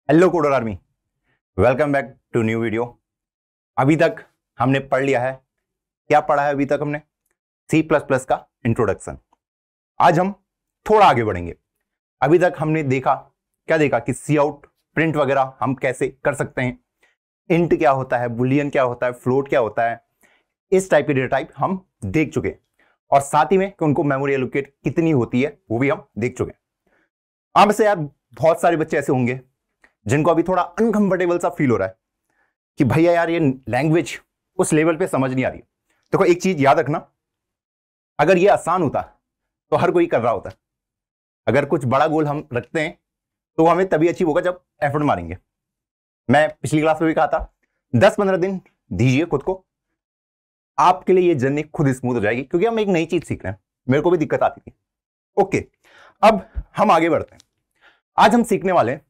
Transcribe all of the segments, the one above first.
Hello coder army, welcome back to new video. अभी तक हमने पढ़ लिया है, क्या पढ़ा है अभी तक हमने? C++ का इंट्रोडक्शन। आज हम थोड़ा आगे बढ़ेंगे। अभी तक हमने क्या देखा कि सी आउट प्रिंट वगैरह हम कैसे कर सकते हैं, इंट क्या होता है, बुलियन क्या होता है, फ्लोट क्या होता है, इस टाइप के डेटा टाइप हम देख चुके हैं। और साथ ही में कि उनको मेमोरी एलोकेट कितनी होती है वो भी हम देख चुके हैं। अब से यार बहुत सारे बच्चे ऐसे होंगे जिनको अभी थोड़ा अनकंफर्टेबल सा फील हो रहा है कि भैया यार ये लैंग्वेज उस लेवल पे समझ नहीं आ रही। देखो एक चीज याद रखना, अगर ये आसान होता तो हर कोई कर रहा होता। अगर कुछ बड़ा गोल हम रखते हैं तो हमें तभी अचीव होगा जब एफर्ट मारेंगे। मैं पिछली क्लास में भी कहा था 10-15 दिन दीजिए खुद को, आपके लिए ये जर्नी खुद स्मूथ हो जाएगी, क्योंकि हम एक नई चीज सीख रहे हैं। मेरे को भी दिक्कत आती थी। ओके, अब हम आगे बढ़ते हैं। आज हम सीखने वाले हैं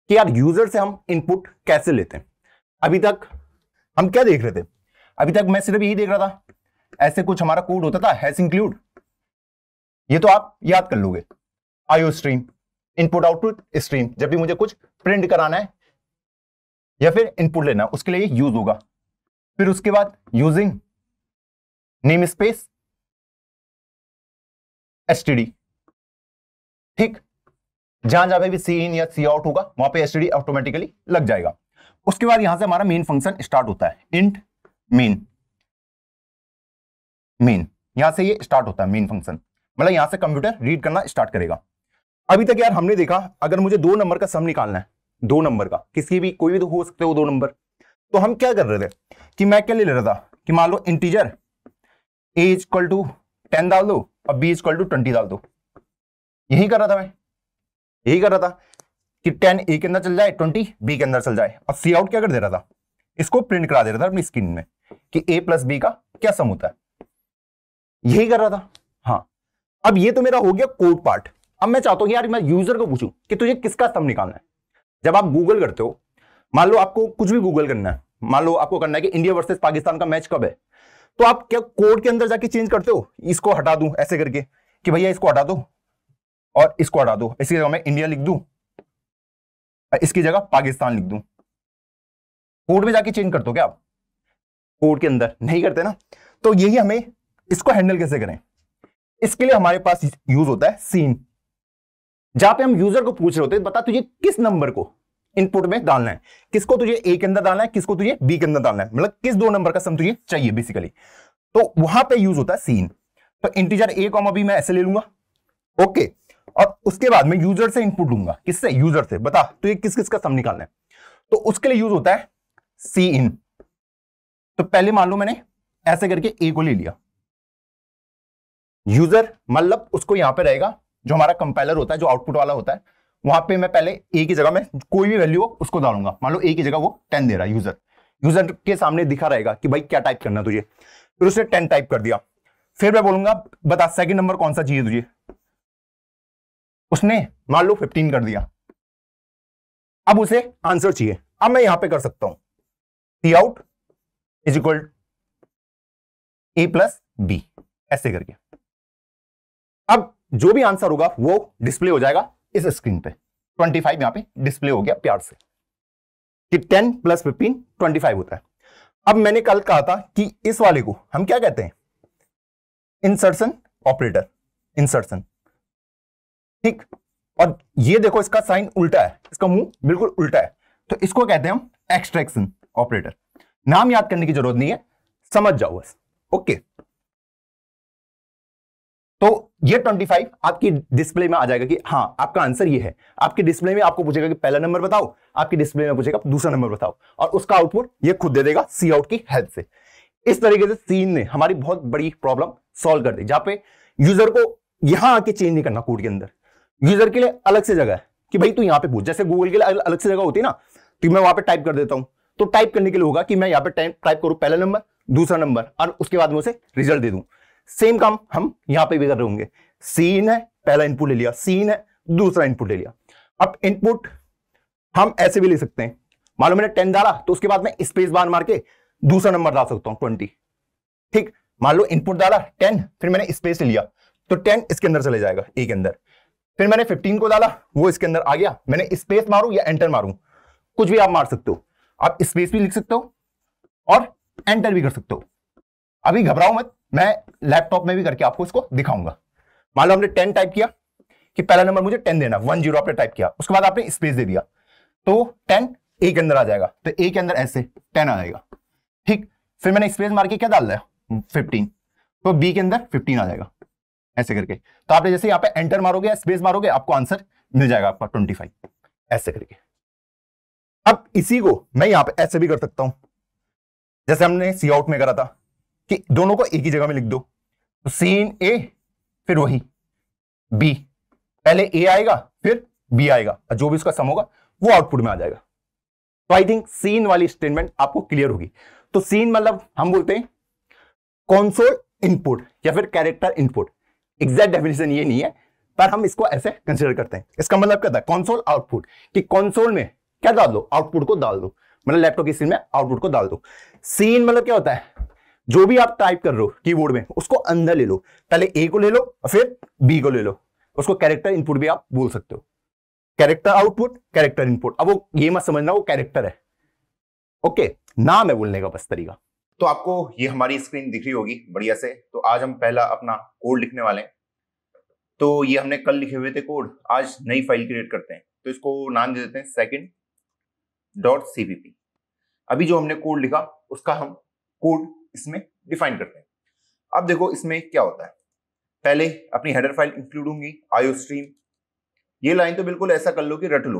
कि यार यूजर से हम इनपुट कैसे लेते हैं। अभी तक हम क्या देख रहे थे? अभी तक मैं सिर्फ यही देख रहा था, ऐसे कुछ हमारा कोड होता था, हैश इंक्लूड। ये तो आप याद कर लोगे, IO stream, input output stream. जब भी मुझे कुछ प्रिंट कराना है या फिर इनपुट लेना है उसके लिए यूज होगा। फिर उसके बाद यूजिंग नेम स्पेस एसटीडी, ठीक। जहां जहां भी सी इन या सी आउट होगा वहां पे एसटीडी ऑटोमेटिकली लग जाएगा। उसके बाद यहां से हमारा मेन फंक्शन स्टार्ट होता है, इंट मेन। यहां से ये स्टार्ट होता है मेन फंक्शन, मतलब यहां से कंप्यूटर रीड करना स्टार्ट करेगा। अभी तक यार हमने देखा, अगर मुझे 2 नंबर का सम निकालना है, 2 नंबर का, किसी भी कोई भी तो हो सकते हो 2 नंबर, तो हम क्या कर रहे थे कि मैं क्या ले रहा था कि मान लो इंटीजर a इक्वल टू 10 डाल दो और b इक्वल टू 20 डाल दो। यही कर रहा था मैं, यही कर रहा था कि 10 ए के अंदर चल जाए, 20 बी के अंदर चल जाए। और सी आउट क्या कर दे रहा था, इसको प्रिंट करा दे रहा था अपनी स्क्रीन में कि ए प्लस बी का क्या सम होता है। यही कर रहा था। हाँ, अब ये तो मेरा हो गया कोड पार्ट। अब मैं चाहता हूं कि यार मैं यूजर को पूछूं कि तुझे किसका सम निकालना है। जब आप गूगल करते हो, मान लो आपको कुछ भी गूगल करना है, मान लो आपको करना है कि इंडिया वर्सेस पाकिस्तान का मैच कब है, तो आप क्या कोड के अंदर जाके चेंज करते हो, इसको हटा दूं ऐसे करके कि भैया इसको हटा दो और इसको हटा दो, इसकी जगह मैं इंडिया लिख दूं, इसकी जगह पाकिस्तान लिख दूं। कोड में जाके चेंज करते हो क्या आप? कोड के अंदर नहीं करते ना। तो यही हमें इसको हैंडल कैसे करें, इसके लिए हमारे पास यूज होता है सीन, जहां पे हम यूजर को पूछ रहे होते हैं बता तुझे किस नंबर को इनपुट में डालना है, किसको तुझे ए के अंदर डालना है, किसको तुझे बी के अंदर डालना है, मतलब किस 2 नंबर का सम तुझे चाहिए बेसिकली। तो वहां पे यूज होता है सीन। तो इंटीजर ए कॉमा बी मैं ऐसे ले लूंगा, ओके। और उसके बाद मैं यूजर से इनपुट लूंगा, किससे? यूजर से। बता तो ये किस किस का सम निकालना है, तो उसके लिए यूज होता है सी इन। तो पहले मान लो मैंने ऐसे करके ए को ले लिया, यूजर मतलब उसको यहां पे रहेगा जो हमारा कंपाइलर होता है, जो आउटपुट वाला होता है, वहां पे मैं पहले ए की जगह में कोई भी वैल्यू हो उसको डालूंगा। मान लो ए की जगह वो 10 दे रहा है, यूजर के सामने दिखा रहेगा कि भाई क्या टाइप करना है तुझे। फिर उसने 10 टाइप कर दिया, फिर मैं बोलूंगा बता सेकंड नंबर कौन सा चाहिए तुझे, उसने मान लो 15 कर दिया। अब उसे आंसर चाहिए। अब मैं यहां पे कर सकता हूं cout is equal A plus B, ऐसे करके। अब जो भी आंसर होगा वो डिस्प्ले हो जाएगा इस स्क्रीन पे। 25 यहां पे डिस्प्ले हो गया प्यार से कि 10 + 15 25 होता है। अब मैंने कल कहा था कि इस वाले को हम क्या कहते हैं, इंसर्शन ऑपरेटर, इंसर्शन, ठीक। और ये देखो इसका साइन उल्टा है, इसका मुंह बिल्कुल उल्टा है, तो इसको कहते हैं हम एक्सट्रैक्शन ऑपरेटर। नाम याद करने की जरूरत नहीं है, समझ जाओ बस, ओके। तो ये 25 आपकी डिस्प्ले में आ जाएगा कि हाँ आपका आंसर ये है। आपके डिस्प्ले में आपको पूछेगा कि पहला नंबर बताओ, आपके डिस्प्ले में पूछेगा दूसरा नंबर बताओ, और उसका आउटपुट ये खुद दे देगा सी आउट की हेल्प से। इस तरीके से सीन ने हमारी बहुत बड़ी प्रॉब्लम सॉल्व कर दी, जहां पे यूजर को यहां आके चेंज नहीं करना कोड के अंदर। यूजर के लिए अलग से जगह है कि भाई तू यहां पे पूछ, जैसे गूगल के लिए अलग से जगह होती है ना, तो मैं वहां पे टाइप कर देता हूं। तो टाइप करने के लिए होगा कि मैं यहां पे टाइप करूं पहला नंबर, दूसरा नंबर, और उसके बाद में उसे रिजल्ट दे दूं। सेम काम हम यहां पे भी कर रहे होंगे। सीन है, पहला इनपुट ले लिया, सीन है, दूसरा इनपुट ले लिया। अब इनपुट हम ऐसे भी ले सकते हैं, मान लो मैंने 10 डाला तो उसके बाद मैं स्पेस बार मार के दूसरा नंबर डाल सकता हूं 20, ठीक। मान लो इनपुट डाला 10, फिर मैंने स्पेस ले लिया तो 10 इसके अंदर चले जाएगा ए के अंदर। फिर मैंने 15 को डाला, वो इसके अंदर आ गया, मैंने स्पेस मारूं या एंटर मारूं कुछ भी आप मार सकते हो, आप स्पेस भी लिख सकते हो और एंटर भी कर सकते हो। अभी घबराओ मत, मैं लैपटॉप में भी करके आपको इसको दिखाऊंगा। मान लो हमने 10 टाइप किया कि पहला नंबर मुझे 10 देना, 10 आपने टाइप किया, उसके बाद आपने स्पेस दे दिया तो 10 ए के अंदर आ जाएगा, तो ए के अंदर ऐसे 10 आ जाएगा। ठीक, फिर मैंने स्पेस मार के क्या डाल दिया 15, तो बी के अंदर 15 आ जाएगा ऐसे करके। तो आपने जैसे यहाँ पे एंटर मारोगे, स्पेस मारोगे, आपको आंसर मिल जाएगा आपका 25 ऐसे करके। अब इसी को मैं यहां पे ऐसे भी कर सकता हूं, जैसे हमने सी आउट में करा था कि दोनों को एक ही जगह में लिख दो, तो सीन ए फिर वही बी, पहले ए आएगा फिर बी आएगा, और जो भी उसका सम होगा वो आउटपुट में आ जाएगा। तो आई थिंक सीन वाली स्टेटमेंट आपको क्लियर होगी। तो सीन मतलब हम बोलते हैं कंसोल इनपुट या फिर कैरेक्टर इनपुट। एग्जैक्ट डेफिनेशन ये नहीं है, पर हम इसको ऐसे कंसीडर करते हैं। इसका मतलब क्या था, कंसोल आउटपुट, कि कंसोल में क्या डाल दो, आउटपुट को डाल दो, मतलब लैपटॉप की स्क्रीन में आउटपुट को डाल दो। सीन मतलब क्या होता है, जो भी आप टाइप कर रहे हो कीबोर्ड में उसको अंदर ले लो, पहले ए को ले लो और फिर बी को ले लो, उसको कैरेक्टर इनपुट भी आप बोल सकते हो। Character output, character input. अब वो ये मत समझना वो कैरेक्टर है, ओके, नाम है बोलने का बस तरीका। तो आपको ये हमारी स्क्रीन दिख रही होगी बढ़िया से। तो आज हम पहला अपना कोड लिखने वाले हैं। तो ये हमने कल लिखे हुए थे कोड, आज नई फाइल क्रिएट करते हैं, तो इसको नाम दे देते हैं second.cpp। अभी जो हमने कोड लिखा उसका हम कोड इसमें डिफाइन करते हैं। अब देखो इसमें क्या होता है, पहले अपनी हेडर फाइल इंक्लूड होंगी IOStream। ये लाइन तो बिल्कुल ऐसा कर लो कि रट लो,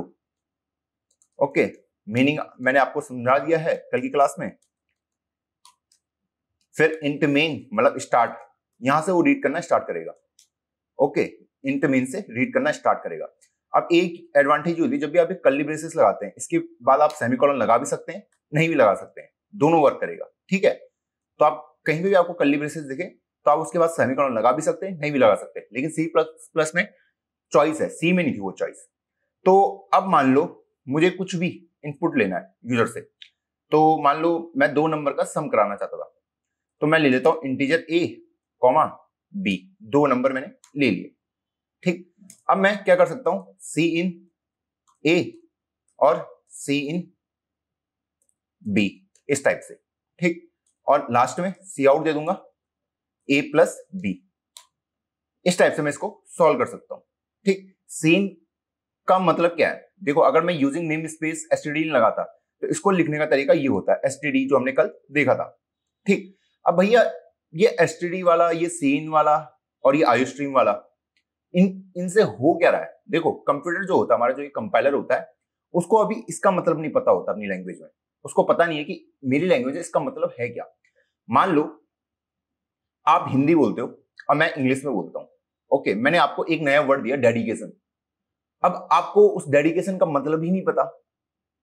ओके, मीनिंग मैंने आपको समझा दिया है कल की क्लास में। फिर इंट मेन मतलब स्टार्ट, यहां से वो रीड करना स्टार्ट करेगा, ओके, इंट मेन से रीड करना स्टार्ट करेगा। अब एक एडवांटेज होती है, जब भी आप एक कर्ली ब्रेसेस लगाते हैं इसके बाद आप सेमीकोलन लगा भी सकते हैं, नहीं भी लगा सकते हैं, दोनों वर्क करेगा, ठीक है। तो आप कहीं भी आपको कर्ली ब्रेसेस दिखे तो आप उसके बाद सेमीकोलन लगा भी सकते हैं, नहीं भी लगा सकते, लेकिन C++ में चॉइस है, सी में नहीं थी वो चॉइस। तो अब मान लो मुझे कुछ भी इनपुट लेना है यूजर से, तो मान लो मैं 2 नंबर का सम कराना चाहता था, तो मैं ले लेता हूं इंटीजर a, b, 2 नंबर मैंने ले लिए, ठीक। अब मैं क्या कर सकता हूं, सी इन a और सी इन b इस टाइप से, ठीक, और लास्ट में सी आउट दे दूंगा a + b, इस टाइप से मैं इसको सॉल्व कर सकता हूं, ठीक। सीन का मतलब क्या है, देखो अगर मैं यूजिंग नेम स्पेस एसटीडी लगाता तो इसको लिखने का तरीका ये होता है, एसटीडी जो हमने कल देखा था, ठीक। अब भैया ये एसटीडी वाला, ये सीन वाला और ये IOStream वाला, इनसे हो क्या रहा है, देखो कंप्यूटर जो होता है हमारा, जो ये कंपाइलर होता है, उसको अभी इसका मतलब नहीं पता होता अपनी लैंग्वेज में, उसको पता नहीं है कि मेरी लैंग्वेज है इसका मतलब है क्या। मान लो आप हिंदी बोलते हो और मैं इंग्लिश में बोलता हूं, ओके, मैंने आपको एक नया वर्ड दिया डेडिकेशन, अब आपको उस डेडिकेशन का मतलब ही नहीं पता,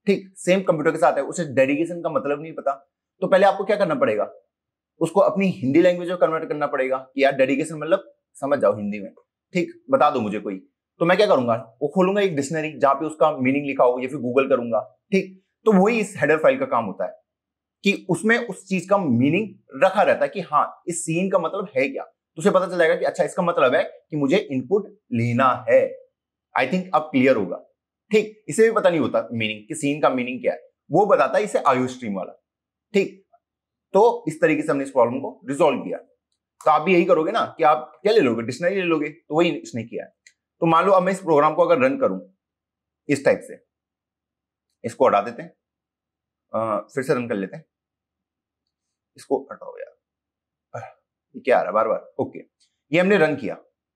ठीक, सेम कंप्यूटर के साथ है, उसे डेडिकेशन का मतलब नहीं पता, तो पहले आपको क्या करना पड़ेगा, उसको अपनी हिंदी लैंग्वेज में कन्वर्ट करना पड़ेगा कि यार डेडिकेशन मतलब समझ जाओ हिंदी में, ठीक, बता दो मुझे कोई। तो मैं क्या करूंगा, वो खोलूंगा एक डिक्शनरी जहां पे उसका मीनिंग लिखा हो, या फिर गूगल करूंगा, ठीक। तो वही इस हेडर फाइल का काम होता है कि उसमें उस चीज का मीनिंग रखा रहता है कि हाँ इस सीन का मतलब है क्या, तो उसे पता चल जाएगा कि अच्छा इसका मतलब है कि मुझे इनपुट लेना है। आई थिंक अब क्लियर होगा, ठीक। इसे भी पता नहीं होता मीनिंग कि सीन का मीनिंग क्या है, वो बताता है इसे IOStream वाला, ठीक। तो इस तरीके से हमने इस प्रॉब्लम को रिजॉल्व किया। तो आप भी यही करोगे ना कि आप क्या ले लोगे, डिक्शनरी ले लोगे, तो वही इसने किया है। तो मान लो अब मैं इस प्रोग्राम को अगर रन करूं इस टाइप से, इसको हटा देते हैं, फिर से रन कर लेते हैं, इसको हटाओ यार, ये क्या आ रहा है बार बार, ओके, ये हमने रन किया,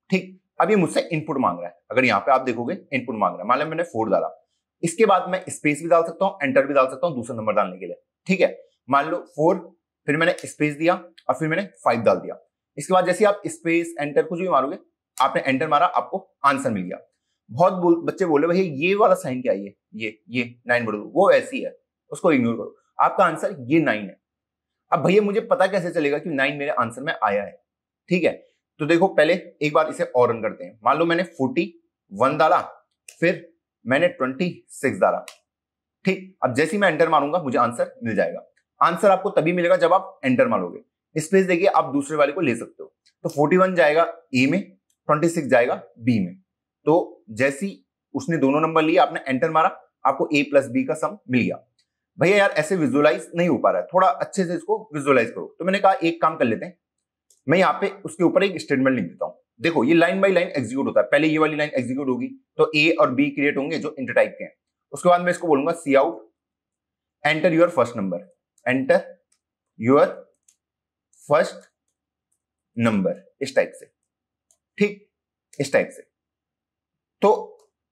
ठीक। अब ये मुझसे इनपुट मांग रहा है, अगर यहाँ पे आप देखोगे इनपुट मांग रहा है, मान लो मैंने 4 डाला, इसके बाद मैं स्पेस भी डाल सकता हूँ, एंटर भी डाल सकता हूँ दूसरा नंबर डालने के लिए, ठीक है। मान लो 4, फिर मैंने स्पेस दिया और फिर मैंने 5 डाल दिया, इसके बाद जैसे आप स्पेस एंटर कुछ भी मारोगे, आपने एंटर मारा, आपको आंसर मिल गया। बहुत बच्चे बोले भैया ये वाला साइन क्या है, ये 9 बढ़ दो, वो ऐसी है, उसको इग्नोर करो, आपका आंसर ये 9 है। अब भैया मुझे पता कैसे चलेगा कि 9 मेरे आंसर में आया है, ठीक है। तो देखो पहले एक बार इसे और रन करते हैं, मान लो मैंने 41 डाला, फिर मैंने 26 डाला, ठीक। अब जैसे ही मैं एंटर मारूंगा मुझे आंसर मिल जाएगा। आंसर आपको तभी मिलेगा जब आप एंटर मारोगे, स्पेस देखिए आप दूसरे वाले को ले सकते हो, तो 41 जाएगा ए में, 26 जाएगा बी में। तो जैसी उसने दोनों नंबर लिए, आपने एंटर मारा, आपको a प्लस बी का सम मिल गया। भैया यार ऐसे विजुअलाइज नहीं हो पा रहा है, थोड़ा अच्छे से इसको विजुअलाइज करो। तो मैंने कहा एक काम कर लेते हैं, मैं यहाँ पे उसके ऊपर एक स्टेटमेंट लिख देता हूं। देखो ये लाइन बाय लाइन एग्जीक्यूट होता है, पहले ये वाली लाइन एग्जीक्यूट होगी तो ए और बी क्रिएट होंगे जो इंटर टाइप के हैं। उसके बाद मैं इसको बोलूंगा cout enter your first number, enter your first number, इस टाइप से, ठीक, इस टाइप से। तो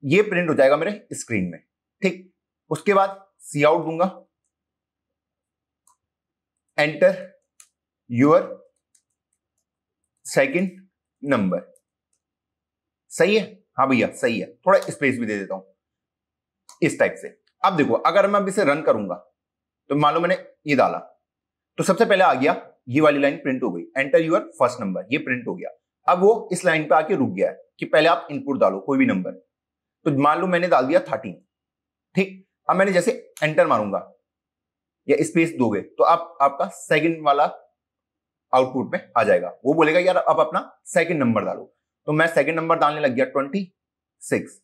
ये प्रिंट हो जाएगा मेरे स्क्रीन में, ठीक। उसके बाद सी आउट दूंगा, एंटर योर सेकंड नंबर। सही है? हाँ भैया सही है, थोड़ा स्पेस भी दे देता हूं इस टाइप से। अब देखो अगर मैं अब इसे रन करूंगा तो मान लो मैंने ये डाला तो सबसे पहले आ गया ये वाली लाइन प्रिंट हो गई, एंटर यूर फर्स्ट नंबर, ये प्रिंट हो गया। अब वो इस लाइन पे आके रुक गया है कि पहले आप इनपुट डालो कोई भी नंबर। तो मान लो मैंने डाल दिया 13, ठीक। अब मैंने जैसे एंटर मारूंगा या स्पेस दोगे तो आप आपका सेकंड वाला आउटपुट में आ जाएगा। वो बोलेगा यार अब अपना सेकंड नंबर डालो, तो मैं सेकंड नंबर डालने लग गया 26,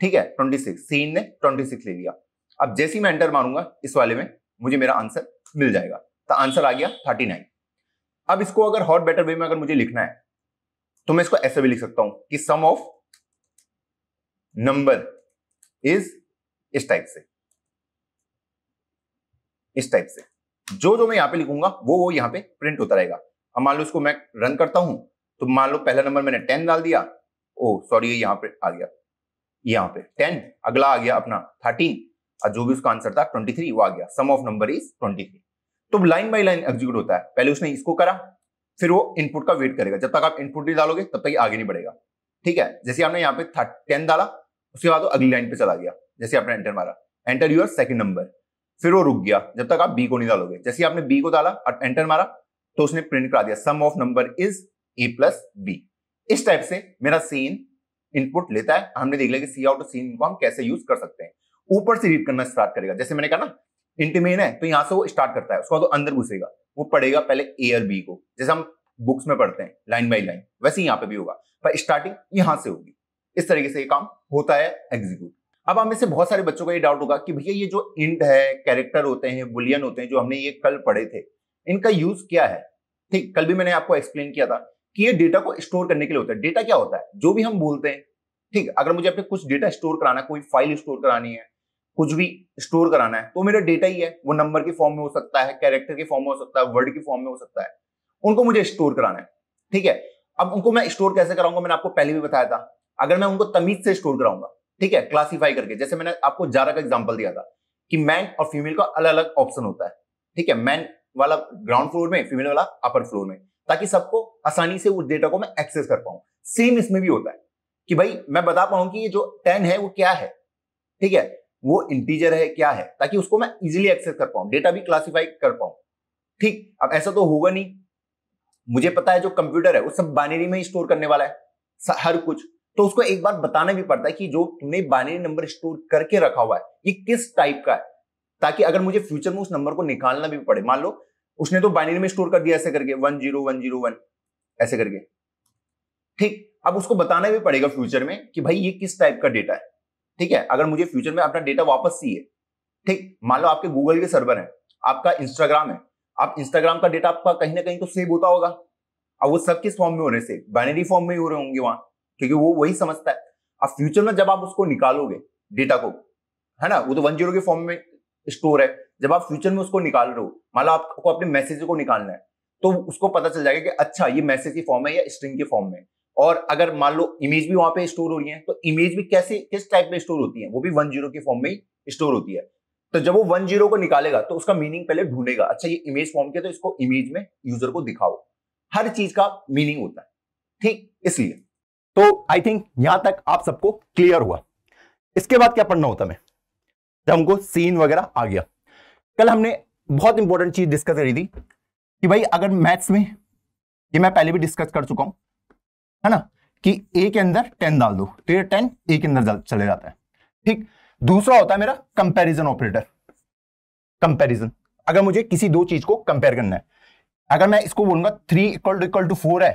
ठीक है 26, सीन ने 26 ले लिया। अब जैसे ही मैं एंटर मारूंगा इस वाले में मुझे मेरा आंसर मिल जाएगा, तो आंसर आ गया 39। अब इसको अगर हॉट बेटर वे में अगर मुझे लिखना है तो मैं इसको ऐसे भी लिख सकता हूं कि सम ऑफ नंबर इज इस टाइप से, इस टाइप से। जो जो मैं यहां पे लिखूंगा वो यहां पे प्रिंट होता रहेगा। अब मान लो इसको मैं रन करता हूं तो मान लो पहला नंबर मैंने 10 डाल दिया, ओ सॉरी ये यहां पे आ गया, यहां पे 10, अगला आ गया अपना 13 और जो भी उसका आंसर था 23 वो आ गया, सम ऑफ नंबर इज 23। तो लाइन बाय लाइन एग्जीक्यूट होता है, पहले उसने इसको करा फिर वो इनपुट का वेट करेगा, जब तक आप इनपुट नहीं डालोगे तब तक ये आगे नहीं बढ़ेगा, ठीक है। जैसे आपने यहाँ पे 10 डाला उसके बाद वो अगली लाइन पे चला गया, जैसे आपने एंटर मारा एंटर यूर सेकंड नंबर, फिर वो रुक गया जब तक आप बी को नहीं डालोगे। जैसे आपने बी को डाला और एंटर मारा तो उसने प्रिंट करा दिया sum of number is A plus B. इस टाइप से मेरा सीन इनपुट लेता है। हमने देख लिया कि सी आउट और सीन को हम कैसे यूज कर सकते हैं। ऊपर से रीड करना स्टार्ट करेगा, जैसे मैंने कहा ना इंट मेन है तो यहां से वो स्टार्ट करता है, उसके बाद अंदर घुसेगा, वो पढ़ेगा पहले ए और बी को, जैसे हम बुक्स में पढ़ते हैं लाइन बाय लाइन, वैसे ही यहाँ पे भी होगा, पर स्टार्टिंग यहां से होगी। इस तरीके से ये काम होता है एग्जीक्यूट। अब हम में से बहुत सारे बच्चों का ये डाउट होगा कि भैया ये जो इंट है, कैरेक्टर होते हैं, बुलियन होते हैं जो हमने ये कल पढ़े थे, इनका यूज क्या है? ठीक, कल भी मैंने आपको एक्सप्लेन किया था कि ये डेटा को स्टोर करने के लिए होता है। डेटा क्या होता है? जो भी हम बोलते हैं, ठीक, अगर मुझे अपने कुछ डेटा स्टोर कराना है, कोई फाइल स्टोर करानी है, कुछ भी स्टोर कराना है, तो मेरा डेटा ही है। वो नंबर के फॉर्म में हो सकता है, कैरेक्टर के फॉर्म में हो सकता है, वर्ड के फॉर्म में हो सकता है, उनको मुझे स्टोर कराना है, ठीक है। अब उनको मैं स्टोर कैसे कराऊंगा? मैंने आपको पहले भी बताया था, अगर मैं उनको तमीज से स्टोर कराऊंगा, ठीक है, क्लासिफाई करके, जैसे मैंने आपको जारा का एग्जांपल दिया था कि मैन और फीमेल का अलग अलग ऑप्शन होता है, ठीक है, मैन वाला ग्राउंड फ्लोर में, फीमेल वाला अपर फ्लोर में, ताकि सबको आसानी से उस डेटा को मैं एक्सेस कर पाऊं। सेम इसमें भी होता है कि भाई मैं बता पाऊं कि ये जो 10 है वो क्या है, ठीक है, वो इंटीजर है क्या है, ताकि उसको मैं इजीली एक्सेस कर पाऊं, डेटा भी क्लासिफाई कर पाऊं, ठीक। अब ऐसा तो होगा नहीं, मुझे पता है जो कंप्यूटर है वो सब बाइनरी में ही स्टोर करने वाला है हर कुछ, तो उसको एक बार बताना भी पड़ता है कि जो तुमने बाइनरी नंबर स्टोर करके रखा हुआ है ये किस टाइप का है, ताकि अगर मुझे फ्यूचर में उस नंबर को निकालना भी पड़े, मान लो उसने तो बाइनरी में स्टोर कर दिया ऐसे करके 10101 ऐसे करके, ठीक, अब उसको बताना भी पड़ेगा फ्यूचर में कि भाई ये किस टाइप का डेटा है, ठीक है। अगर मुझे फ्यूचर में अपना डेटा वापस चाहिए, ठीक, मान लो आपके गूगल के सर्वर है, आपका इंस्टाग्राम है, आप इंस्टाग्राम का डेटा आपका कहीं ना कहीं तो सेव होता होगा, अब वो सब किस फॉर्म में हो रहे से बाइनरी फॉर्म में ही हो रहे होंगे वहां, क्योंकि वो वही समझता है। अब फ्यूचर में जब आप उसको निकालोगे डेटा को, है ना, वो तो 10 के फॉर्म में स्टोर है, जब आप फ्यूचर में उसको निकाल रहे हो, मान लो आपको अपने मैसेज को निकालना है, तो उसको पता चल जाएगा कि अच्छा ये मैसेज की फॉर्म है या स्ट्रिंग के फॉर्म में। और अगर मान लो इमेज भी वहां पे स्टोर हो रही है, तो इमेज भी कैसे किस टाइप में स्टोर होती है, वो भी 10 के फॉर्म में ही स्टोर होती है। तो जब वो 10 को निकालेगा तो उसका मीनिंग पहले ढूंढेगा, अच्छा ये इमेज फॉर्म के, तो इसको इमेज में यूजर को दिखाओ, हर चीज का मीनिंग होता है, ठीक, इसलिए। तो आई थिंक यहां तक आप सबको क्लियर हुआ। इसके बाद क्या पढ़ना होता है, जब हमको सीन वगैरह आ गया, कल हमने बहुत इंपॉर्टेंट चीज डिस्कस करी थी कि भाई अगर मैथ्स में, ये मैं पहले भी डिस्कस कर चुका हूं, है ना, कि ए के अंदर 10 डाल दो तो ये 10 ए के अंदर चले जाता है, ठीक। दूसरा होता है मेरा कंपैरिजन ऑपरेटर, कंपैरिजन, अगर मुझे किसी दो चीज को कंपेयर करना है, अगर मैं इसको बोलूंगा 3 = to 4 है,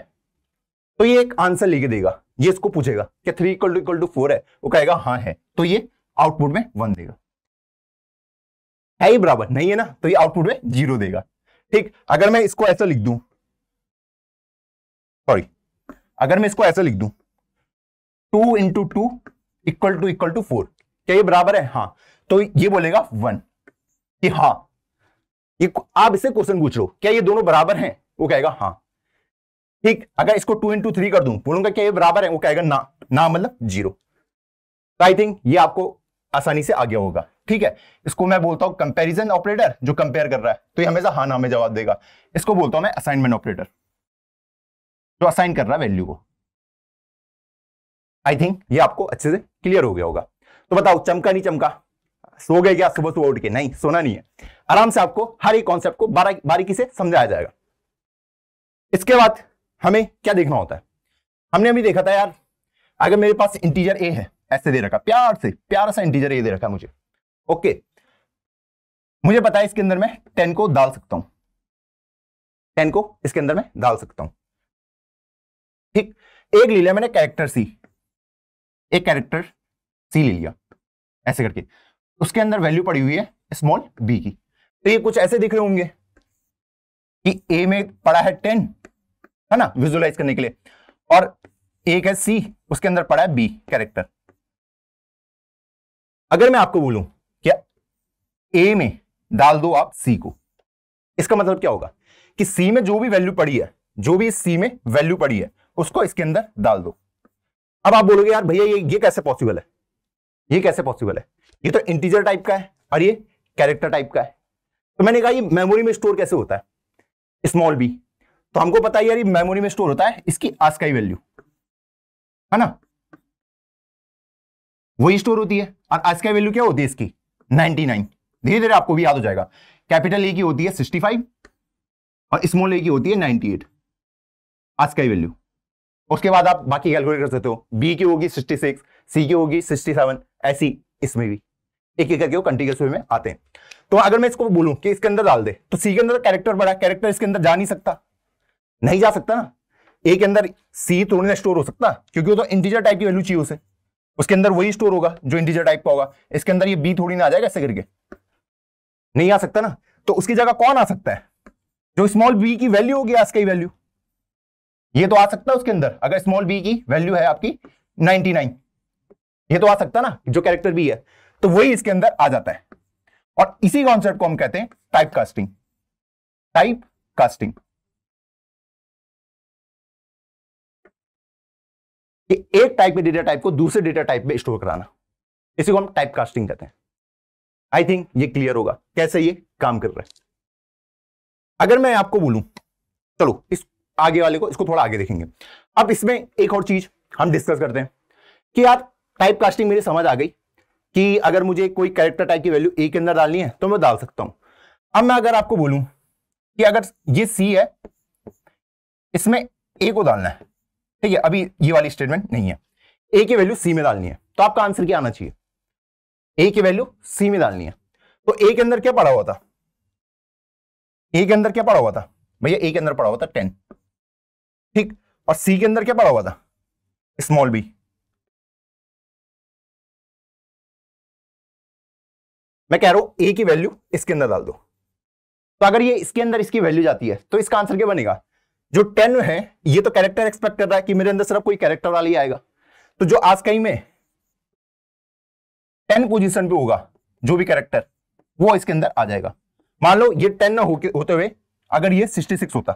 तो ये एक आंसर लेके देगा, ये इसको पूछेगा कि 3 = to 4 है, वो कहेगा हाँ है, तो ये आउटपुट में 1 देगा, है ही बराबर नहीं है ना, तो ये आउटपुट में 0 देगा। ठीक, अगर मैं इसको ऐसा लिख दूं, सॉरी, अगर मैं इसको ऐसा लिख दूं 2 इंटू 2 इक्वल टू 4, क्या ये बराबर है? हाँ, तो ये बोलेगा 1 कि हाँ, ये आप इससे क्वेश्चन पूछ लो क्या ये दोनों बराबर हैं, वो कहेगा हाँ। ठीक, अगर इसको 2 इंटू 3 कर दूं, बोलूंगा क्या ये बराबर है, वो कहेगा ना, ना मतलब 0। तो आई थिंक ये आपको आसानी से आ गया होगा। ठीक है, इसको मैं बोलता हूं कंपैरिजन ऑपरेटर, जो कंपेयर कर रहा है, तो ये हमेशा हाँ ना में जवाब देगा। इसको बोलता हूं मैं असाइनमेंट ऑपरेटर, जो असाइन कर रहा है वैल्यू को। आई थिंक ये आपको अच्छे से क्लियर हो गया होगा। तो बताओ, चमका नहीं चमका? सो गए क्या सुबह सुबह उठ के? नहीं, सोना नहीं है, आराम से आपको हर एक कॉन्सेप्ट को बारीकी से समझाया जाएगा। इसके बाद हमें क्या देखना होता है? हमने अभी देखा था यार, अगर मेरे पास इंटीजर ए है, ऐसे दे रखा, प्यारा सा इंटीजर ए दे रखा मुझे, ओके, मुझे पता है इसके अंदर मैं 10 को डाल सकता हूं, 10 को इसके अंदर मैं डाल सकता हूं। ठीक, एक ले लिया मैंने कैरेक्टर सी, एक कैरेक्टर सी ले लिया ऐसे करके, उसके अंदर वैल्यू पड़ी हुई है स्मॉल बी की। तो ये कुछ ऐसे दिख रहे होंगे कि ए में पड़ा है 10, है ना, विजुअलाइज करने के लिए, और एक है सी, उसके अंदर पड़ा है बी कैरेक्टर। अगर मैं आपको बोलूं क्या ए में डाल दो आप सी को, इसका मतलब क्या होगा कि सी में जो भी वैल्यू पड़ी है, जो भी सी में वैल्यू पड़ी है, उसको इसके अंदर डाल दो। अब आप बोलोगे यार भैया ये कैसे पॉसिबल है, ये कैसे पॉसिबल है, ये तो इंटीजर टाइप का है और ये कैरेक्टर टाइप का है। तो मैंने कहा ये मेमोरी में स्टोर कैसे होता है स्मॉल बी, तो हमको पता है यार ये मेमोरी में स्टोर होता है इसकी आस्काई वैल्यू, है ना, वही स्टोर होती है। और आस्काई वैल्यू क्या होती है इसकी? 99। धीरे धीरे आपको भी याद हो जाएगा। कैपिटल ए की होती है 65 और स्मॉल ए की होती है 98 आस्काई वैल्यू। उसके बाद आप बाकी कैलकुलेट कर सकते हो, बी की होगी 66, सी की होगी 67, ऐसी इसमें भी एक एक करके वो कंटीन्यूअस वे में आते हैं। तो अगर मैं इसको बोलूं कि इसके अंदर डाल दे, तो सी के अंदर कैरेक्टर बड़ा, कैरेक्टर इसके अंदर जा नहीं सकता, नहीं जा सकता ना। ए के अंदर सी थोड़ी ना स्टोर हो सकता, क्योंकि वो तो इंटीजर टाइप की वैल्यू चाहिए उसे, उसके अंदर वही स्टोर होगा जो इंटीजर टाइप का होगा। इसके अंदर ये बी थोड़ी ना आ जाएगा ऐसे करके, नहीं आ सकता ना। तो उसकी जगह कौन आ सकता है? जो स्मॉल बी की वैल्यू होगी आस्काई वैल्यू, ये तो आ सकता है उसके अंदर। अगर स्मॉल बी की वैल्यू है आपकी 99, ये तो आ सकता ना, जो कैरेक्टर बी है, तो वही इसके अंदर आ जाता है। और इसी कॉन्सेप्ट को हम कहते हैं टाइप कास्टिंग। टाइप कास्टिंग, एक टाइप के डेटा टाइप को दूसरे डेटा टाइप में स्टोर कराना, इसी को हम टाइप कास्टिंग कहते हैं। आई थिंक ये क्लियर होगा कैसे ये काम कर रहा है। अगर मैं आपको बोलूं, चलो इस आगे वाले को, इसको थोड़ा आगे देखेंगे। अब इसमें एक और चीज हम डिस्कस करते हैं कि यार टाइप कास्टिंग मेरी समझ आ गई कि अगर मुझे कोई कैरेक्टर टाइप की वैल्यू ए के अंदर डालनी है तो मैं डाल सकता हूं। अब मैं अगर आपको बोलूं कि अगर ये सी है, इसमें ए को डालना है, ठीक है, अभी ये वाली स्टेटमेंट नहीं है, ए की वैल्यू सी में डालनी है, तो आपका आंसर क्या आना चाहिए? ए की वैल्यू सी में डालनी है। तो ए के अंदर क्या पड़ा हुआ था? ए के अंदर क्या पड़ा हुआ था भैया? ए के अंदर पड़ा हुआ था 10, ठीक, और सी के अंदर क्या पड़ा हुआ था? Small B. मैं कह रहा हूं ए की वैल्यू इसके अंदर डाल दो, तो अगर ये इसके अंदर इसकी वैल्यू जाती है तो इसका आंसर क्या बनेगा? जो 10 है, ये तो कैरेक्टर एक्सपेक्ट कर रहा है कि मेरे अंदर सिर्फ कोई कैरेक्टर वाला ही आएगा, तो जो आस्काई में 10 पोजीशन पे होगा जो भी कैरेक्टर, वो इसके अंदर आ जाएगा। मान लो ये 10 ना होते हुए अगर ये 66 होता,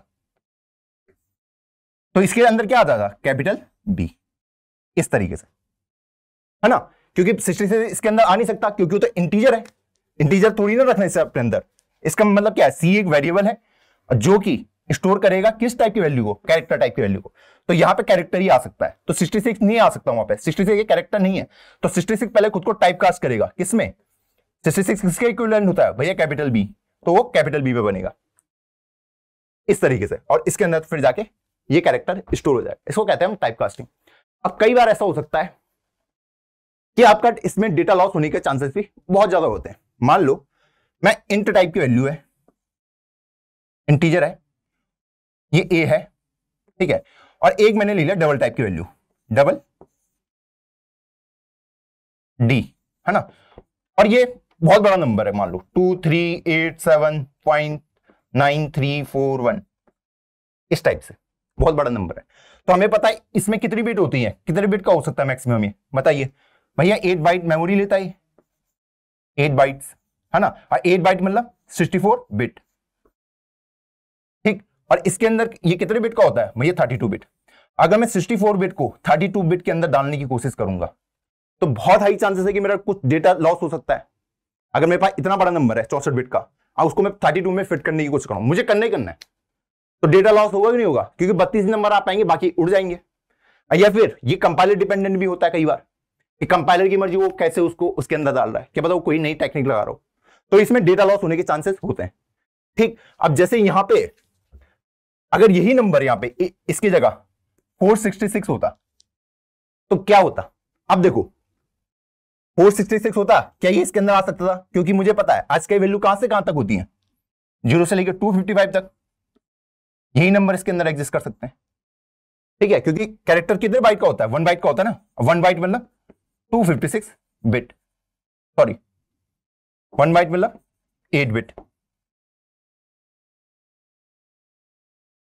तो इसके अंदर क्या आ जाएगा? कैपिटल बी, इस तरीके से, है ना, क्योंकि 66 इसके अंदर आ नहीं सकता, क्योंकि वो तो इंटीजर है, इंटीजर थोड़ी ना रखना इससे अपने अंदर। इसका मतलब क्या है? सी एक वेरिएबल है जो कि स्टोर करेगा किस टाइप की वैल्यू को? कैरेक्टर टाइप की वैल्यू को। तो यहां पे कैरेक्टर ही आ सकता है, तो 66 नहीं आ सकता वहां पे, 66 ये कैरेक्टर नहीं है, तो 66 पहले खुद को टाइप कास्ट करेगा किसमें? 66 किसके इक्विवेलेंट होता है भैया? कैपिटल बी, तो वो कैपिटल बी पे बनेगा इस तरीके से, और इसके अंदर फिर जाके ये कैरेक्टर स्टोर हो जाए। इसको कहते हैं हम टाइप कास्टिंग। अब कई बार ऐसा हो सकता है कि आपका इसमें डेटा लॉस होने के चांसेस भी बहुत ज्यादा होते हैं। मान लो मैं इंट टाइप की वैल्यू है, इंटीजर है, ये ए है, ठीक है, और एक मैंने ले लिया डबल टाइप की वैल्यू, डबल डी, है ना, और ये बहुत बड़ा नंबर है, मान लो 2387.9341, इस टाइप से बहुत बड़ा नंबर है। तो हमें पता है इसमें कितनी बिट होती है, कितने बिट का हो सकता है मैक्सिमम, ये बताइए भैया। 8 बाइट मेमोरी लेता है, 8 बाइट्स है ना, 8 बाइट मतलब 64 बिट, ठीक। और इसके अंदर ये कितने बिट का होता है भैया, 32 बिट। अगर मैं 64 बिट को 32 बिट के अंदर डालने की कोशिश करूंगा तो बहुत हाई चांसेस है कि मेरा कुछ डेटा लॉस हो सकता है। अगर मेरे पास इतना बड़ा नंबर है 64 बिट का और उसको मैं 32 में फिट करने की कोशिश करूं, मुझे करना ही करना है, तो डेटा लॉस होगा कि नहीं होगा, क्योंकि 32 नंबर आ पाएंगे, बाकी उड़ जाएंगे। या फिर ये कंपाइलर डिपेंडेंट भी होता है कई बार, कि कंपाइलर की मर्जी वो कैसे उसको उसके अंदर डाल रहा है, क्या पता वो कोई नई टेक्निक लगा रहा हो, तो इसमें डेटा लॉस होने के चांसेस होते हैं, ठीक। अब जैसे यहां पे अगर यही नंबर यहां पे इसकी जगह 466 होता तो क्या होता, अब देखो 466 होता, क्या ये इसके अंदर आ सकता था, क्योंकि मुझे पता है आज की वैल्यू कहां से कहां तक होती है, 0 से लेकर 255 तक, यही नंबर इसके अंदर एग्जिस्ट कर सकते हैं, ठीक है। क्योंकि कैरेक्टर कितने बाइट का होता है, 1 बाइट का होता है ना, 1 बाइट मतलब 256 बिट, सॉरी 1 बाइट मतलब 8 बिट,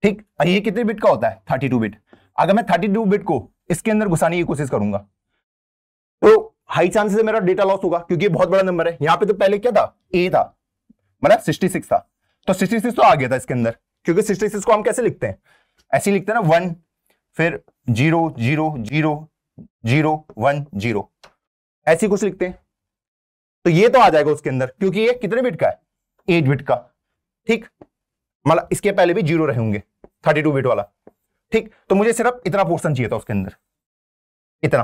ठीक। और ये कितने बिट का होता है, 32 बिट। अगर मैं 32 बिट को इसके अंदर घुसाने की कोशिश करूंगा तो हाई चांसेस है मेरा डेटा लॉस होगा, क्योंकि ये बहुत बड़ा नंबर है। यहां पे तो पहले क्या था, ए था, मतलब 66 था, तो 66 तो आ गया था इसके अंदर, क्योंकि 66 को हम कैसे लिखते हैं, ऐसे लिखते हैं ना, 1 फिर 0 0 0 0 1 0, ऐसे कुछ लिखते हैं, तो ये तो आ जाएगा उसके अंदर, क्योंकि ये कितने बिट का है, 8 बिट का, ठीक। मतलब इसके पहले भी 0 रहे होंगे, 32 बिट वाला, ठीक। तो मुझे सिर्फ इतना पोर्शन चाहिए था उसके अंदर, इतना,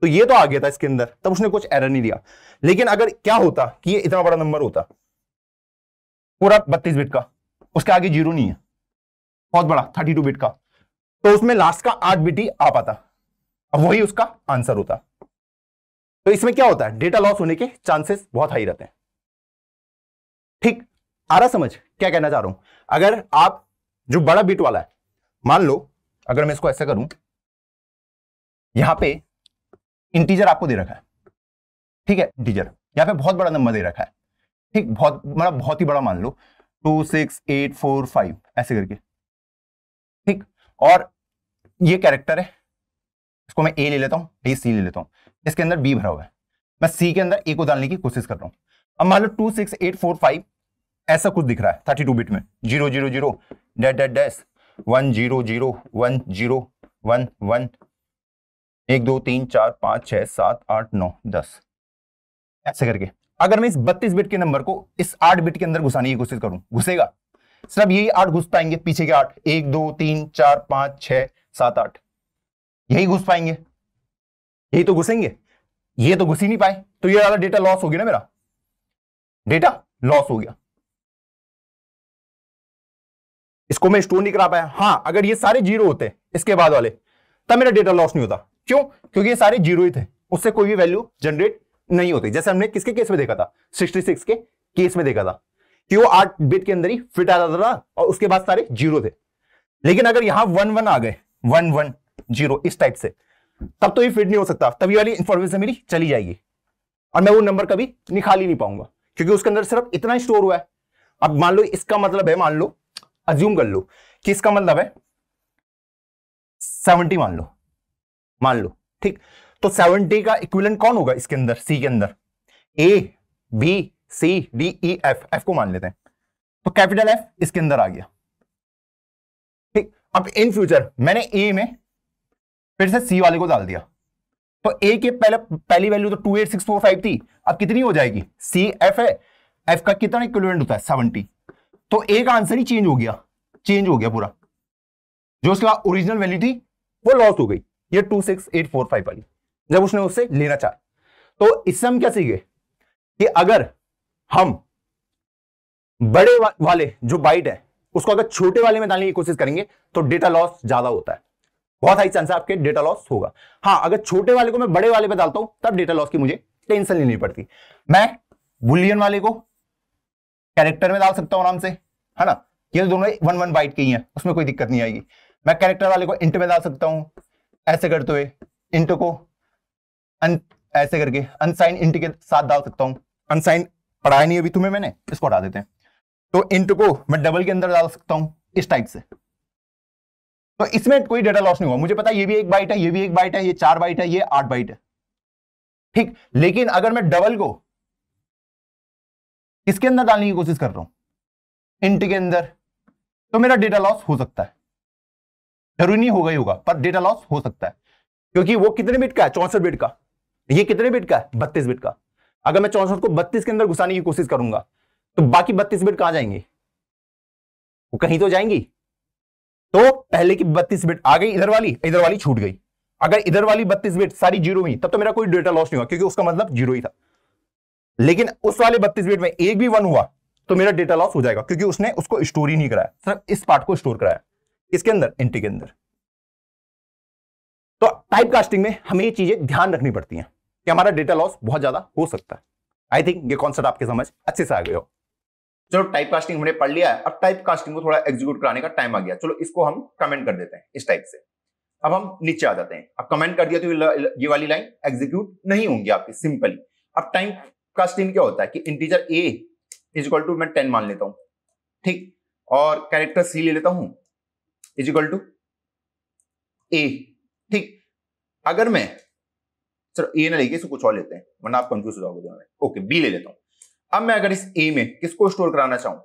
तो ये तो आ गया था इसके अंदर, तब उसने कुछ एरर नहीं दिया। लेकिन अगर क्या होता कि ये इतना बड़ा नंबर होता, पूरा 32 बिट का, उसके आगे 0 नहीं है, बहुत बड़ा 32 बिट का, तो उसमें लास्ट का 8 बिट ही आ पाता, अब वही उसका आंसर होता। तो इसमें क्या होता है, डेटा लॉस होने के चांसेस बहुत हाई रहते हैं, ठीक। आ रहा समझ क्या कहना चाह रहा हूं। अगर आप जो बड़ा बिट वाला है, मान लो अगर मैं इसको ऐसे करूं, यहां पे इंटीजर आपको दे रखा है, ठीक है, इंटीजर यहां पे बहुत बड़ा नंबर दे रखा है, ठीक, बहुत मतलब बहुत ही बड़ा, मान लो 26845 ऐसे करके, ठीक। और ये कैरेक्टर है, इसको मैं ए ले लेता हूं, ए सी ले लेता हूं, इसके अंदर बी भरा हुआ है, मैं सी के अंदर ए को डालने की कोशिश कर रहा हूं। अब मान लो 26845 ऐसा कुछ दिख रहा है 32 बिट में, 0 0 0 डैश डैश डैश 1 0 0 1 0 1 1 1 2 3 4 5 6 7 8 9 10 ऐसे करके। अगर मैं इस 32 बिट के नंबर को इस 8 बिट के अंदर घुसाने की कोशिश करूं, घुसेगा सिर्फ यही 8 घुस पाएंगे, पीछे के 8 1 2 3 4 5 6 7 8 यही घुस पाएंगे, यही तो घुसेंगे, ये तो घुस ही नहीं पाए, तो ये वाला डेटा लॉस हो गया ना, मेरा डेटा लॉस हो गया, इसको मैं स्टोर नहीं करा पाया। हां अगर ये सारे 0 होते इसके बाद वाले, तब मेरा डेटा लॉस नहीं होता, क्यों, क्योंकि ये सारे 0 ही थे, उससे कोई भी वैल्यू जनरेट नहीं होती, जैसे हमने किसके केस में देखा था, 66 के केस में देखा था कि वो 8 बिट के अंदर ही फिट आ जाता था और उसके बाद सारे 0 थे। लेकिन अगर यहां 1 1 आ गए, 1 1 0 इस टाइप से, तब तो ये फिट नहीं हो सकता, तब ये वाली इंफॉर्मेशन मेरी चली जाएगी और मैं वो नंबर कभी निकाल ही नहीं पाऊंगा, क्योंकि उसके अंदर सिर्फ इतना ही स्टोर हुआ है। अब मान लो इसका मतलब है, मान लो अज्यूम कर लो कि इसका मतलब है 70, मान लो ठीक, तो 70 का इक्विवेलेंट कौन होगा इसके अंदर, सी के अंदर, A B C D E F, F को मान लेते हैं, तो कैपिटल एफ इसके अंदर आ गया, ठीक। अब इन फ्यूचर मैंने ए में फिर से सी वाले को डाल दिया, तो ए के पहली वैल्यू तो 28645 थी, अब कितनी हो जाएगी, सी एफ है, एफ का कितना इक्विवेलेंट होता है 70, तो ए का आंसर ही चेंज हो गया पूरा, जो उसका ओरिजिनल वैल्यू थी वो लॉस हो गई, ये 26845 वाली, जब उसने उससे लेना चाहा। तो इससे हम क्या सीखे कि अगर हम बड़े वाले जो बाइट है उसको अगर छोटे वाले में डालने की कोशिश करेंगे तो डेटा लॉस ज्यादा होता है, बहुत हाई चांस है आपके डेटा लॉस होगा। हाँ अगर छोटे वाले को मैं बड़े वाले पे डालता हूं तब डेटा लॉस की मुझे टेंशन नहीं लेनी पड़ती, मैं बुलियन वाले को कैरेक्टर में डाल सकता हूं आराम से, है ना, ये तो दोनों 1 1 बाइट के ही हैं, उसमें कोई दिक्कत नहीं आएगी। मैं कैरेक्टर वाले को इंट में डाल सकता हूं, ऐसे करते हुए इंट को ऐसे करके अनसाइन इंट के साथ डाल सकता हूं, अनसाइन पढ़ाया नहीं अभी तुम्हें मैंने, इसको हटा देते हैं। तो इंट को मैं डबल के अंदर डाल सकता हूं इस टाइप से, तो इसमें कोई डेटा लॉस नहीं हुआ। मुझे पता है ये भी 1 बाइट है, ये भी 1 बाइट है, ये 4 बाइट है, ये 8 बाइट है, ठीक। लेकिन अगर मैं डबल को इसके अंदर डालने की कोशिश कर रहा हूं इंट के अंदर, तो मेरा डेटा लॉस हो सकता है, जरूरी नहीं होगा ही होगा, पर डेटा लॉस हो सकता है, क्योंकि वो कितने बिट का है, 64 बिट का। ये कितने बिट का है, 32 बिट का। अगर मैं 64 को 32 के अंदर घुसाने की कोशिश करूंगा तो बाकी 32 बिट कहां जाएंगे, वो कहीं तो जाएंगी। तो पहले की 32 बिट आ गई, इधर वाली छूट गई। अगर इधर वाली 32 बिट सारी जीरो हुई तब तो मेरा कोई डेटा लॉस नहीं हुआ, क्योंकि उसका मतलब जीरो ही था। लेकिन उस वाले 32 बिट में एक भी 1 हुआ तो मेरा डेटा लॉस हो जाएगा, क्योंकि उसने उसको स्टोर ही नहीं कराया, सिर्फ इस पार्ट को स्टोर कराया, इसके अंदर, इंट के अंदर। तो टाइप कास्टिंग में हमें ये चीजें ध्यान रखनी पड़ती हैं कि हमारा डेटा लॉस बहुत ज्यादा हो सकता है। आई थिंक ये कॉन्सेप्ट आपके समझ अच्छे से आ गए हो। चलो टाइप कास्टिंग हमने पढ़ लिया है, अब टाइप कास्टिंग को थोड़ा एग्जीक्यूट कराने का टाइम आ गया। चलो इसको हम कमेंट कर देते हैं इस टाइप से। अब हम नीचे आ जाते हैं। अब कमेंट कर दिया तो ये वाली लाइन एग्जीक्यूट नहीं होंगी आपकी, सिंपली। अब टाइप कास्टिंग क्या होता है कि integer a is equal to, मैं 10 मान लेता हूं, ठीक, और कैरेक्टर c ले लेता हूं इज इक्वल टू a, ठीक। अगर मैं, चलो a ना लेके इसको कुछ और लेते हैं वरना आप कंफ्यूज हो जाओगे दोनों में। ओके, b ले लेता हूं। अब मैं अगर इस a में किसको स्टोर कराना चाहूं,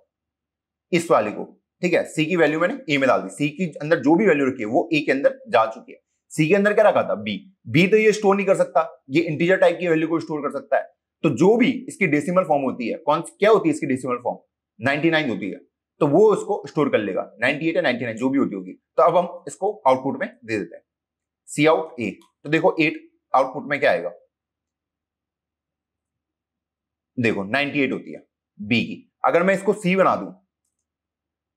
इस वाले को, ठीक है। c की वैल्यू मैंने a में डाल दी, c की अंदर जो भी वैल्यू रखी है वो a के अंदर जा चुकी है। c के अंदर क्या रखा था, b तो ये स्टोर नहीं कर सकता, ये इंटीजर टाइप की वैल्यू को स्टोर कर सकता है। तो जो भी इसकी डेसिमल फॉर्म होती है, क्या होती है इसकी डेसिमल फॉर्म, 99 होती है, तो वो उसको स्टोर कर लेगा, 98 या 99 जो भी होती होगी। तो अब हम इसको आउटपुट में दे देते हैं, सी आउट ए। तो देखो 8 आउटपुट में क्या आएगा, देखो 98 होती है बी की। अगर मैं इसको सी बना दूं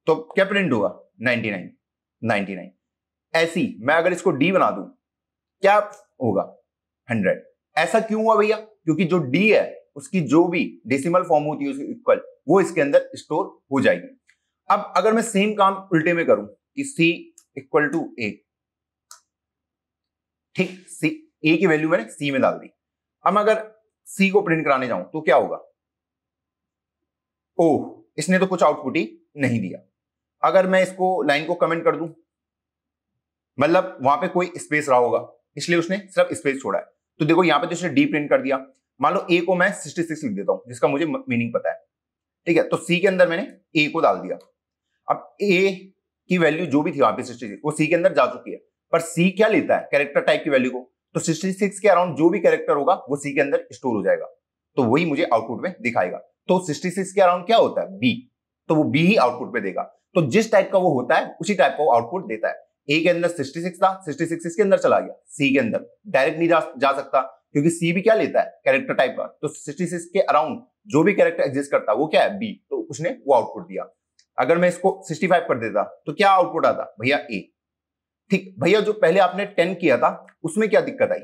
तो क्या प्रिंट होगा, 99। ऐसी मैं अगर इसको डी बना दूं क्या होगा, 100। ऐसा क्यों हुआ भैया, क्योंकि जो डी है उसकी जो भी डेसिमल फॉर्म होती है उसकी इक्वल, वो इसके अंदर स्टोर हो जाएगी। अब अगर मैं सेम काम उल्टे में करूं कि सी इक्वल टू ए, ठीक, सी ए की वैल्यू मैंने सी में डाल दी। अब मैं अगर सी को प्रिंट कराने जाऊं तो क्या होगा, ओह इसने तो कुछ आउटपुट ही नहीं दिया। अगर मैं इसको लाइन को कमेंट कर दूं, मतलब वहां पे कोई स्पेस रहा होगा इसलिए उसने सिर्फ स्पेस छोड़ा है। तो देखो यहां पे तो उसने डी प्रिंट कर दिया। मान लो ए को मैं 66 लिख देता हूं जिसका मुझे मीनिंग पता है, ठीक है। तो सी के अंदर मैंने ए को डाल दिया। अब ए की वैल्यू जो भी थी वहां पे 66 वो सी के अंदर जा चुकी है, पर सी क्या लेता है, कैरेक्टर टाइप की वैल्यू को। तो 66 के अराउंड जो भी कैरेक्टर होगा वो सी के अंदर स्टोर हो जाएगा, तो वही मुझे आउटपुट में दिखाएगा। तो 66 के अराउंड क्या होता है, बी, तो वो बी ही आउटपुट में देगा। तो जिस टाइप का वो होता है उसी टाइप का वो आउटपुट देता है। ए के अंदर 66 था, 66 इसके अंदर चला गया, सी के अंदर डायरेक्ट नहीं जा सकता, क्योंकि सी भी क्या लेता है, कैरेक्टर टाइप का। तो 66 के अराउंड जो भी कैरेक्टर एग्जिस्ट करता है वो क्या है, बी, तो उसने वो आउटपुट दिया। अगर मैं इसको 65 कर देता तो क्या आउटपुट आता, भैया ए, ठीक। भैया जो पहले आपने 10 किया था उसमें क्या दिक्कत आई,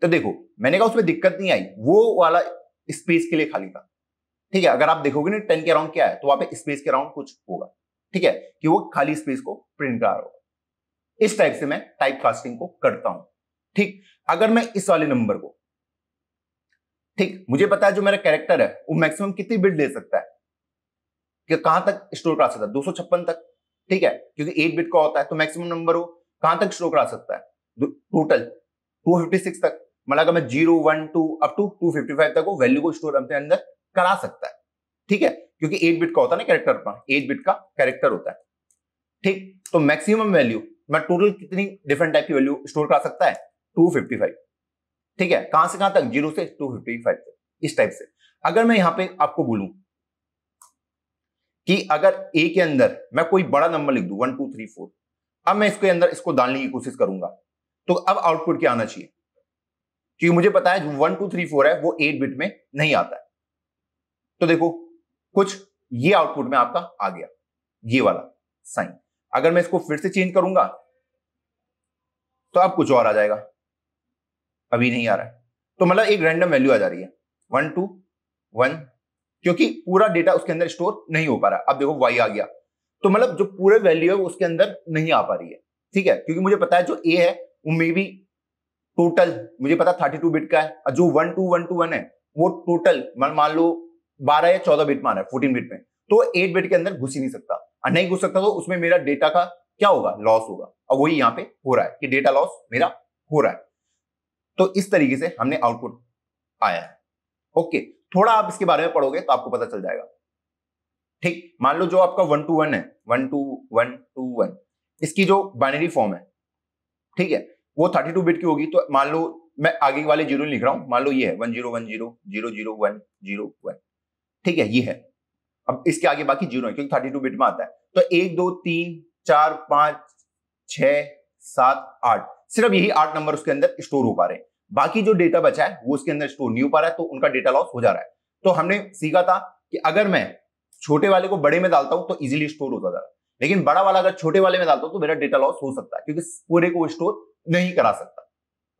तो देखो मैंने कहा उसमें दिक्कत नहीं आई, वो वाला स्पेस के लिए खाली था, ठीक है। अगर आप देखोगे ना 10 के अराउंड क्या है, तो वहां पे स्पेस के अराउंड कुछ होगा, ठीक है, कि वो खाली स्पेस को प्रिंट करा रहा होगा। इस टाइप से मैं टाइप कास्टिंग को करता हूं, ठीक। अगर मैं इस वाले नंबर को, ठीक, मुझे पता है जो मेरा कैरेक्टर है वो मैक्सिमम कितनी बिट ले सकता है, कि कहां तक स्टोर करा सकता है, 256 तक, ठीक है, क्योंकि 8 बिट का होता है। तो मैक्सिमम नंबर वो कहां तक स्टोर करा सकता है, टोटल 256 तक। मतलब अगर मैं 0 1 2 अप टू 255 तक वो वैल्यू को स्टोर अपने अंदर करा सकता है, ठीक है, क्योंकि 8 बिट का होता है ना कैरेक्टर पर, 8 बिट का कैरेक्टर होता है, ठीक। तो मैक्सिमम वैल्यू मैं टोटल कितनी डिफरेंट टाइप की वैल्यू स्टोर करा सकता है, 255, ठीक है। कहां से कहां तक, 0 से 255 तक, इस टाइप से। अगर मैं यहां पे आपको बोलूं कि अगर ए के अंदर मैं कोई बड़ा नंबर लिख दूं 1 2 3 4, अब मैं इसके अंदर इसको डालने की कोशिश करूंगा, तो अब आउटपुट क्या आना चाहिए, क्योंकि मुझे पता है जो 1 2 3 4 है वो 8 बिट में नहीं आता है। तो देखो कुछ ये आउटपुट में आपका आ गया, ये वाला साइन। अगर मैं इसको फिर से चेंज करूंगा तो अब कुछ और आ जाएगा, अभी नहीं आ रहा है। तो मतलब एक रैंडम वैल्यू आ जा रही है 1 2 1, क्योंकि पूरा डेटा उसके अंदर स्टोर नहीं हो पा रहा। अब देखो y आ गया, तो मतलब जो पूरे वैल्यू है वो उसके अंदर नहीं आ पा रही है, ठीक है, क्योंकि मुझे पता है जो a है वो मे बी टोटल मुझे पता 32 बिट का है, और जो 1 2 1 2 1 है वो टोटल मान लो 12 या 14 बिट में आ रहा है, 14 बिट में, तो 8 बिट के अंदर घुस ही नहीं सकता, और नहीं घुस सकता तो उसमें मेरा डेटा का क्या होगा, लॉस होगा। और वही यहां पे हो रहा है कि डेटा लॉस मेरा हो रहा है। तो इस तरीके से हमने आउटपुट आया है। ओके, थोड़ा आप इसके बारे में पढ़ोगे तो आपको पता चल जाएगा। ठीक, मान लो जो आपका 1 to 1 है, 1 to 1 to 1, इसकी जो बाइनरी फॉर्म है, ठीक है, वो 32 बिट की होगी। तो मान लो मैं आगे वाले जीरो लिख रहा हूं, मान लो ये है 1010000101, ठीक है, ये है। अब इसके आगे बाकी जीरो है क्योंकि 32 बिट में आता है। तो 1 2 3 4 5 6 7 8, सिर्फ यही 8 नंबर उसके अंदर स्टोर हो पा रहे हैं। बाकी जो डेटा बचा है वो उसके अंदर स्टोर नहीं हो पा रहा है, तो उनका डेटा लॉस हो जा रहा है। तो हमने सीखा था कि अगर मैं छोटे वाले को बड़े में डालता हूं तो इजीली स्टोर होता था, लेकिन बड़ा वाला अगर छोटे वाले में डालता हूं तो मेरा डेटा लॉस हो सकता है क्योंकि पूरे को स्टोर नहीं करा सकता।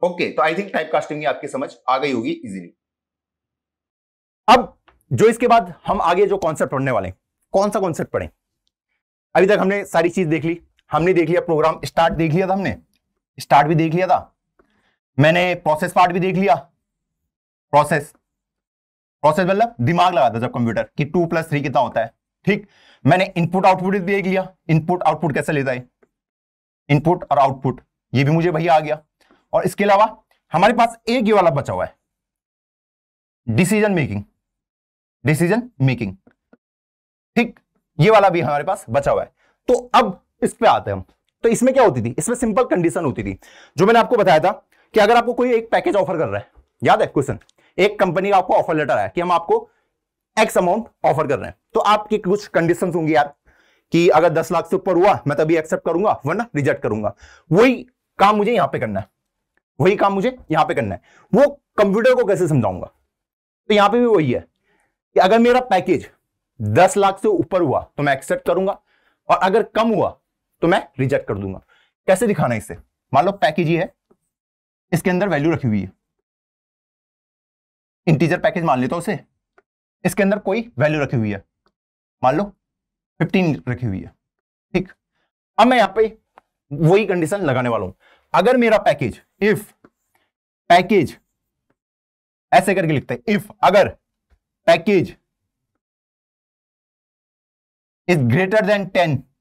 ओके, तो आई थिंक टाइप कास्टिंग आपकी समझ आ गई होगी इजीली। अब जो इसके बाद हम आगे जो कॉन्सेप्ट पढ़ने वाले हैं, कौन सा कॉन्सेप्ट पढ़ें? अभी तक हमने सारी चीज देख ली, हमने देख लिया प्रोग्राम स्टार्ट देख लिया था, हमने स्टार्ट भी देख लिया था, मैंने प्रोसेस पार्ट भी देख लिया। प्रोसेस मतलब दिमाग लगाता जब कंप्यूटर कि 2 + 3 कितना होता है। ठीक, मैंने इनपुट आउटपुट भी देख लिया, इनपुट आउटपुट कैसे लेता है, इनपुट और आउटपुट ये भी मुझे भैया आ गया। और इसके अलावा हमारे पास एक ये वाला बचा हुआ है, डिसीजन मेकिंग। ठीक, ये वाला भी हमारे पास बचा हुआ है। तो अब इस पे आते हैं हम। तो इसमें क्या होती थी, इसमें सिंपल कंडीशन होती थी जो मैंने आपको बताया था कि अगर आपको कोई एक पैकेज ऑफर कर रहा है, याद है क्वेश्चन, एक कंपनी का आपको ऑफर लेटर आया कि हम आपको एक्स अमाउंट ऑफर कर रहे हैं, तो आपकी कुछ कंडीशंस होंगी यार कि अगर 10 लाख से ऊपर हुआ मैं तभी एक्सेप्ट करूंगा वरना रिजेक्ट करूंगा। वही काम मुझे यहां पे करना है, वो कंप्यूटर को कैसे समझाऊंगा? तो यहां पे भी वही है कि अगर मेरा पैकेज 10 लाख से ऊपर हुआ तो मैं एक्सेप्ट करूंगा और अगर कम हुआ तो मैं रिजेक्ट कर दूंगा। कैसे दिखाना है इससे? मान लो पैकेज ये है, इसके अंदर वैल्यू रखी हुई है, इंटीजर पैकेज मान लेता हूं उसे, इसके अंदर कोई वैल्यू रखी हुई है, मान लो 15 रखी हुई है। ठीक, अब मैं यहां पे वही कंडीशन लगाने वाला हूं। अगर मेरा पैकेज, इफ पैकेज, ऐसे करके लिखते हैं, इफ अगर package is greater then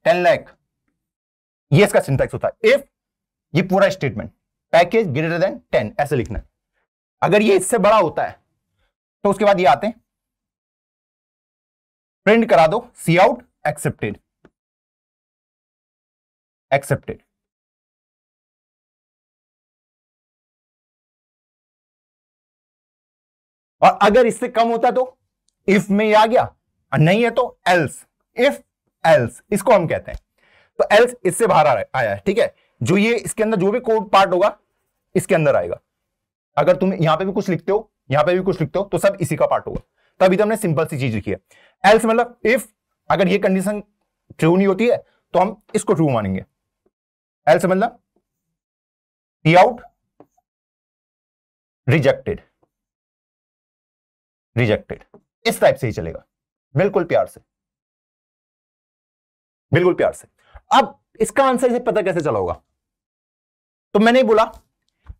10 lakh, ये इसका सिंटैक्स होता है। इफ, ये पूरा स्टेटमेंट, पैकेज ग्रेटर देन 10 ऐसे लिखना है। अगर ये इससे बड़ा होता है तो उसके बाद ये आते हैं, प्रिंट करा दो सी आउट एक्सेप्टेड, और अगर इससे कम होता है तो इफ में ये आ गया, और नहीं है तो एल्स। इफ एल्स इसको हम कहते हैं। तो एल्स इससे बाहर आया है, ठीक है, जो ये इसके अंदर जो भी कोड पार्ट होगा इसके अंदर आएगा। अगर तुम यहां पे भी कुछ लिखते हो, यहां पे भी कुछ लिखते हो, तो सब इसी का पार्ट होगा। तभी तो हमने सिंपल सी चीज लिखी है। एल्स मतलब इफ, अगर ये कंडीशन ट्रू नहीं होती है तो हम इसको ट्रू मानेंगे। एल्स मतलब सी आउट रिजेक्टेड, इस टाइप से ही चलेगा, बिल्कुल प्यार से। अब इसका आंसर से पता कैसे चला होगा? तो मैंने बोला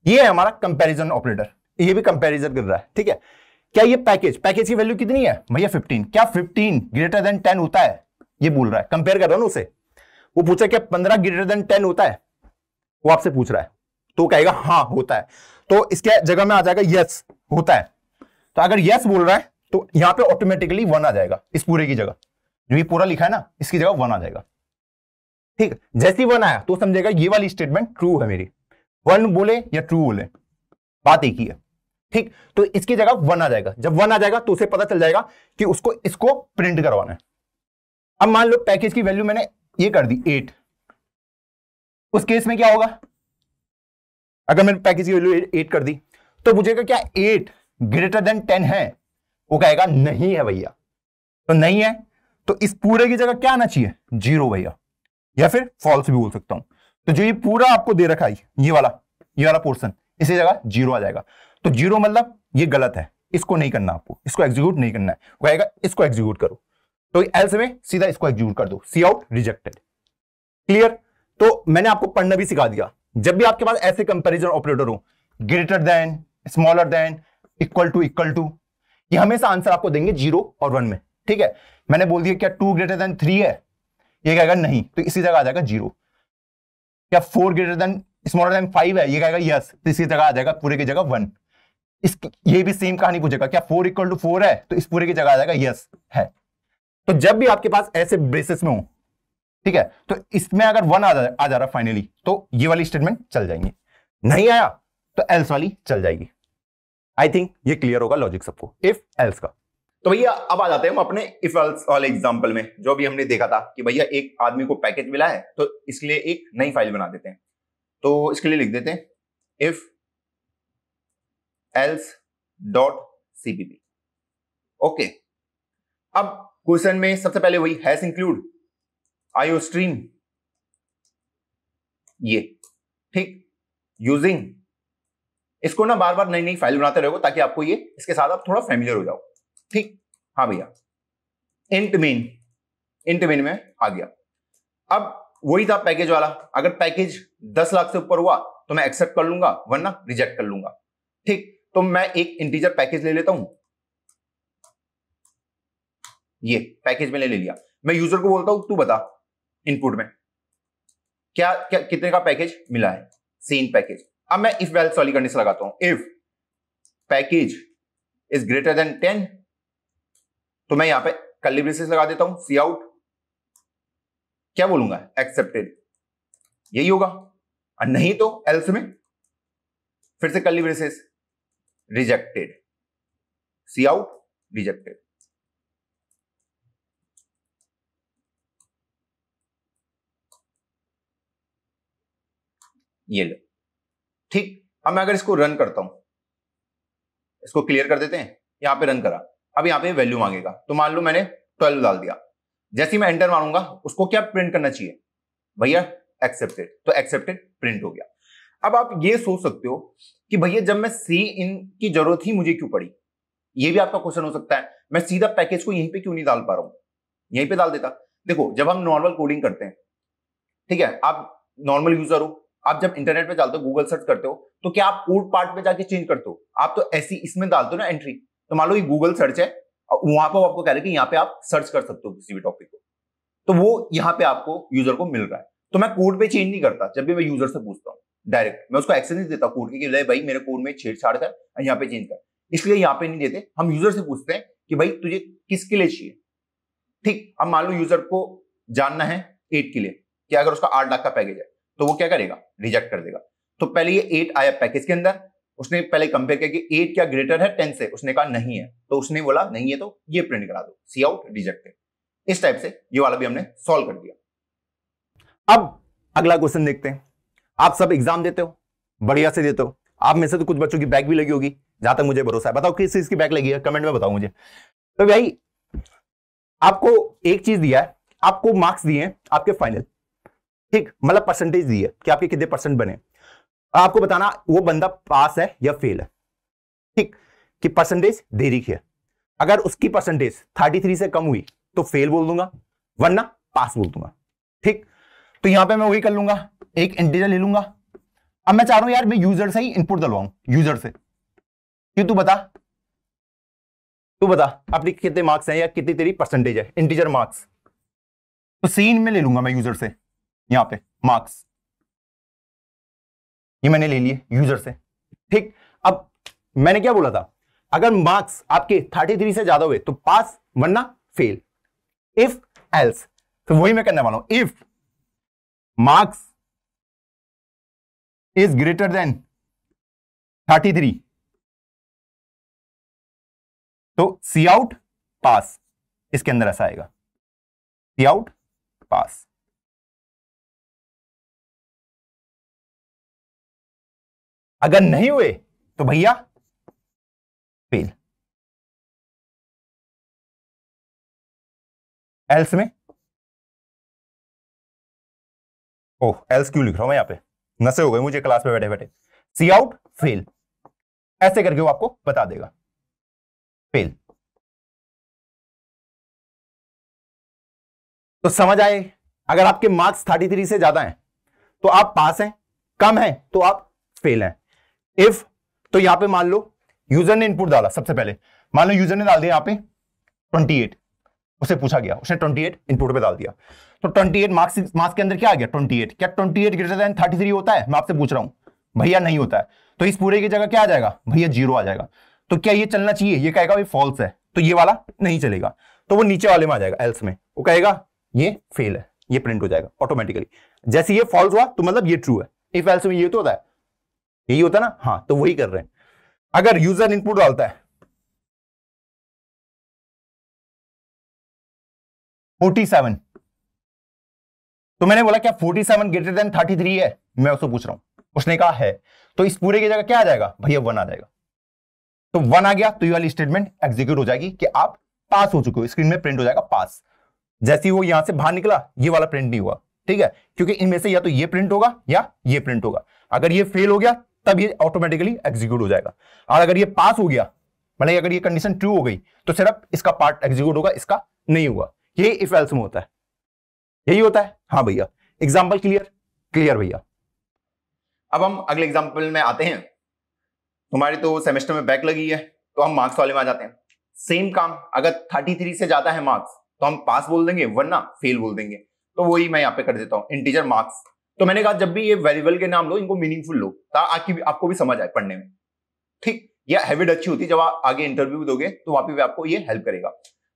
ये है हमारा कंपैरिजन ऑपरेटर, ये भी कंपैरिजन कर रहा है, ठीक है। क्या ये पैकेज की वैल्यू कितनी है भैया? 15। क्या 15 ग्रेटर देन 10 होता है? ये बोल रहा है, कंपेयर कर रहा हूं उसे। वो पूछा क्या 15 ग्रेटर देन 10 होता है, वो आपसे पूछ रहा है, तो कहेगा हाँ होता है। तो इसके जगह में आ जाएगा यस होता है। तो अगर यस बोल रहा है तो यहां पे ऑटोमेटिकली 1 आ जाएगा, इस पूरे की जगह जो ये पूरा लिखा है ना, इसकी जगह 1 आ जाएगा। ठीक, जैसे ही 1 आया तो समझेगा ये वाली स्टेटमेंट ट्रू है मेरी। 1 बोले या ट्रू बोले, बात एक ही है। ठीक, तो इसकी जगह 1 आ जाएगा। जब 1 आ जाएगा तो उसे पता चल जाएगा कि उसको इसको प्रिंट करवाना है। अब मान लो पैकेज की वैल्यू मैंने ये कर दी 8, उस केस में क्या होगा? अगर मैंने पैकेज की वैल्यू 8 कर दी तो पूछेगा क्या 8 ग्रेटर देन 10 है? वो कहेगा नहीं है भैया। तो नहीं है तो इस पूरे की जगह क्या आना चाहिए? 0 भैया, या फिर फॉल्स भी बोल सकता हूं। तो जो ये पूरा आपको दे रखा है ये वाला पोर्शन, इसी जगह 0 आ जाएगा। तो 0 मतलब ये गलत है, इसको नहीं करना, आपको इसको एग्जीक्यूट नहीं करना है। वो कहेगा इसको एग्जीक्यूट करो, तो एल्स में सीधा इसको एग्जीक्यूट कर दो, सी आउट रिजेक्टेड। क्लियर? तो मैंने आपको पढ़ना भी सिखा दिया। जब भी आपके पास ऐसे कंपैरिजन ऑपरेटर हो, greater than, smaller than, equal to, कि हमेशा आंसर आपको देंगे 0 और 1 में। ठीक है, मैंने बोल दिया क्या 2 ग्रेटर देन 3 है, ये कहेगा नहीं, तो इसी जगह आ जाएगा 0। क्या 4 ग्रेटर देन स्मॉलर देन 5 है, ये कहेगा यस, तो इसी जगह आ जाएगा पूरे की जगह 1। ये भी सेम कहानी पूछेगा, क्या 4 इक्वल टू 4 है, तो इस पूरे की जगह आ जाएगा यस है। तो जब भी आपके पास ऐसे ब्रेसेस में हो, ठीक है, तो इसमें अगर 1 आ जा रहा फाइनली, तो ये वाली स्टेटमेंट चल जाएंगे, नहीं आया तो एल्स वाली चल जाएगी। आई थिंक ये क्लियर होगा लॉजिक सबको, इफ एल्स का। तो भैया अब आ जाते हैं हम अपने इफ एल्स वाले एग्जांपल में, जो भी हमने देखा था कि भैया एक आदमी को पैकेज मिला है, तो इसके लिए एक नई फाइल बना देते हैं। तो इसके लिए लिख देते हैं if else dot CPP. Okay, अब क्वेश्चन में सबसे पहले वही हैश इंक्लूड आईओ स्ट्रीम, ये ठीक, यूजिंग, इसको ना बार बार नई नई फाइल बनाते रहोगे ताकि आपको ये इसके साथ आप थोड़ा फैमिलियर हो जाओ। ठीक, हाँ भैया, इंट मेन में आ गया। अब वही था पैकेज वाला, अगर पैकेज 10 लाख से ऊपर हुआ तो मैं एक्सेप्ट कर लूंगा, वरना रिजेक्ट कर लूंगा। ठीक, तो मैं एक इंटीजर पैकेज ले लेता हूं, ये पैकेज में ले लिया। मैं यूजर को बोलता हूं तू बता इनपुट में क्या क्या कितने का पैकेज मिला है, सीन पैकेज। अब मैं इफ एल्स वाली कंडीशन लगाता हूं, if package is greater then 10, तो मैं यहां पे कर्ली ब्रेसेस लगा देता हूं, सी आउट, क्या बोलूंगा, एक्सेप्टेड, यही होगा। और नहीं तो एल्स में फिर से कर्ली ब्रेसेस, रिजेक्टेड, सी आउट, रिजेक्टेड। ये लो, ठीक। अब मैं अगर इसको रन करता हूं, इसको क्लियर कर देते हैं, यहां पे रन करा, अब यहां पे वैल्यू मांगेगा, तो मान लो मैंने 12 डाल दिया, जैसे ही मैं एंटर मारूंगा उसको क्या प्रिंट करना चाहिए भैया, एक्सेप्टेड, तो एक्सेप्टेड प्रिंट हो गया। अब आप ये सोच सकते हो कि भैया जब मैं सी इन की जरूरत ही मुझे क्यों पड़ी, ये भी आपका क्वेश्चन हो सकता है, मैं सीधा पैकेज को यहीं पे क्यों नहीं डाल पा रहा हूं, यहीं पे डाल देता। देखो जब हम नॉर्मल कोडिंग करते हैं, ठीक है, आप नॉर्मल यूजर हो, आप जब इंटरनेट पे चलते हो, गूगल सर्च करते हो, तो क्या आप कोड पार्ट पे जाके चेंज करते हो, आप तो ऐसी इसमें डालते हो ना एंट्री। तो मान लो ये गूगल सर्च है, वहां पर आपको कह रहे हैं कि यहाँ पे आप सर्च कर सकते हो किसी भी टॉपिक को, तो वो यहाँ पे आपको यूजर को मिल रहा है। तो मैं कोड पे चेंज नहीं करता, जब भी मैं यूजर से पूछता हूँ डायरेक्ट, मैं उसको एक्सेस नहीं देता कोड की, भाई मेरे कोड में छेड़छाड़ कर यहाँ पे चेंज कर, इसलिए यहाँ पे नहीं देते, हम यूजर से पूछते हैं कि भाई तुझे किसके लिए चाहिए। ठीक, अब मान लो यूजर को जानना है 8 के लिए, कि अगर उसका 8 लाख का पैकेज है, तो वो क्या करेगा, रिजेक्ट कर देगा। तो पहले ये 8 आया पैकेज के अंदर, उसने पहले कंपेयर किया कि 8 क्या ग्रेटर है 10 से, उसने कहा नहीं है, तो उसने बोला नहीं है तो ये प्रिंट करा दो, सी आउट, रिजेक्टेड। इस टाइप से ये वाला भी हमने सॉल्व कर दिया। अब अगला क्वेश्चन देखते हैं। आप सब एग्जाम देते हो, बढ़िया से देते हो, आप में से तो कुछ बच्चों की बैक भी लगी होगी, जहां तक मुझे भरोसा है। बताओ किस चीज की बैक लगी है, कमेंट में बताओ मुझे। तो भाई आपको एक चीज दिया है, आपको मार्क्स दिए हैं आपके फाइनल, ठीक, मतलब परसेंटेज दी है कि आपके कितने परसेंट बने, आपको बताना वो बंदा पास है या फेल है। ठीक, कि परसेंटेज दे रखी है, अगर उसकी परसेंटेज 33 से कम हुई तो फेल बोल दूंगा, वरना पास बोल दूंगा। ठीक, तो यहां पे मैं वही कर लूंगा, एक इंटीजर ले लूंगा। अब मैं चाह रहा हूं यार मैं यूजर से ही इनपुट डलवाऊं, यूजर से कि तू बता अपने कितने मार्क्स हैं या कितनी तेरी परसेंटेज है, इंटीजर मार्क्स। तो सीन में ले लूंगा मैं यूजर से, यहां पे मार्क्स ये मैंने ले लिए यूजर से। ठीक, अब मैंने क्या बोला था, अगर मार्क्स आपके 33 से ज्यादा हुए तो पास, वरना फेल, इफ एल्स। तो वही मैं करने वाला हूं, if marks is greater then 33 तो सी आउट पास, इसके अंदर ऐसा आएगा, सी आउट पास। अगर नहीं हुए तो भैया फेल। एल्स में, ओह एल्स क्यों लिख रहा हूं मैं, यहां पे नशे हो गए मुझे क्लास में बैठे बैठे। सी आउट फेल, ऐसे करके वो आपको बता देगा फेल। तो समझ आए, अगर आपके मार्क्स 33 से ज्यादा हैं तो आप पास हैं, कम हैं तो आप फेल हैं। इफ, तो यहां पे मान लो यूजर ने इनपुट डाला सबसे पहले, मान लो यूजर ने डाल दिया यहाँ पे 28, उसे पूछा गया, उसने 28 इनपुट पे डाल दिया, तो 28 मार्क्स के अंदर क्या आ गया 28। क्या 28 ग्रेटर देन 33 होता है? मैं आपसे पूछ रहा हूं भैया, नहीं होता है। तो इस पूरे की जगह क्या आ जाएगा भैया 0 आ जाएगा। तो क्या ये चलना चाहिए? ये कहेगा भाई फॉल्स है, तो ये वाला नहीं चलेगा, तो वो नीचे वाले में आ जाएगा एल्स में, वो कहेगा ये फेल है, ये प्रिंट हो जाएगा ऑटोमेटिकली। जैसे ये फॉल्स हुआ तो मतलब ये ट्रू है। इफ एल्स में ये तो होता है, यही होता है ना, हाँ, तो वही कर रहे हैं। अगर यूजर इनपुट डालता है 47, तो मैंने बोला क्या 47 ग्रेटर देन 33 है? मैं उसको पूछ रहा हूं, उसने कहा है, तो इस पूरे की जगह क्या आ जाएगा भैया 1 आ जाएगा। तो 1 आ गया तो ये वाली स्टेटमेंट एग्जीक्यूट हो जाएगी कि आप पास हो चुके हो, स्क्रीन में प्रिंट हो जाएगा पास। जैसे ही वो यहां से बाहर निकला ये वाला प्रिंट नहीं हुआ, ठीक है, क्योंकि इनमें से या तो ये प्रिंट होगा या ये प्रिंट होगा। अगर ये फेल हो गया तब ये ऑटोमेटिकली एग्जीक्यूट हो जाएगा, और अगर ये पास हो गया, मतलब अगर ये कंडीशन ट्रू हो गई तो सिर्फ इसका पार्ट एग्जीक्यूट होगा, इसका नहीं होगा। ये इफ एल्स में होता है, यही होता है। हाँ भैया, एग्जाम्पल क्लियर? क्लियर भैया। अब हम अगले एग्जाम्पल में आते हैं। तुम्हारी तो सेमेस्टर में बैक लगी है, तो हम मार्क्स वाले में आ जाते हैं। सेम काम, अगर 33 से ज्यादा है मार्क्स तो हम पास बोल देंगे, वरना फेल बोल देंगे। तो वही मैं यहाँ पे कर देता हूँ, इंटीजर मार्क्स। तो मैंने कहा जब भी ये वेरिएबल के नाम लो, इनको मीनिंगफुल लो, ताकि आपको भी समझ आए पढ़ने में, ठीक। यह हैबिट अच्छी होती है, जब आप आगे इंटरव्यू दोगे तो वहां पे आपको ये हेल्प करेगा।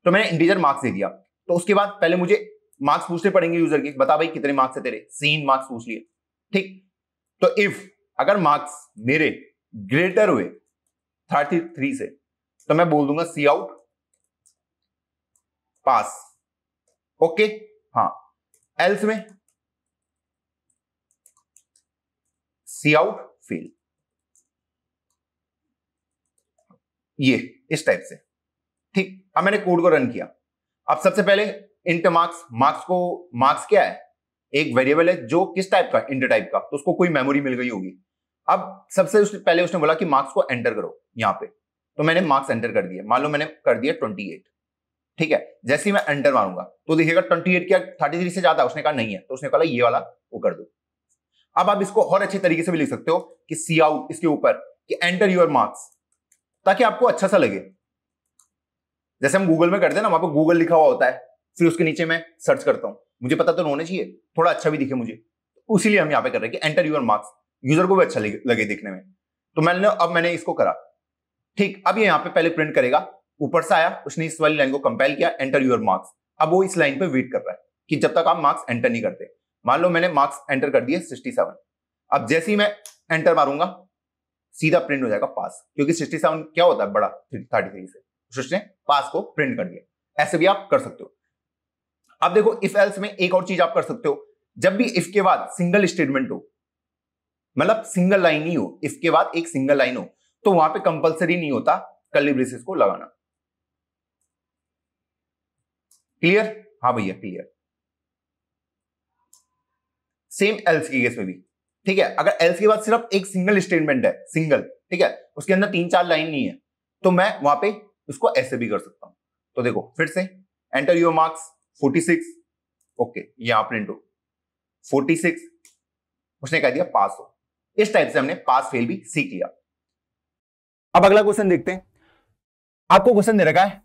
तो मैंने इंटीजर मार्क्स दे दिया, तो उसके बाद पहले मुझे मार्क्स पूछने पड़ेंगे यूजर के, बता भाई कितने मार्क्स है तेरे, सीन मार्क्स पूछ लिए, ठीक। तो इफ अगर मार्क्स मेरे ग्रेटर हुए 33 से, तो मैं बोल दूंगा सी आउट पास, ओके। हाँ, एल्स में सी आउट फेल, ये इस टाइप से, ठीक। अब मैंने कोड को रन किया। अब सबसे पहले इंट मार्क्स क्या है? एक वेरिएबल है जो किस टाइप का, इंट टाइप का, तो उसको कोई मेमोरी मिल गई होगी। अब सबसे पहले उसने बोला कि मार्क्स को एंटर करो यहां पे, तो मैंने मार्क्स एंटर कर दिया। मान लो मैंने कर दिया 28, ठीक है। जैसे ही मैं एंटर मारूंगा तो देखिएगा 28 क्या 33 से ज्यादा? उसने कहा नहीं है, तो उसने कहा ये वाला वो कर दो। अब आप इसको और अच्छे तरीके से भी लिख सकते हो कि सी आउट इसके ऊपर कि एंटर योर मार्क्स, ताकि आपको अच्छा सा लगे। जैसे हम गूगल में करते हैं ना, वहां पर गूगल लिखा हुआ होता है, फिर उसके नीचे मैं सर्च करता हूं, मुझे पता तो होना चाहिए, थोड़ा अच्छा भी दिखे मुझे, उसीलिए हम यहाँ पे कर रहे हैं कि एंटर योर मार्क्स, यूजर को भी अच्छा लगे देखने में। तो मैंने इसको करा, ठीक। अब ये यहाँ पे पहले प्रिंट करेगा, ऊपर से आया, उसने इस वाली लाइन को कंपाइल किया, एंटर योर मार्क्स। अब वो इस लाइन पे वेट कर रहा है कि जब तक आप मार्क्स एंटर नहीं करते। मान लो मैंने मार्क्स एंटर कर दिए 67। अब जैसे ही मैं एंटर मारूंगा सीधा प्रिंट हो जाएगा पास, क्योंकि 67 क्या होता है बड़ा 33 से, उसने पास को प्रिंट कर दिया। ऐसे भी आप कर सकते हो। अब देखो इफ एल्स में एक और चीज आप कर सकते हो, जब भी इफ के बाद सिंगल स्टेटमेंट हो, मतलब सिंगल लाइन ही हो, इफ के बाद एक सिंगल लाइन हो, तो वहां पे कंपलसरी नहीं होता कर्ली ब्रेसेस को लगाना। क्लियर? हाँ भैया क्लियर। सेम एल्स की केस में भी, ठीक है। अगर एल्स के बाद सिर्फ एक सिंगल स्टेटमेंट है, सिंगल, ठीक है, उसके अंदर 3-4 लाइन नहीं है, तो मैं वहां पे उसको ऐसे भी कर सकता हूं। तो देखो फिर से एंटर योर मार्क्स 46, ओके, यहां प्रिंट हो 46, उसने कह दिया पास हो। इस टाइप से हमने पास फेल भी सीख लिया। अब अगला क्वेश्चन देखते हैं। आपको क्वेश्चन दे रखा है,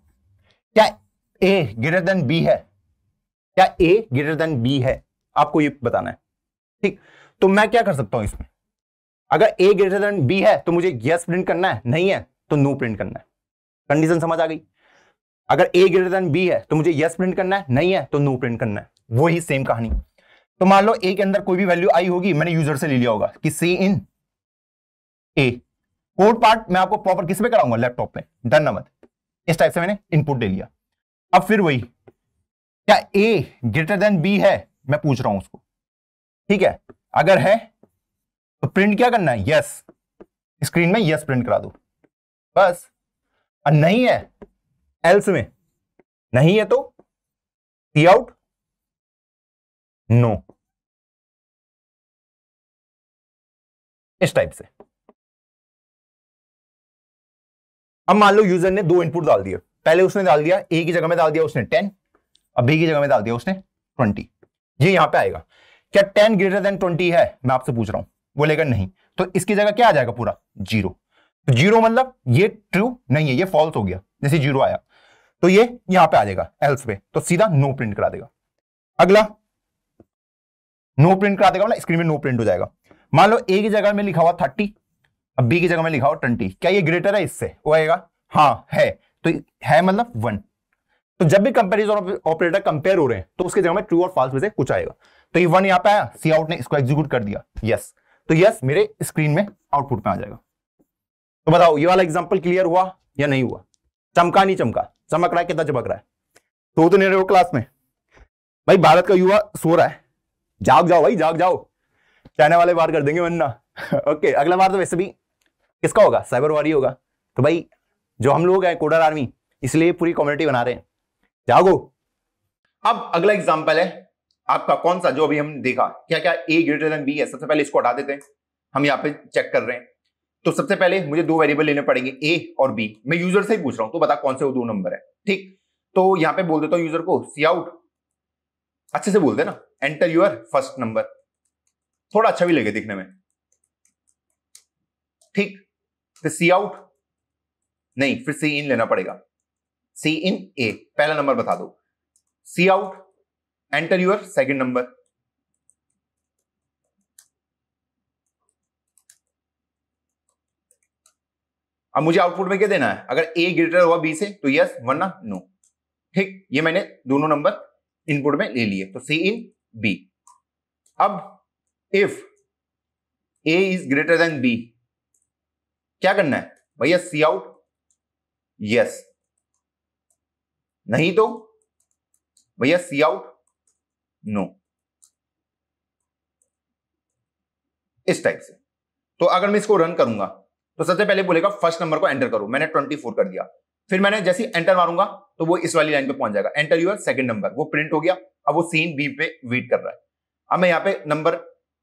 क्या ए ग्रेटर देन बी है? क्या ए ग्रेटर देन बी है? आपको ये बताना है, ठीक। तो मैं क्या कर सकता हूं इसमें, अगर ए ग्रेटर देन बी है तो मुझे यस प्रिंट करना है, नहीं है तो नो प्रिंट करना है। कंडीशन समझ आ गई? अगर ए ग्रेटर देन बी है तो मुझे यस प्रिंट करना है, नहीं है तो नो प्रिंट करना है। वही सेम कहानी। तो मान लो ए के अंदर कोई भी वैल्यू आई होगी, मैंने यूजर से ले लिया होगा कि सी इन ए। कोड पार्ट मैं आपको प्रॉपर किस पे कराऊंगा? लैपटॉप पे, डन ना मत। इस टाइप से मैंने इनपुट ले लिया। अब फिर वही, क्या ए ग्रेटर देन बी है? मैं पूछ रहा हूं उसको, ठीक है। अगर है तो प्रिंट क्या करना है? यस। स्क्रीन में यस प्रिंट करा दो बस। और नहीं है, एल्स में नहीं है तो सी आउट नो, इस टाइप से। अब मान लो यूजर ने 2 इनपुट डाल दिए। पहले उसने डाल दिया ए की जगह में डाल दिया उसने 10, अब बी की जगह में डाल दिया उसने 20। ये यहां पे आएगा, क्या 10 ग्रेटर देन 20 है? मैं आपसे पूछ रहा हूं। बोलेगा नहीं, तो इसकी जगह क्या आ जाएगा? पूरा 0। तो 0 मतलब ये ट्रू नहीं है, ये फॉल्स हो गया। जैसे 0 आया तो ये यहां पे आ जाएगा एल्स पे, तो सीधा नो प्रिंट करा देगा। अगला नो प्रिंट करा देगा, मतलब स्क्रीन में नो प्रिंट हो जाएगा। मान लो ए की जगह में लिखा हुआ 30, अब बी की जगह में लिखा हुआ 20, क्या ये ग्रेटर है इससे? वो आएगा हाँ है, तो है मतलब 1। तो जब भी कंपैरिजन ऑपरेटर कंपेयर हो रहे हैं तो उसके जगह में ट्रू और फॉल्स में से कुछ आएगा। तो ये 1 यहां पे आया, सी आउट ने इसको एग्जीक्यूट कर दिया, यस, तो यस मेरे स्क्रीन में आउटपुट में आ जाएगा। तो बताओ ये वाला एग्जांपल क्लियर हुआ या नहीं हुआ? चमका नहीं चमका? चमक रहा है, कितना चमक रहा है? तो नहीं रहे हो क्लास में भाई, भारत का युवा सो रहा है, जाग जाओ भाई जाग जाओ, चाइना वाले बाहर कर देंगे वरना। ओके, अगला बार तो वैसे भी किसका होगा? साइबर वॉर ही होगा। तो भाई जो हम लोग हैं कोडर आर्मी, इसलिए पूरी कम्युनिटी बना रहे हैं, जागो। अब अगला एग्जांपल है आपका कौन सा, जो अभी हम देखा, क्या क्या ए ग्रेटर देन बी है। सबसे पहले इसको हटा देते हैं, हम यहाँ पे चेक कर रहे हैं। तो सबसे पहले मुझे 2 वेरिएबल लेने पड़ेंगे, ए और बी। मैं यूजर से ही पूछ रहा हूं, तो बता कौन से वो 2 नंबर है। ठीक, तो यहां पे बोल देता हूं यूजर को सी आउट, अच्छे से बोल दे ना, एंटर योर फर्स्ट नंबर, थोड़ा अच्छा भी लगे दिखने में। ठीक, फिर सी आउट नहीं, फिर सी इन लेना पड़ेगा, सी इन ए, पहला नंबर बता दो। Cout enter your second number, अब मुझे आउटपुट में क्या देना है? अगर ए ग्रेटर हुआ बी से तो यस, वरना नो। ठीक, ये मैंने दोनों नंबर इनपुट में ले लिए, तो सी इन बी। अब if A is greater than B, क्या करना है भैया? सी आउट यस, नहीं तो भैया सी आउट नो, इस टाइप से। तो अगर मैं इसको रन करूंगा तो सबसे पहले बोलेगा फर्स्ट नंबर को एंटर करो, मैंने 24 कर दिया। फिर मैंने जैसे ही एंटर मारूंगा तो वो इस वाली लाइन पे पहुंच जाएगा, एंटर योर सेकंड नंबर, वो प्रिंट हो गया। अब वो सीन बी पे वेट कर रहा है। अब मैं यहां पे नंबर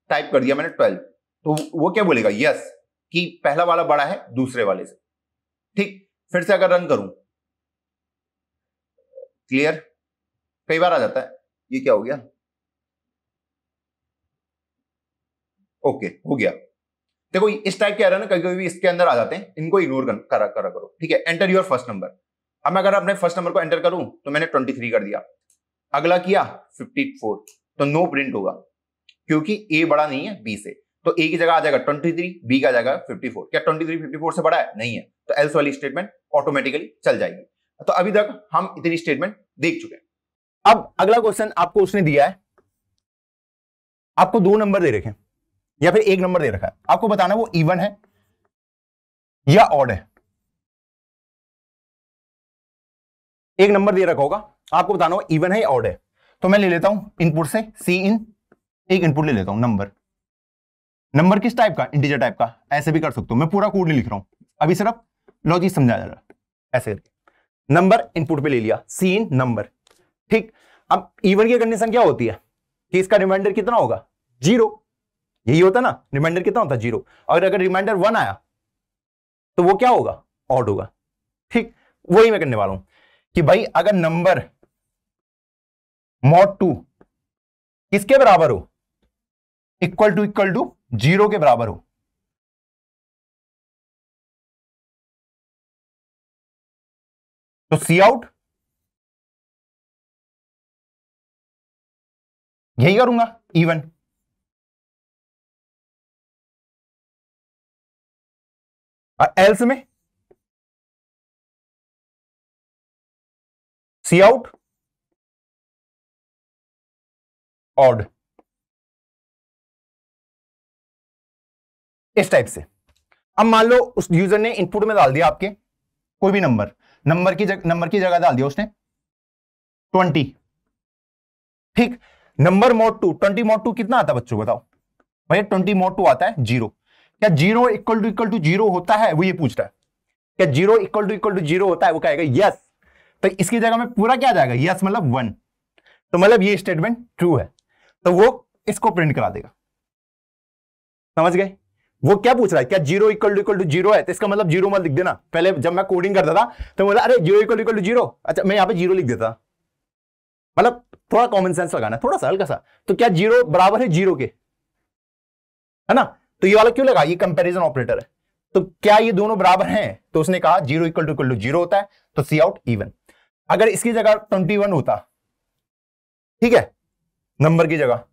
टाइप कर दिया मैंने 12, तो वो क्या बोलेगा? यस, कि पहला वाला बड़ा है दूसरे वाले से। ठीक, फिर से अगर रन करूं, क्लियर, कई बार आ जाता है, ये क्या हो गया? ओके, हो गया। देखो इस टाइप के एरर ना कभी कभी इसके अंदर आ जाते हैं, इनको इग्नोर करा करो। ठीक है, एंटर योर फर्स्ट नंबर। अब मैं अगर अपने फर्स्ट नंबर को एंटर करूं तो मैंने 23 कर दिया, अगला किया 54, तो नो प्रिंट होगा क्योंकि ए बड़ा नहीं है बी से। तो ए की जगह आ जाएगा 23, बी का जाएगा 54। क्या 23 54 से बड़ा है? नहीं है, तो एल्स वाली स्टेटमेंट ऑटोमेटिकली चल जाएगी। तो अभी तक हम इतनी स्टेटमेंट देख चुके हैं। अब अगला क्वेश्चन आपको उसने दिया है, आपको 2 नंबर दे रखे हैं या फिर 1 नंबर दे रखा है, आपको बताना वो इवन है या ऑड है। 1 नंबर दे रखा होगा, आपको बताना वो इवन है या ऑड है। तो मैं ले लेता हूं इनपुट से सी इन, एक इनपुट ले लेता हूं नंबर। नंबर किस टाइप का? इंटीजर टाइप का। ऐसे भी कर सकते हो, मैं पूरा कोड नहीं लिख रहा हूं, अभी सिर्फ लॉजिक समझा जा रहा है। ऐसे करके नंबर इनपुट पे ले लिया, सी इन नंबर। ठीक, अब इवन की कंडीशन क्या होती है कि इसका रिमाइंडर कितना होगा? 0। यही होता ना, रिमाइंडर कितना होता है? 0। और अगर रिमाइंडर 1 आया तो वो क्या होगा? ऑड होगा। ठीक, वही मैं करने वाला हूं कि भाई अगर नंबर mod 2 किसके बराबर हो? इक्वल टू 0 के बराबर हो, तो सी आउट यही करूंगा इवन। और एल्स में सी आउट ऑड, इस टाइप से। अब मान लो उस यूजर ने इनपुट में डाल दिया आपके कोई भी नंबर, नंबर की जगह डाल दिया उसने 20। ठीक, नंबर mod 2, 20 mod 2 कितना आता है बच्चों बताओ? भैया 20 mod 2 आता है 0। क्या 0 इक्वल टू 0 होता है? वो ये पूछ रहा है, क्या 0 इक्वल टू 0 होता है? वो कहेगा यस, तो इसकी जगह में पूरा क्या आ जाएगा? यस मतलब 1, तो मतलब ये स्टेटमेंट ट्रू है, तो वो इसको प्रिंट करा देगा। समझ गए? वो क्या पूछ रहा है, क्या 0 इक्वल टू 0 है? तो इसका मतलब 0 मत लिख देना। पहले जब मैं कोडिंग करता था तो बोला अरे 0 इक्वल टू 0, अच्छा मैं यहां पे 0 लिख देता। मतलब थोड़ा कॉमन सेंस लगाना, थोड़ा सा हल्का सा। तो क्या 0 बराबर है 0 के, है ना? तो ये वाला क्यों लगा? ये कंपैरिजन ऑपरेटर है। तो क्या ये दोनों बराबर हैं? तो उसने कहा 0 इक्वल टू 0 होता है, तो सी आउट इवन। अगर इसकी जगह 21 होता, ठीक है, नंबर की जगह,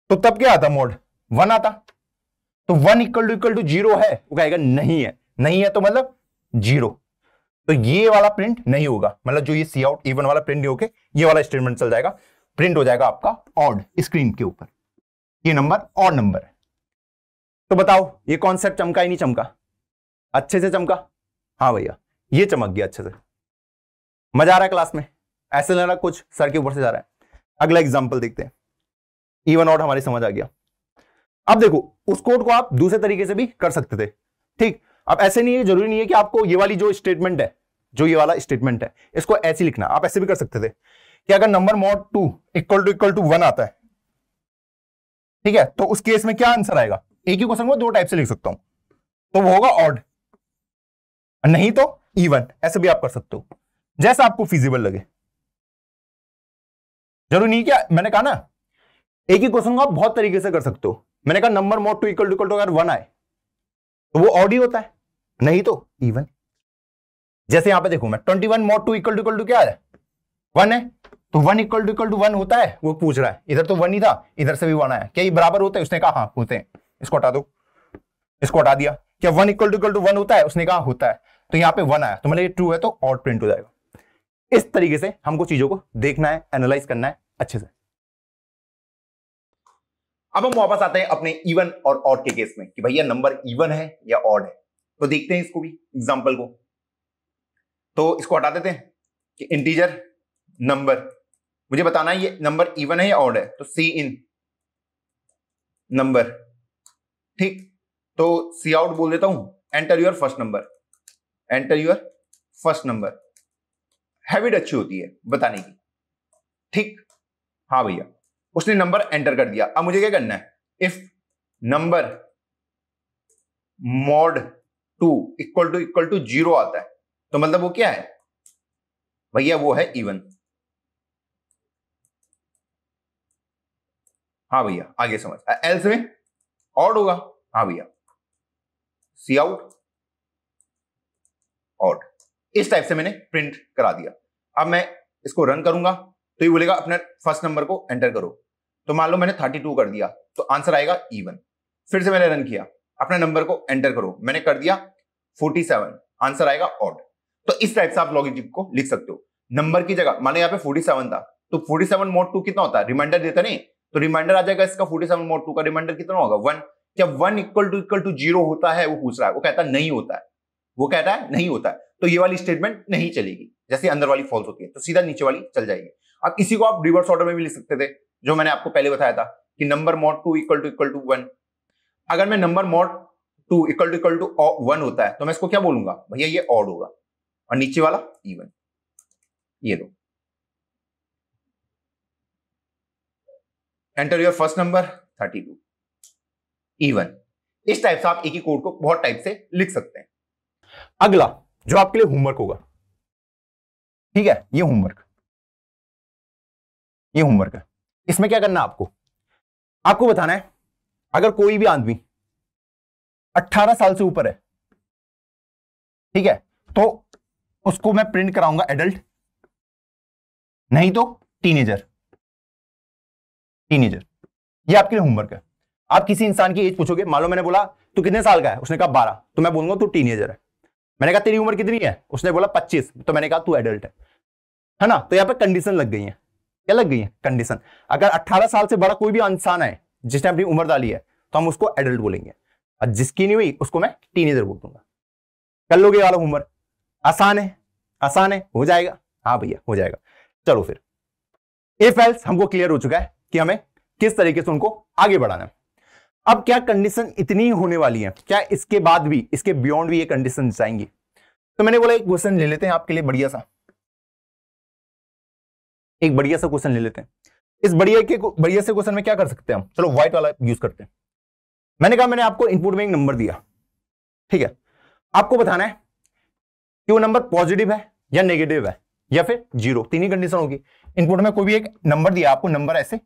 तो तब क्या आता? मोड 1 आता। तो 1 इक्वल टू 0 है, वो कहेगा नहीं है, नहीं है तो मतलब 0, तो ये वाला प्रिंट नहीं होगा, मतलब जो ये सी आउट इवन वाला प्रिंट नहीं होके ये वाला स्टेटमेंट चल जाएगा, प्रिंट हो जाएगा आपका ऑड स्क्रीन के ऊपर, ये नंबर ऑड नंबर है। तो बताओ ये कॉन्सेप्ट चमका ही नहीं चमका? अच्छे से चमका? हाँ भैया, ये चमक गया अच्छे से। मजा आ रहा है क्लास में? ऐसे लग रहा कुछ सर के ऊपर से जा रहा है। अगला एग्जांपल देखते हैं। इवन ऑड हमारी समझ आ गया। अब देखो उस कोड को आप दूसरे तरीके से भी कर सकते थे, ठीक। अब ऐसे नहीं है, जरूरी नहीं है कि आपको ये वाली जो स्टेटमेंट है, जो ये वाला स्टेटमेंट है, इसको ऐसे लिखना। आप ऐसे भी कर सकते थे कि अगर नंबर मॉड 2 इक्वल टू 1 आता है, ठीक है, तो उस केस में क्या आंसर आएगा? एक ही क्वेश्चन को दो टाइप से लिख सकता हूं, तो वो होगा ऑड, नहीं तो इवन। ऐसे भी आप कर सकते हो, जैसा आपको फिजिबल लगे। जरूरी नहीं क्या, मैंने कहा ना एक ही क्वेश्चन को आप बहुत तरीके से कर सकते हो। मैंने कहा नंबर मॉड 2 इक्वल टू अगर 1 आए तो वो ऑड ही होता है, नहीं तो इवन। जैसे यहां पे देखो मैं 21 मॉड 2 इक्वल टू क्या है? 1 है, तो 1 इक्वल टू 1 होता है, वो पूछ रहा है। इधर तो 1 ही था, इधर से भी 1 आया, क्या ये बराबर होते हैं? उसने कहा हाँ होते हैं। इसको हटा दो, इसको हटा दिया। क्या 1 इक्वल टू 1 होता है? उसने कहा होता है, तो यहाँ पे 1 आया, तो मतलब ये ट्रू है, तो ऑड प्रिंट हो जाएगा। इस तरीके से हमको चीजों को देखना है, एनालाइज करना है अच्छे से। अब हम वापस आते हैं अपने इवन और ऑड के केस में कि भैया नंबर इवन है या ऑड है। तो देखते हैं इसको भी, एग्जांपल को। तो इसको हटा देते हैं कि इंटीजर नंबर, मुझे बताना है ये नंबर इवन है या ऑड है, तो सी इन नंबर, ठीक। तो सी आउट बोल देता हूं, enter your first number, enter your first number. Habit अच्छी होती है बताने की, ठीक। हाँ भैया, उसने नंबर एंटर कर दिया। अब मुझे क्या करना है? If number mod 2 equal to 0 आता है, तो मतलब वो क्या है भैया? वो है इवन। हाँ भैया, आगे समझ। एल्स में ऑड होगा। हाँ भैया, सी आउट ऑड। इस टाइप से मैंने प्रिंट करा दिया। अब मैं इसको रन करूंगा तो ये बोलेगा अपने फर्स्ट नंबर को एंटर करो। तो मान लो मैंने 32 कर दिया, तो आंसर आएगा इवन। फिर से मैंने रन किया, अपने नंबर को एंटर करो, मैंने कर दिया 47, आंसर आएगा ऑड। तो इस टाइप से आप लॉजिक को लिख सकते हो। नंबर की जगह मान लो यहाँ पे 47 था, तो 47 mod 2 कितना होता है? रिमाइंडर देता नहीं, तो रिमाइंडर आ जाएगा इसका। 47 mod 2 का रिमाइंडर कितना होगा? 1। क्या 1 इक्वल टू 0 होता है? वो पूछ रहा है, वो कहता है नहीं होता है, वो कहता है नहीं होता है। तो ये वाली स्टेटमेंट नहीं चलेगी, जैसे अंदर वाली फॉल्स होती है, तो सीधा नीचे वाली चल जाएगी। अब इसी को आप रिवर्स ऑर्डर में भी लिख सकते थे, जो मैंने आपको पहले बताया था कि नंबर मॉड 2 इक्वल टू 1। अगर मैं नंबर मॉड 2 इक्वल टू 1 होता है, तो मैं इसको क्या बोलूंगा? भैया ये ऑड होगा, और नीचे वाला इवन। ये दो, enter your first number 32 even. इस टाइप से आप एक ही कोड को बहुत टाइप से लिख सकते हैं। अगला जो आपके लिए होमवर्क होगा, ठीक है, ये होमवर्क है। इसमें क्या करना है आपको बताना है अगर कोई भी आदमी 18 साल से ऊपर है, ठीक है, तो उसको मैं प्रिंट कराऊंगा एडल्ट, नहीं तो टीनेजर। ये आपके लिए होमवर्क है। आप किसी इंसान की एज पूछोगे, मान लो मैंने बोला तू कितने साल का है, उसने कहा 12, तो मैं बोलूंगा तू टीनेजर है। मैंने कहा तेरी उम्र कितनी है, उसने बोला 25, तो मैंने कहा तू एडल्ट है ना। तो यहां पे कंडीशन लग गई है। क्या लग गई है? कंडीशन। अगर 18 साल से बड़ा कोई भी इंसान है जिसने अपनी उम्र डाली है, तो हम उसको एडल्ट बोलेंगे, और जिसकी नहीं हुई उसको मैं टीनेजर बोल दूंगा। कर लोगे वाला होमवर्क? आसान है, हो जाएगा। हाँ भैया हो जाएगा। चलो फिर इफ एल्स हमको क्लियर हो चुका है कि हमें किस तरीके से उनको आगे बढ़ाना है। अब क्या कंडीशन इतनी होने वाली है, क्या इसके बाद भी, इसके बियॉन्ड भी ये कंडीशन जाएंगी? तो मैंने बोला एक क्वेश्चन ले लेते हैं आपके लिए, बढ़िया सा क्वेश्चन ले लेते हैं। इस बढ़िया से क्वेश्चन में क्या कर सकते हैं हम? चलो व्हाइट वाला यूज करते हैं। मैंने कहा मैंने आपको इनपुट में एक नंबर दिया, ठीक है, आपको बताना है कि वो नंबर पॉजिटिव है या नेगेटिव है या फिर 0, तीन ही कंडीशन होगी। इनपुट में कोई भी एक नंबर दिया आपको, नंबर ऐसे,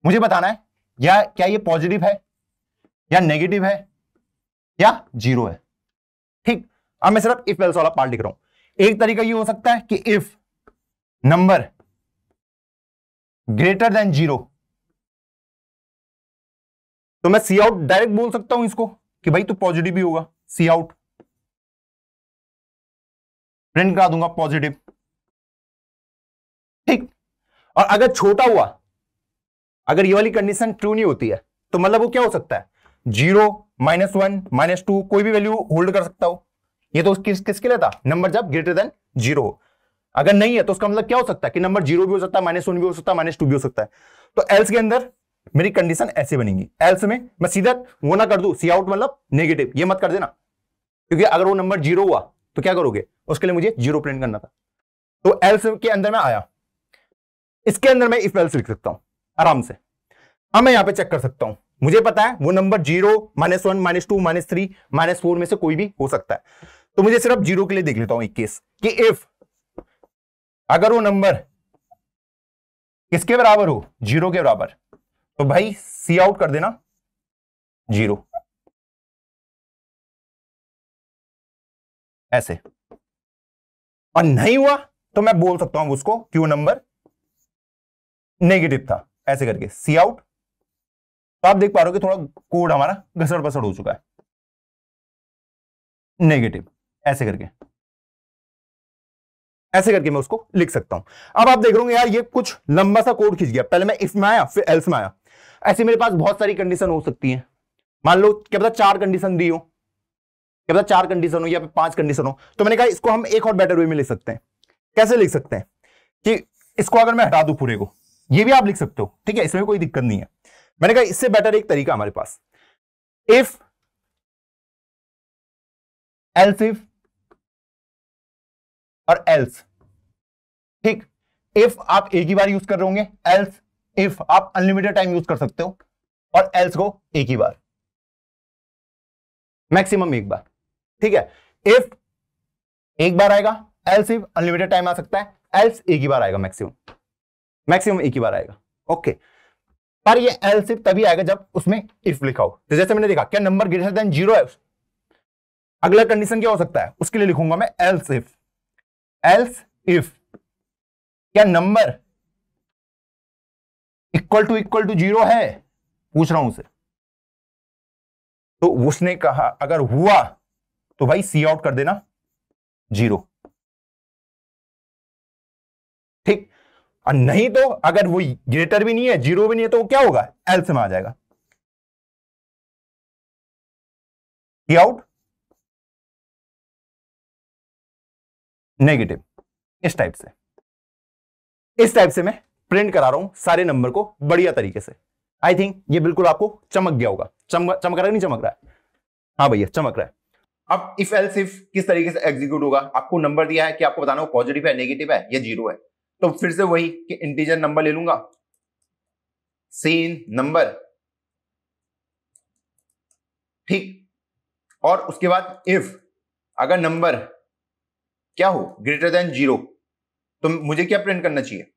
मुझे बताना है या क्या ये पॉजिटिव है या नेगेटिव है या 0 है। ठीक, अब मैं सिर्फ इफ एल्स वाला पार्ट लिख रहा हूं। एक तरीका ये हो सकता है कि इफ नंबर ग्रेटर देन 0, तो मैं सी आउट डायरेक्ट बोल सकता हूं इसको कि भाई तो पॉजिटिव भी होगा, सी आउट प्रिंट करा दूंगा पॉजिटिव। ठीक, और अगर छोटा हुआ, अगर ये वाली कंडीशन ट्रू नहीं होती है, तो मतलब वो क्या हो सकता है, 0, -1, -2, कोई भी वैल्यू होल्ड कर सकता हो। ये तो किसके लिए था, नंबर जब ग्रेटर देन 0 हो। अगर नहीं है तो उसका मतलब क्या हो सकता है कि नंबर 0 भी हो सकता है, -1 भी हो सकता है, -2 भी हो सकता है। तो एल्स के अंदर मेरी कंडीशन ऐसे बनेगी। एल्स में मैं सीधा वो ना कर दूं, सी आउट मतलब नेगेटिव, ये मत कर देना, क्योंकि अगर वो नंबर 0 हुआ तो क्या करोगे, उसके लिए मुझे 0 प्रिंट करना था। तो एल्स के अंदर मैं आया, इसके अंदर मैं इफ एल्स लिख सकता हूं आराम से। अब मैं यहां पे चेक कर सकता हूं, मुझे पता है वो नंबर 0, -1, -2, -3, -4 में से कोई भी हो सकता है। तो मुझे सिर्फ 0 के लिए देख लेता हूं एक केस कि इफ अगर वो नंबर किसके बराबर हो, 0 के बराबर, तो भाई सी आउट कर देना 0, ऐसे। और नहीं हुआ तो मैं बोल सकता हूं उसको क्यों नंबर नेगेटिव था, ऐसे करके सी आउट। तो आप देख पा रहे हो कि थोड़ा कोड हमारा घसड़ पसड़ हो चुका है, नेगेटिव, ऐसे करके, ऐसे करके मैं उसको लिख सकता हूं। अब आप देख रहे हो यार ये कुछ लंबा सा कोड खींच गया, पहले मैं इफ में आया फिर एल्स में आया। ऐसे मेरे पास बहुत सारी कंडीशन हो सकती हैं। मान लो क्या पता 4 कंडीशन दी हो, क्या पता 4 कंडीशन हो या फिर 5 कंडीशन हो। तो मैंने कहा इसको हम एक और बेटर वे में लिख सकते हैं। कैसे लिख सकते हैं कि इसको अगर मैं हटा दूं पूरे को, ये भी आप लिख सकते हो, ठीक है, इसमें कोई दिक्कत नहीं है। मैंने कहा इससे बेटर एक तरीका हमारे पास, इफ एल्स इफ और एल्स। ठीक, इफ आप एक ही बार यूज कर रहे होंगे, एल्स इफ आप अनलिमिटेड टाइम यूज कर सकते हो, और एल्स को एक ही बार, मैक्सिमम एक बार। ठीक है, इफ एक बार आएगा, एल्स इफ अनलिमिटेड टाइम आ सकता है, एल्स एक ही बार आएगा, मैक्सिमम मैक्सिमम एक ही बार आएगा। ओके, पर ये एल्स इफ तभी आएगा जब उसमें इफ लिखा हो। तो जैसे मैंने देखा क्या नंबर ग्रेटर देन 0 है, अगला कंडीशन क्या हो सकता है, उसके लिए लिखूंगा मैं एल्स इफ। एल्स इफ क्या नंबर इक्वल टू 0 है, पूछ रहा हूं उसे। तो उसने कहा अगर हुआ तो भाई सी आउट कर देना 0। ठीक, और नहीं तो अगर वो ग्रेटर भी नहीं है 0 भी नहीं है तो वो क्या होगा, एल्स में आ जाएगा, सी आउट नेगेटिव। इस टाइप से मैं प्रिंट करा रहा हूं सारे नंबर को बढ़िया तरीके से। आई थिंक ये बिल्कुल आपको चमक गया होगा। चमक रहा है, नहीं चमक रहा है, हाँ भैया चमक रहा है। अब इफ एल्स इफ किस तरीके से एग्जीक्यूट होगा, आपको नंबर दिया है कि आपको बताना हो पॉजिटिव है, नेगेटिव है या 0 है। तो फिर से वही कि इंटीजर नंबर ले लूंगा, सेम नंबर, ठीक, और उसके बाद इफ अगर नंबर क्या हो, ग्रेटर देन 0, तो मुझे क्या प्रिंट करना चाहिए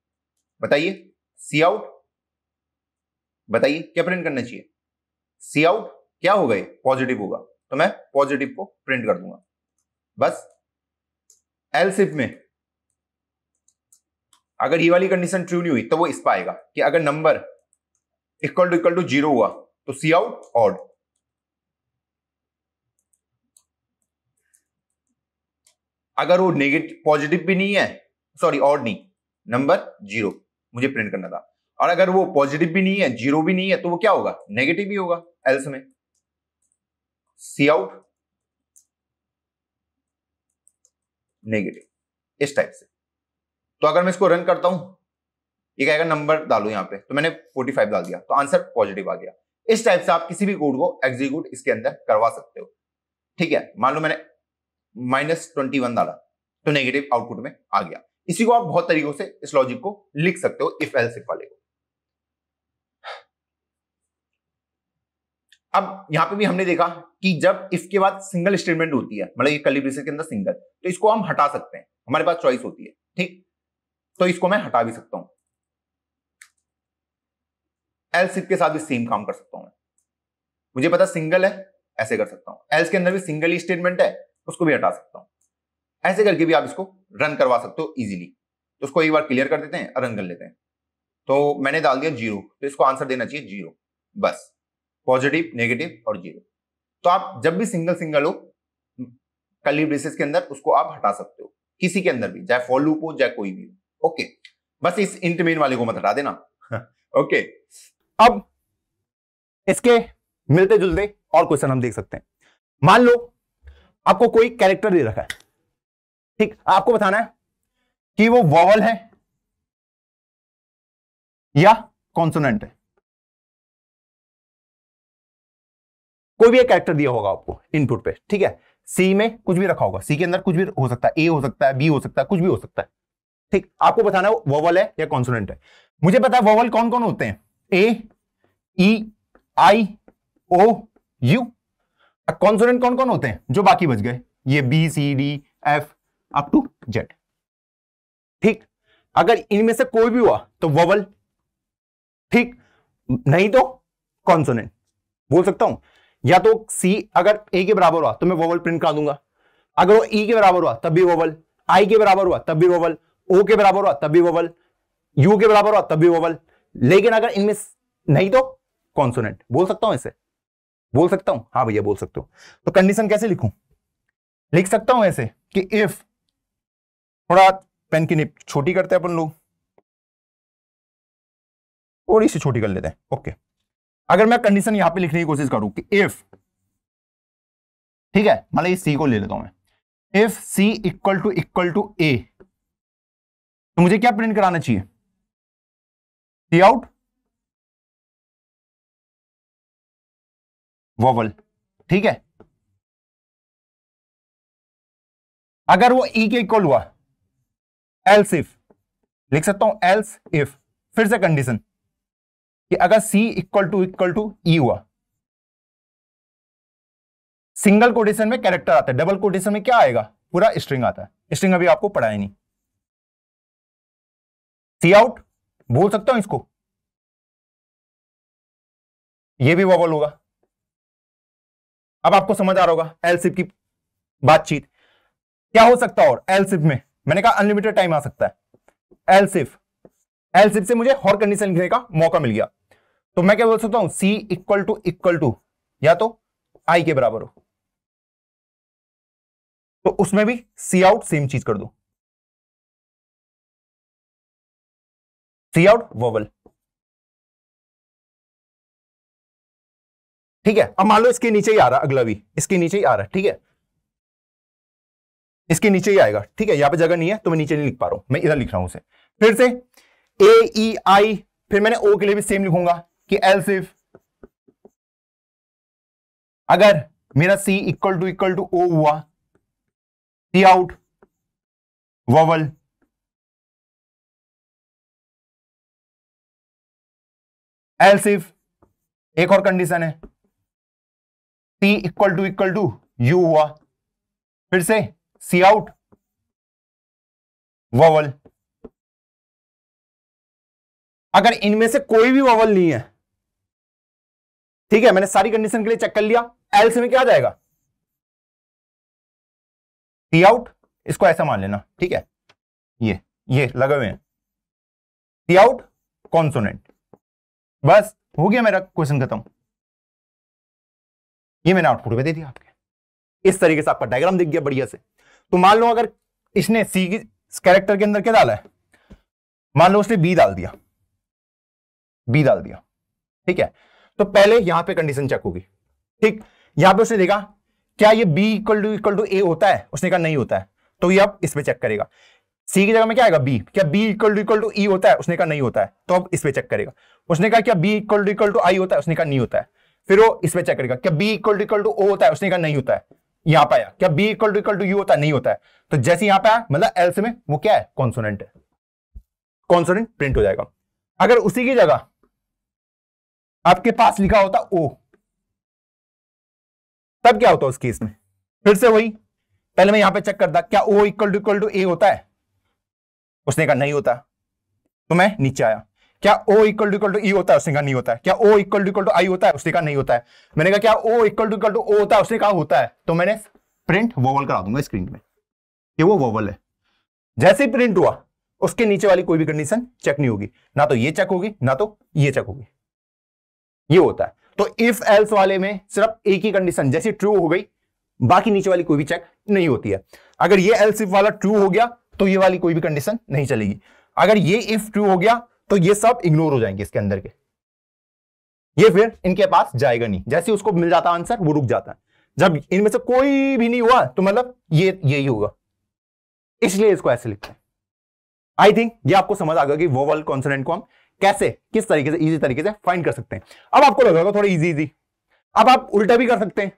बताइए, सी आउट। बताइए क्या प्रिंट करना चाहिए, सी आउट। क्या होगा, पॉजिटिव होगा, तो मैं पॉजिटिव को प्रिंट कर दूंगा बस। एल्स इफ में अगर ये वाली कंडीशन ट्रू नहीं हुई तो वो इस पर आएगा कि अगर नंबर इक्वल टू 0 हुआ तो सी आउट ऑड। अगर वो नेगेटिव पॉजिटिव भी नहीं है, सॉरी ऑड नहीं, नंबर 0 मुझे प्रिंट करना था, और अगर वो पॉजिटिव भी नहीं है 0 भी नहीं है तो वो क्या होगा, नेगेटिव ही होगा एल्स में, सी आउट नेगेटिव, इस टाइप से। तो अगर मैं इसको रन करता हूं, ये कहेगा नंबर डालो यहां पे, तो मैंने 45 डाल दिया तो आंसर पॉजिटिव आ गया। इस टाइप से आप किसी भी कोड को एग्जीक्यूट इसके अंदर करवा सकते हो। ठीक है, मान लो मैंने -21 डाला तो नेगेटिव आउटपुट में आ गया। इसी को आप बहुत तरीकों से इस लॉजिक को लिख सकते हो, इफ एल्स इफ वाले को। अब यहां पे भी हमने देखा कि जब इफ के बाद सिंगल स्टेटमेंट होती है, मतलब ये कर्ली ब्रेसेस के अंदर सिंगल, तो इसको हम हटा सकते हैं, हमारे पास चॉइस होती है। ठीक, तो इसको मैं हटा भी सकता हूं, एल्स इफ के साथ भी सेम काम कर सकता हूं मैं। मुझे पता सिंगल है, ऐसे कर सकता हूं। एल्स के अंदर भी सिंगल ही स्टेटमेंट है, उसको भी हटा सकता हूं। ऐसे करके भी आप इसको रन करवा सकते हो इजीली। तो उसको एक बार क्लियर कर देते हैं और रन कर लेते हैं। तो मैंने डाल दिया 0, तो इसको आंसर देना चाहिए 0, बस। पॉजिटिव, नेगेटिव और 0। तो आप जब भी सिंगल सिंगल हो कर्ली ब्रेसेस के अंदर, उसको आप हटा सकते हो, किसी के अंदर भी, चाहे फॉर लूप हो चाहे कोई भी हो। ओके, बस इस इंट मेन वाले को मत हटा देना। ओके, अब इसके मिलते जुलते और क्वेश्चन हम देख सकते हैं। मान लो आपको कोई कैरेक्टर दे रखा है, ठीक, आपको बताना है कि वो वॉवल है या कॉन्सोनेंट है। कोई भी एक कैरेक्टर दिया होगा आपको इनपुट पे, ठीक है, सी में कुछ भी रखा होगा, सी के अंदर कुछ भी हो सकता है, ए हो सकता है, बी हो सकता है, कुछ भी हो सकता है, ठीक। आपको बताना है वोवल है या कॉन्सोनेंट है। मुझे पता है वोवल कौन कौन होते हैं, ए, ई, आई, ओ, यू। कॉन्सोनेंट कौन कौन होते हैं जो बाकी बच गए, ये B, C, D, F up to Z, ठीक। अगर इनमें से कोई भी हुआ तो वोवल, ठीक, नहीं तो कॉन्सोनेंट। बोल सकता हूं या तो सी अगर ए के बराबर हुआ तो मैं वोवल प्रिंट कर दूंगा, अगर वो ई के बराबर हुआ तब भी वोवल, आई के बराबर हुआ तब भी वोवल, ओ के बराबर हुआ तब भी वोवल, यू के बराबर हुआ तब भी वोवल। लेकिन अगर इनमें नहीं तो कॉन्सोनेंट। बोल सकता हूं ऐसे, बोल सकता हूं, हाँ भैया बोल सकते हो। तो कंडीशन कैसे लिखूं, लिख सकता हूं ऐसे कि इफ, थोड़ा पेन की निब छोटी करते हैं अपन लोग, थोड़ी सी छोटी कर लेते हैं। ओके, अगर मैं कंडीशन यहां पे लिखने की कोशिश करूं कि इफ, ठीक है, मतलब इस सी को ले लेता हूं मैं, इफ सी इक्वल टू ए, तो मुझे क्या प्रिंट कराना चाहिए, सी आउट वोवल, ठीक है। अगर वो ई के इक्वल हुआ, एल्स इफ लिख सकता हूं, एल्स इफ, फिर से कंडीशन कि अगर सी इक्वल टू ई हुआ, सिंगल कोटेशन में कैरेक्टर आता है, डबल कोटेशन में क्या आएगा, पूरा स्ट्रिंग आता है। स्ट्रिंग अभी आपको पढ़ाया नहीं। सी आउट बोल सकता हूं इसको, ये भी वोवल होगा। अब आपको समझ आ रहा होगा एल्स इफ की बातचीत क्या हो सकता है। और एल्स इफ में मैंने कहा अनलिमिटेड टाइम आ सकता है। एल्स इफ से मुझे और कंडीशन लिखने का मौका मिल गया, तो मैं क्या बोल सकता हूं, सी इक्वल टू या तो आई के बराबर हो, तो उसमें भी सी आउट सेम चीज कर दो, सी आउट वोवल, ठीक है। अब मान लो इसके नीचे ही आ रहा, अगला भी इसके नीचे ही आ रहा है, ठीक है, इसके नीचे ही आएगा, ठीक है। यहां पे जगह नहीं है तो मैं नीचे नहीं लिख पा रहा हूं, मैं इधर लिख रहा हूं उसे। फिर से ए, ई, आई, फिर मैंने ओ के लिए भी सेम लिखूंगा कि एल्स इफ, अगर मेरा सी इक्वल टू ओ हुआ, सी आउट वोवल, एल्स इफ एक और कंडीशन है, सी इक्वल टू यू हुआ, फिर से सी आउट वोवल। अगर इनमें से कोई भी वोवल नहीं है, ठीक है, मैंने सारी कंडीशन के लिए चेक कर लिया, एल्स में क्या आ जाएगा, सी आउट, इसको ऐसा मान लेना, ठीक है, ये लगे हुए हैं, सी आउट कॉन्सोनेंट। बस हो गया मेरा क्वेश्चन खत्म। ये मैंने आउटपुट में दे दिया आपके, इस तरीके से आपका डायग्राम दिख गया बढ़िया से। तो मान लो अगर इसने सी की कैरेक्टर के अंदर क्या डाला है, मान लो उसने बी डाल दिया, ठीक है, तो पहले यहां पे कंडीशन चेक होगी, ठीक। यहां पे उसने देखा क्या ये बी इक्वल टू ए होता है, उसने कहा नहीं होता है, तो ये अब इस पे चेक करेगा। सी की जगह में क्या आएगा, बी, क्या बी इक्वल टू ई होता है, उसने कहा नहीं होता है, तो अब इस पे चेक करेगा। उसने कहा क्या बी इक्वल टू आई होता है, उसने कहा नहीं होता है, फिर वो इस पे चेक करेगा। क्या बी इक्वल टू ओ होता है, उसने कहा नहीं होता है, यहां पे आया। क्या बी इक्वल टू यू होता है, नहीं होता है, तो जैसे यहां पे आया मतलब एल्स में वो क्या है, कॉन्सोनेंट है, कॉन्सोनेंट प्रिंट हो जाएगा। अगर उसी की जगह आपके पास लिखा होता ओ, तब क्या होता उस केस में, फिर से वही, पहले मैं यहां पे चेक करता क्या ओ इक्वल टू ए होता है, उसने कहा नहीं होता, तो मैं नीचे आया। क्या O इक्वल टू ई होता है? उसने कहा नहीं होता है। क्या O इक्वल टू आई होता है? उसने कहा नहीं होता है। मैंने कहा क्या O इक्वल टू O होता है? उसने कहा होता है। तो मैंने प्रिंट वोवल करा दूंगा स्क्रीन में कि वो वोवल है। जैसे ही प्रिंट हुआ उसके नीचे वाली कोई भी कंडीशन चेक नहीं होगी, ना तो ये चेक होगी ना तो ये चेक होगी। ये होता है। तो इफ एल्स वाले में सिर्फ एक ही कंडीशन जैसी ट्रू हो गई, बाकी नीचे वाली कोई भी चेक नहीं होती है। अगर ये एल्स इफ वाला ट्रू हो गया तो ये वाली कोई भी कंडीशन नहीं चलेगी। अगर ये इफ ट्रू हो गया तो ये सब इग्नोर हो जाएंगे इसके अंदर के, ये फिर इनके पास जाएगा नहीं। जैसे उसको मिल जाता आंसर वो रुक जाता है। जब इनमें से कोई भी नहीं हुआ तो मतलब ये यही होगा, इसलिए इसको ऐसे लिखते हैं। आई थिंक ये आपको समझ आ गया कि वोवल कॉन्सोनेंट को हम कैसे किस तरीके से इजी तरीके से फाइंड कर सकते हैं। अब आपको लगेगा थोड़ा इजी। अब आप उल्टा भी कर सकते हैं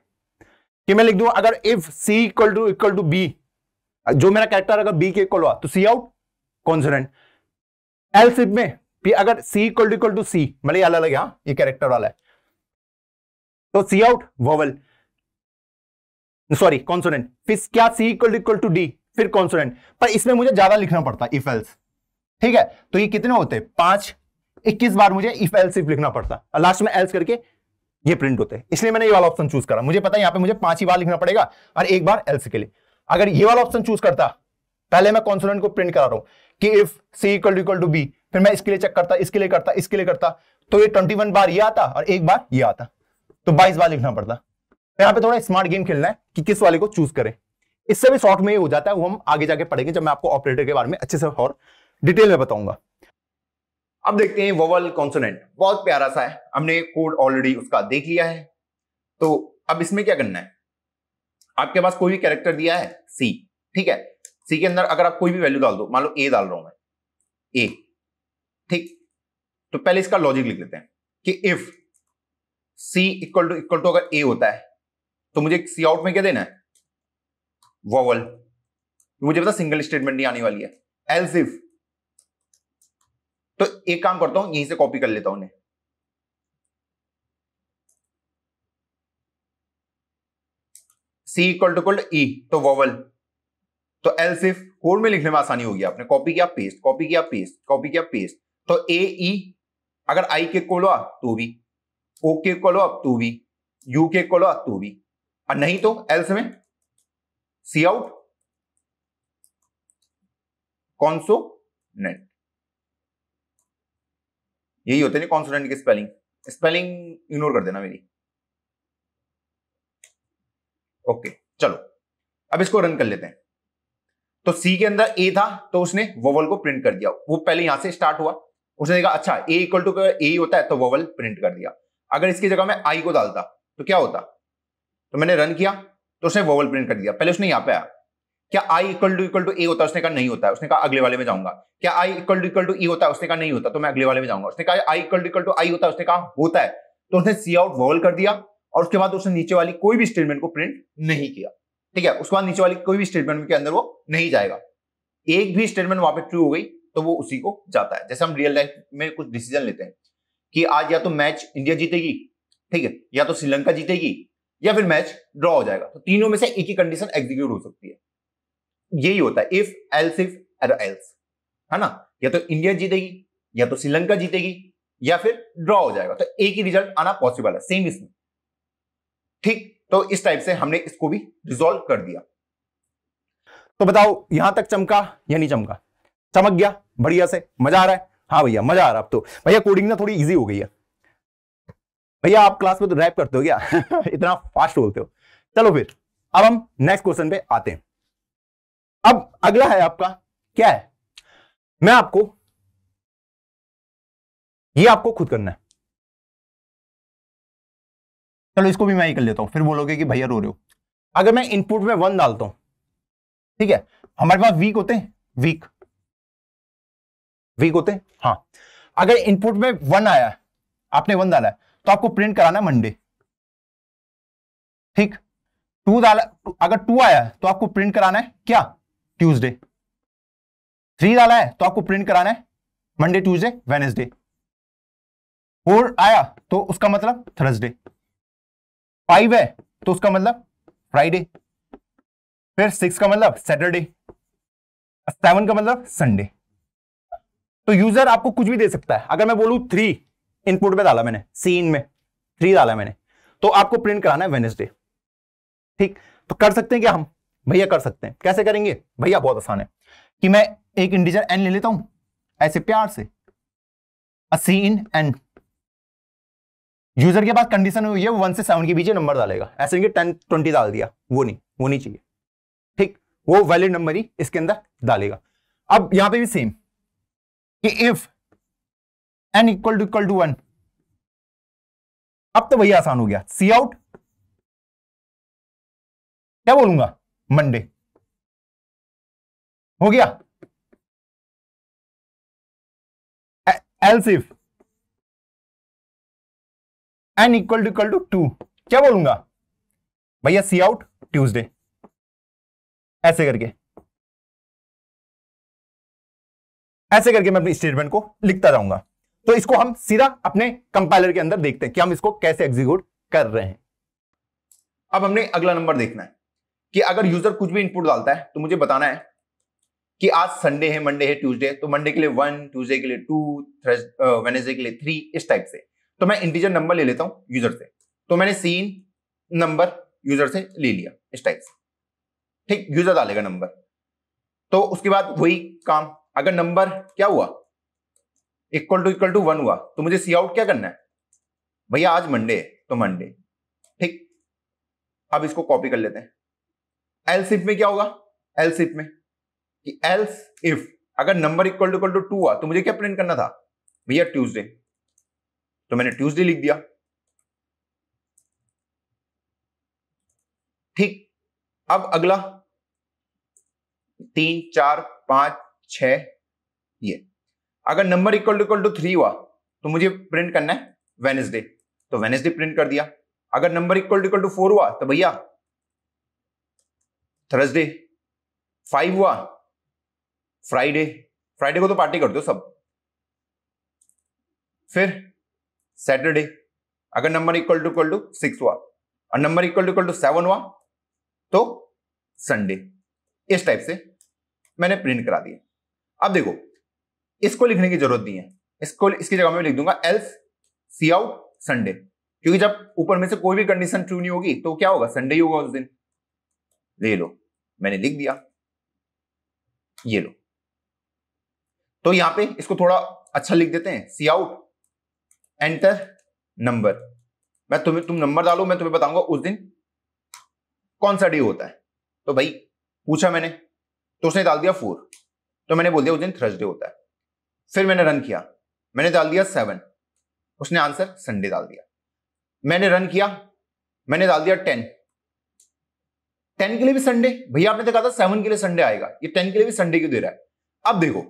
कि मैं लिख दूं अगर if C equal to B, जो मेरा कैरेक्टर अगर बी के इक्वल हुआ तो C out consonant. Else if में भी अगर सी इक्वल टू सी, मतलब ये अलग है, ये कैरेक्टर वाला है, तो C out vowel, sorry consonant. फिर क्या सी इक्वल टू डी, फिर कॉन्सोनेंट। पर इसमें मुझे ज्यादा लिखना पड़ता है इफ एल्स, ठीक है। तो ये कितने होते हैं? 5, 21 बार मुझे इफ एल्स इफ लिखना पड़ता है और लास्ट में एल्स करके ये प्रिंट होते हैं। इसलिए मैंने ये वाला ऑप्शन चूज करा। मुझे पता है यहां पे मुझे 5 ही बार लिखना पड़ेगा और एक बार एल्स के लिए। अगर ये वाला ऑप्शन चूज करता, पहले मैं कॉन्सोनेंट को प्रिंट करा रहा हूं कि if C equal to B, फिर मैं इसके लिए चेक करता, इसके लिए करता, इसके लिए करता, तो ये 21 बार ये आता और एक बार ये आता, तो 22 बार लिखना पड़ता। तो यहां पे थोड़ा स्मार्ट गेम खेलना है कि किस वाले को चूज करें। इससे भी शॉर्ट में ही हो जाता है, वो हम आगे जाके पढ़ेंगे जब मैं आपको ऑपरेटर के बारे में अच्छे से और डिटेल में बताऊंगा। अब देखते हैं वोवल कॉन्सोनेंट, बहुत प्यारा सा है, हमने कोड ऑलरेडी उसका देख लिया है। तो अब इसमें क्या करना है, आपके पास कोई भी कैरेक्टर दिया है सी, ठीक है। सी के अंदर अगर आप कोई भी वैल्यू डाल दो, मान लो ए डाल रहा हूं मैं, ए, ठीक। तो पहले इसका लॉजिक लिख लेते हैं कि इफ सी इक्वल टू अगर ए होता है तो मुझे सी आउट में क्या देना है? वोवल। मुझे पता सिंगल स्टेटमेंट नहीं आने वाली है। एल्स इफ, तो एक काम करता हूं, यहीं से कॉपी कर लेता हूं उन्हें। सी इक्वल टू ई, तो वोवल। तो एल्स इफ कोड में लिखने में आसानी होगी, आपने कॉपी किया पेस्ट, कॉपी किया पेस्ट, कॉपी किया पेस्ट। तो ए ई अगर आई के इक्वल हुआ तो भी, ओ के इक्वल हुआ तो भी, यू के इक्वल हुआ तो भी, और नहीं तो एल्स में सी आउट कॉन्सोनेंट। यही होते हैं कॉन्सोनेंट की स्पेलिंग। स्पेलिंग इग्नोर कर देना मेरी। ओके चलो अब इसको रन कर लेते हैं। तो सी के अंदर ए था तो उसने वोवल को प्रिंट कर दिया। वो पहले यहां से स्टार्ट हुआ, उसने देखा अच्छा ए इक्वल टू ए होता है तो वोवल प्रिंट कर दिया। अगर इसकी जगह मैं आई को डालता तो क्या होता? तो मैंने रन किया तो उसने वोवल प्रिंट कर दिया। पहले उसने यहां पे आया, क्या आई इक्वल टू ए होता है? उसने कहा नहीं होता है। उसने कहा अगले वाले में जाऊंगा। क्या आई इक्वल टू ई होता है? उसने कहा नहीं होता, तो मैं अगले वाले में जाऊंगा। उसने कहा आई इक्वल टू आई होता है? उसने कहा होता है, तो उसने सी आउट वोवल कर दिया और उसके बाद उसने नीचे वाली कोई भी स्टेटमेंट को प्रिंट नहीं किया, ठीक है। उसके बाद नीचे वाली कोई भी स्टेटमेंट के अंदर वो नहीं जाएगा। एक भी स्टेटमेंट वहां पे ट्रू हो गई तो वो उसी को जाता है। जैसे हम रियल लाइफ में कुछ डिसीजन लेते हैं कि आज या तो मैच इंडिया जीतेगी, ठीक है, या तो श्रीलंका जीतेगी, या फिर मैच ड्रॉ हो जाएगा। तो तीनों में से एक ही कंडीशन एग्जीक्यूट हो सकती है। यही होता है इफ एल्स एल्स, है ना। या तो इंडिया जीतेगी, या तो श्रीलंका जीतेगी, या फिर ड्रॉ हो जाएगा। तो एक ही रिजल्ट आना पॉसिबल है, सेम इसमें, ठीक। तो इस टाइप से हमने इसको भी रिजॉल्व कर दिया। तो बताओ यहां तक चमका या नहीं चमका? चमक गया बढ़िया से, मजा आ रहा है? हाँ भैया मजा आ रहा है। अब तो भैया कोडिंग ना थोड़ी इजी हो गई है। भैया आप क्लास में तो रैप करते हो क्या? इतना फास्ट बोलते हो। चलो फिर अब हम नेक्स्ट क्वेश्चन पे आते हैं। अब अगला है आपका क्या है, मैं आपको ये आपको खुद करना है। चलो इसको भी मैं ही कर लेता हूं, फिर बोलोगे कि भैया रो रहे हो। अगर मैं इनपुट में 1 डालता हूं, ठीक है, हमारे पास वीक होते हैं, वीक होते हैं, हाँ। अगर इनपुट में 1 आया है, आपने 1 डाला है, तो आपको प्रिंट कराना है मंडे, ठीक। 2 डाला, अगर 2 आया है तो आपको प्रिंट कराना है क्या? ट्यूसडे। 3 डाला है तो आपको प्रिंट कराना है मंडे, ट्यूसडे, वेडनेसडे। 4 आया तो उसका मतलब थर्सडे। 5 है तो उसका मतलब फ्राइडे। फिर 6 का मतलब सैटरडे। 7 का मतलब संडे। तो यूजर आपको कुछ भी दे सकता है। अगर मैं बोलूं 3 इनपुट में डाला मैंने, सीन में 3 डाला मैंने, तो आपको प्रिंट कराना है वेडनेसडे। ठीक, तो कर सकते हैं क्या हम? भैया कर सकते हैं। कैसे करेंगे भैया? बहुत आसान है कि मैं एक इंटीजर n ले लेता हूं ऐसे प्यार से, सीन n। यूजर के पास कंडीशन हुई है वो 1 से 7 के बीच नंबर डालेगा, ऐसे नहीं कि 10 20 डाल दिया, वो नहीं चाहिए। ठीक, वो वैलिड नंबर ही इसके अंदर डालेगा। अब यहां पे भी सेम कि इफ n इक्वल टू 1, अब तो भैया आसान हो गया। सी आउट क्या बोलूंगा? मंडे हो गया। Else if n equal to 2 क्या बोलूंगा भैया? C out Tuesday. ऐसे करके मैं अपनी स्टेटमेंट को लिखता जाऊंगा। तो इसको हम सीधा अपने कंपाइलर के अंदर देखते हैं कि हम इसको कैसे एग्जीक्यूट कर रहे हैं। अब हमने अगला नंबर देखना है कि अगर यूजर कुछ भी इनपुट डालता है तो मुझे बताना है कि आज संडे है, मंडे है, ट्यूसडे है, तो मंडे के लिए 1, ट्यूसडे के लिए 2, वेडनेसडे के लिए 3, इस टाइप से। तो मैं इंटीजर नंबर ले लेता हूं यूजर से, तो मैंने सीन नंबर यूजर से ले लिया इस टाइप से। ठीक, यूजर डालेगा नंबर, तो उसके बाद वही काम, अगर नंबर क्या हुआ इक्वल टू 1 हुआ तो मुझे सी आउट क्या करना है भैया? आज मंडे है तो मंडे। ठीक, अब इसको कॉपी कर लेते हैं। एल्स इफ में क्या होगा? एल्स इफ में कि एल्स इफ अगर नंबर इक्वल टू 2 हुआ तो मुझे क्या प्रिंट करना था भैया? ट्यूसडे। तो मैंने ट्यूसडे लिख दिया। ठीक, अब अगला 3, 4, 5, 6, ये अगर नंबर इक्वल टू 3 हुआ तो मुझे प्रिंट करना है वेडनेसडे, तो वेडनेसडे प्रिंट कर दिया। अगर नंबर इक्वल टू 4 हुआ तो भैया थर्सडे। 5 हुआ फ्राइडे, फ्राइडे को तो पार्टी कर दो सब। फिर सैटरडे, अगर नंबर इक्वल टू 6 हुआ और नंबर इक्वल टू 7 हुआ तो संडे। इस टाइप से मैंने प्रिंट करा दिया। अब देखो, इसको लिखने की जरूरत नहीं है, इसकी जगह में लिख दूंगा एल्स सी आउट संडे, क्योंकि जब ऊपर में से कोई भी कंडीशन ट्रू नहीं होगी तो क्या होगा? संडे ही होगा उस दिन। ले लो, मैंने लिख दिया, ये लो। तो यहां पे इसको थोड़ा अच्छा लिख देते हैं, सी आउट एंटर नंबर। मैं तुम नंबर डालो, मैं तुम्हें बताऊंगा उस दिन कौन सा डे होता है। तो भाई पूछा मैंने तो उसने डाल दिया 4, तो मैंने बोल दिया उस दिन थर्सडे होता है। फिर मैंने रन किया, मैंने डाल दिया 7, उसने आंसर संडे डाल दिया। मैंने रन किया, मैंने डाल दिया 10, 10 के लिए भी संडे। भैया आपने तो कहा था 7 के लिए संडे आएगा, ये 10 के लिए भी संडे क्यों दे रहा है? अब देखो,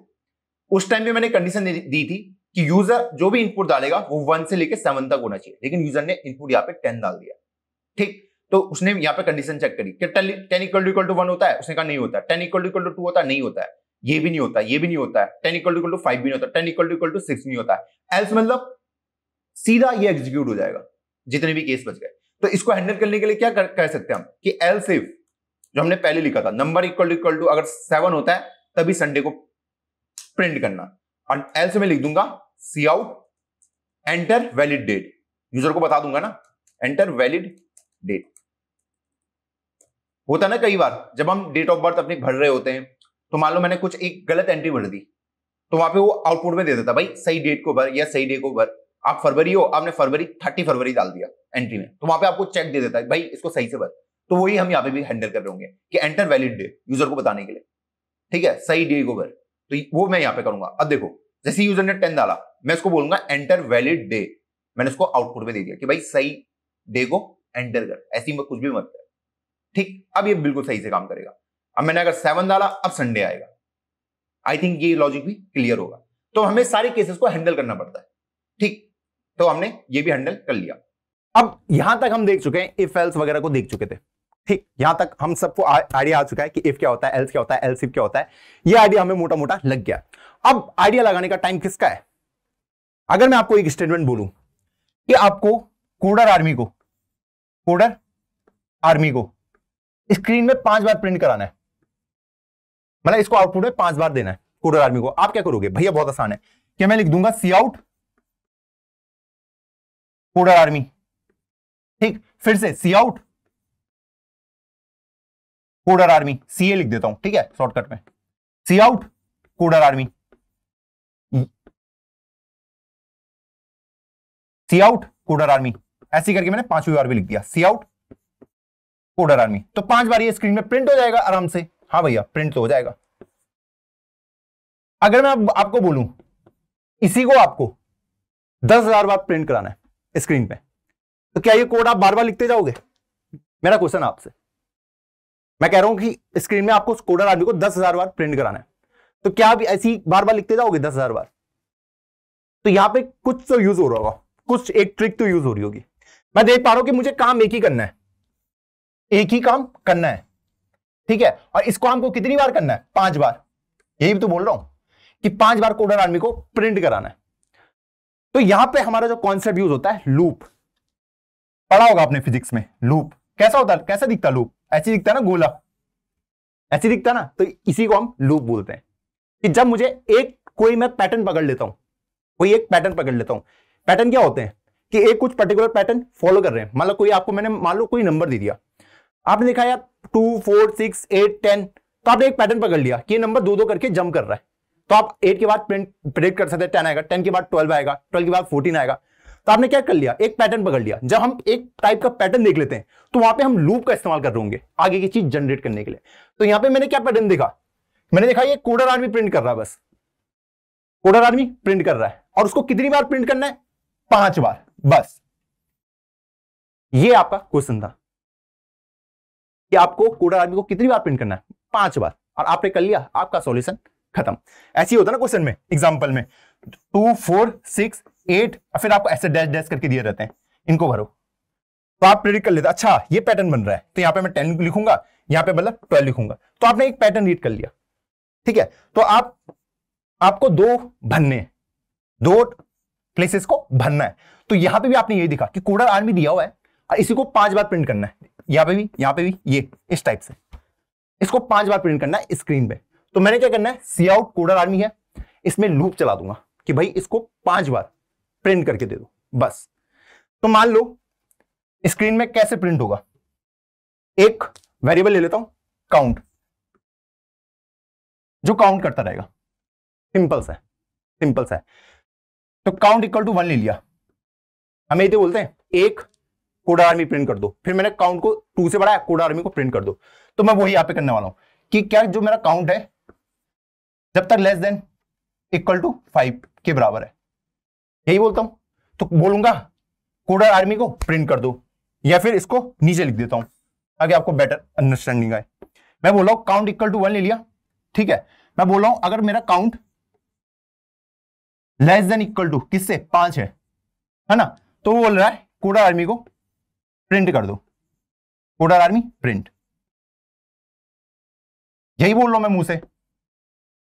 उस टाइम पे मैंने कंडीशन दी थी कि यूजर जो भी इनपुट डालेगा वो 1 से लेकर 7 तक होना चाहिए, लेकिन यूजर ने इनपुट यहाँ पे 10 डाल दिया। ठीक, तो उसने यहाँ पे कंडीशन चेक करी कि 10 इक्वल टू 1 होता है, उसने कहा नहीं होता है। 10 इक्वल टू 2 होता है, नहीं होता है। ये भी नहीं होता, ये भी नहीं होता है। 10 इक्वल टू 5 भी नहीं होता, 10 इक्वल टू 6 नहीं होता है। एल्स मतलब सीधा ये एग्जीक्यूट हो जाएगा जितने भी केस बच गए। तो इसको हैंडल करने के लिए क्या कह सकते हैं हम कि एल्स इफ जो हमने पहले लिखा था, नंबर इक्वल टू अगर 7 होता है तभी संडे को प्रिंट करना, और एल्स में लिख दूंगा cout enter valid date. User को बता दूंगा ना एंटर वैलिड डेट। होता ना कई बार जब हम डेट ऑफ बर्थ अपनी भर रहे होते हैं, तो मान लो मैंने कुछ एक गलत एंट्री भर दी, तो वहां पे वो आउटपुट में दे देता भाई सही डेट को भर या सही डे को भर। आप फरवरी हो, आपने फरवरी 30 फरवरी डाल दिया एंट्री में, तो वहां पे आपको चेक दे देता है भाई इसको सही से भर। तो वही हम यहाँ पे भी हैंडल कर रहे होंगे कि एंटर वैलिड डे, यूजर को बताने के लिए, ठीक है, सही डे को भर। तो वो मैं यहाँ पे करूंगा। अब देखो, जैसे यूजर ने 10 डाला, मैं इसको बोलूंगा एंटर वैलिड डे। मैंने उसको आउटपुट में दे दिया कि भाई सही डे को एंटर कर, ऐसी कुछ भी मत कर। ठीक, अब ये बिल्कुल सही से काम करेगा। अब मैंने अगर 7 डाला, अब संडे आएगा। आई थिंक ये लॉजिक भी क्लियर होगा। तो हमें सारे केसेस को हैंडल करना पड़ता है। ठीक, तो हमने ये भी हैंडल कर लिया। अब यहां तक हम देख चुके हैं, इफ एल्स वगैरह को देख चुके थे। ठीक, यहां तक हम सबको आइडिया आ चुका है कि इफ क्या होता है, एल्स क्या होता है, एल्स इफ क्या होता है। ये आइडिया हमें मोटा मोटा लग गया। अब आइडिया लगाने का टाइम किसका है? अगर मैं आपको एक स्टेटमेंट बोलूं कि आपको कोडर आर्मी को स्क्रीन में 5 बार प्रिंट कराना है, मतलब इसको आउटपुट में 5 बार देना है, कोडर आर्मी को, आप क्या करोगे भैया, बहुत आसान है कि मैं लिख दूंगा सी आउट कोडर आर्मी। ठीक, फिर से सी आउट कोडर आर्मी, सीए लिख देता हूं, ठीक है शॉर्टकट में, सी आउट कोडर आर्मी, सी आउट कोडर आर्मी, ऐसे करके मैंने 5वीं बार भी लिख दिया सी आउट कोडर आर्मी। तो 5 बार ये स्क्रीन में प्रिंट हो जाएगा आराम से। हाँ भैया प्रिंट तो हो जाएगा। अगर मैं आपको बोलूं इसी को आपको 10,000 बार प्रिंट कराना है स्क्रीन पे, तो क्या ये कोड आप बार बार लिखते जाओगे? मेरा क्वेश्चन आपसे, मैं कह रहा हूं कि स्क्रीन में आपको कोडर आर्मी को 10,000 बार प्रिंट कराना है, तो क्या आप ऐसी बार बार लिखते जाओगे 10,000 बार? तो यहां पे कुछ तो यूज हो रहा होगा, कुछ एक ट्रिक तो यूज हो रही होगी। मैं देख पा रहा हूं कि मुझे काम एक ही करना है, एक ही काम करना है, ठीक है, और इसको हमको कितनी बार करना है? 5 बार। यही तो बोल रहा हूं कि 5 बार कोडर आर्मी को प्रिंट कराना है। तो यहां पे हमारा जो कॉन्सेप्ट यूज होता है लूप, पढ़ा होगा आपने फिजिक्स में। लूप कैसा होता है, कैसा दिखता है लूप? ऐसे दिखता है ना, गोला ऐसे दिखता है ना, तो इसी को हम लूप बोलते हैं। कि जब मुझे एक कोई मैं पैटर्न पकड़ लेता हूं, कोई एक पैटर्न पकड़ लेता हूं, पैटर्न क्या होते हैं कि एक कुछ पर्टिकुलर पैटर्न फॉलो कर रहे हैं। मान लो कोई आपको मैंने मान लो कोई नंबर दे दिया, आपने देखा यार 2 4 6 8 10, तो आपने एक पैटर्न पकड़ लिया कि ये नंबर 2 2 करके जंप कर रहा है, तो आप 8 के बाद प्रेडिक्ट कर सकते हैं 10 आएगा, 10 के बाद 12 आएगा, 12 के बाद 14 आएगा। तो आपने क्या कर लिया, एक पैटर्न पकड़ लिया। जब हम एक टाइप का पैटर्न देख लेते हैं तो वहां पे हम लूप का इस्तेमाल कर रहे होंगे आगे की चीज जनरेट करने के लिए। तो यहां पे मैंने क्या पैटर्न देखा, मैंने देखा ये कोडर आर्मी प्रिंट कर रहा है, बस कोडर आर्मी प्रिंट कर रहा है, और उसको कितनी बार प्रिंट करना है? 5 बार बस। ये आपका क्वेश्चन था कि आपको कोडर आर्मी को कितनी बार प्रिंट करना है? 5 बार, और आपने कर लिया, आपका सॉल्यूशन खत्म। ऐसे ही होता है ना क्वेश्चन में, एग्जांपल में 2 4 6 8, फिर आपको ऐसे डैश डैश करके दिए रहते हैं, इनको भरो, तो आप प्रेडिक्ट कर लेते हैं अच्छा ये पैटर्न बन रहा है, तो यहां पे मैं 10 लिखूंगा, यहां पे मतलब 12 लिखूंगा, तो आपने एक पैटर्न रीड कर लिया। ठीक है, तो आपको 2 भरने, 2 प्लेसेस को भरना है। तो यहां पे भी आपने ये दिखा कि कोडर आर्मी दिया हुआ है और इसी को 5 बार प्रिंट करना है, यहां पे भी, यहां पे भी, ये इस टाइप से इसको 5 बार प्रिंट करना है स्क्रीन पे। तो मैंने क्या करना है, सी आउट कोडर आर्मी है, इसमें लूप चला दूंगा कि भाई इसको 5 बार प्रिंट करके दे दो बस। तो मान लो स्क्रीन में कैसे प्रिंट होगा, एक वेरिएबल ले लेता हूं काउंट, जो काउंट करता रहेगा, सिंपल सा है, सिंपल सा है। तो काउंट इक्वल टू 1 ले लिया, हमें ये बोलते हैं एक कोडर आर्मी प्रिंट कर दो, फिर मैंने काउंट को 2 से बढ़ाया, कोडर आर्मी को प्रिंट कर दो। तो मैं वही यहां पे करने वाला हूं कि क्या जो मेरा काउंट है जब तक लेस देन इक्वल टू 5 के बराबर है, यही बोलता हूं, तो बोलूंगा कोडर आर्मी को प्रिंट कर दो, या फिर इसको नीचे लिख देता हूं ताकि आपको बेटर अंडरस्टैंडिंग आए। मैं बोल रहा हूं काउंट इक्वल टू 1 ले लिया, ठीक है, मैं बोल रहा हूं अगर मेरा count less than equal to किससे 5 है ना, तो वो बोल रहा है कोडर आर्मी को प्रिंट कर दो, कोडर आर्मी प्रिंट, यही बोल रहा हूं मैं मुंह से,